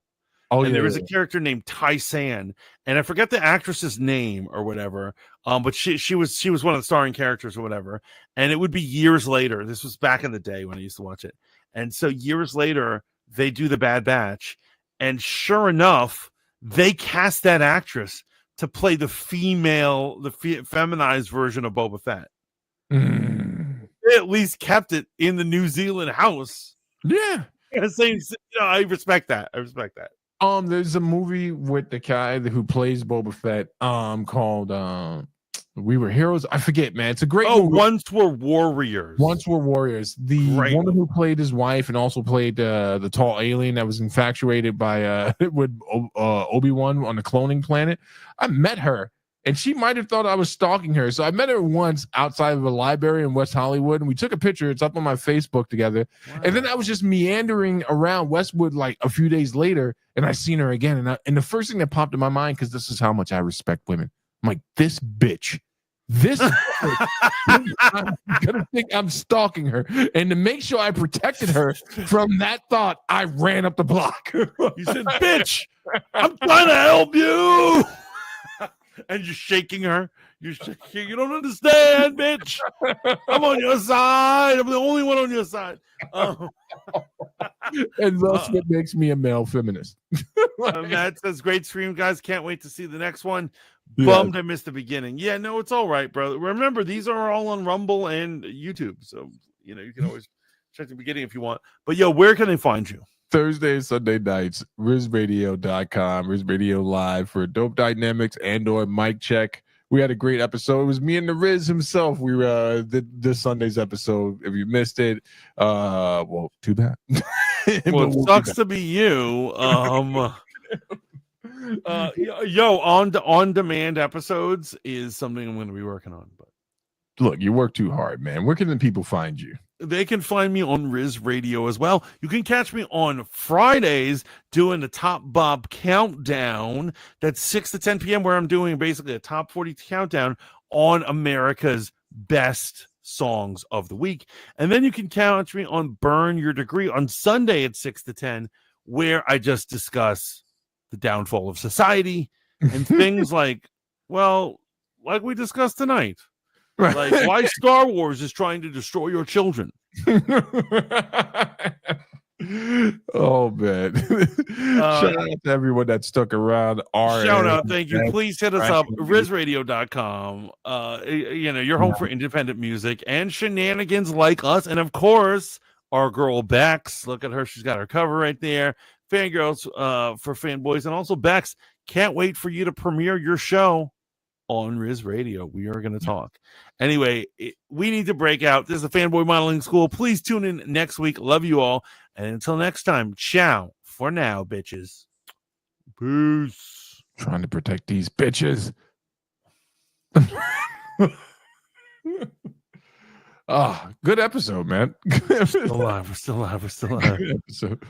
And there was a character named Tai San, and I forget the actress's name or whatever. But she was one of the starring characters or whatever. And it would be years later. This was back in the day when I used to watch it. And so years later, they do The Bad Batch, and sure enough, they cast that actress to play the feminized version of Boba Fett. They at least kept it in the New Zealand house. Yeah. I respect that. There's a movie with the guy who plays Boba Fett called We Were Heroes. I forget, man. It's a great movie. Once Were Warriors. The woman who played his wife and also played the tall alien that was infatuated by with Obi-Wan on the cloning planet. I met her, and she might have thought I was stalking her. So I met her once outside of a library in West Hollywood, and we took a picture. It's up on my Facebook together. Wow. And then I was just meandering around Westwood like a few days later, and I seen her again. And the first thing that popped in my mind, because this is how much I respect women, I'm like, this bitch is gonna think I'm stalking her. And to make sure I protected her from that thought, I ran up the block. You said, bitch, I'm trying to help you. And you're shaking her. You don't understand, bitch. I'm on your side. I'm the only one on your side. And that's what makes me a male feminist. Matt says, great stream, guys. Can't wait to see the next one. Bummed I missed the beginning. Yeah, no, it's all right, brother. Remember, these are all on Rumble and YouTube. So, you can always check the beginning if you want. But, where can they find you? Thursday and Sunday nights, RizRadio.com, Riz Radio Live for Dope Dynamics and/or Mic Check. We had a great episode. It was me and the Riz himself. We did this Sunday's episode. If you missed it, well, too bad. Well, it sucks to be you. On-demand episodes is something I'm going to be working on. But look, you work too hard, man. Where can the people find you? They can find me on Riz Radio as well. You can catch me on Fridays doing the Top Bob Countdown. That's 6 to 10 p.m. where I'm doing basically a top 40 countdown on America's best songs of the week. And then you can catch me on Burn Your Degree on Sunday at 6 to 10, where I just discuss the downfall of society and things like we discussed tonight. Right. Like why Star Wars is trying to destroy your children. Oh man. Shout out to everyone that stuck around. Shout out, thank you. Please hit us up, rizradio.com. You're home for independent music and shenanigans like us. And of course, our girl Bex. Look at her, she's got her cover right there. Fangirls for fanboys. And also Bex, can't wait for you to premiere your show on Riz Radio. We are going to talk. Anyway, we need to break out. This is the Fanboy Modeling School. Please tune in next week. Love you all. And until next time, ciao for now, bitches. Peace. Trying to protect these bitches. Good episode, man. We're still alive. We're still alive. Good episode.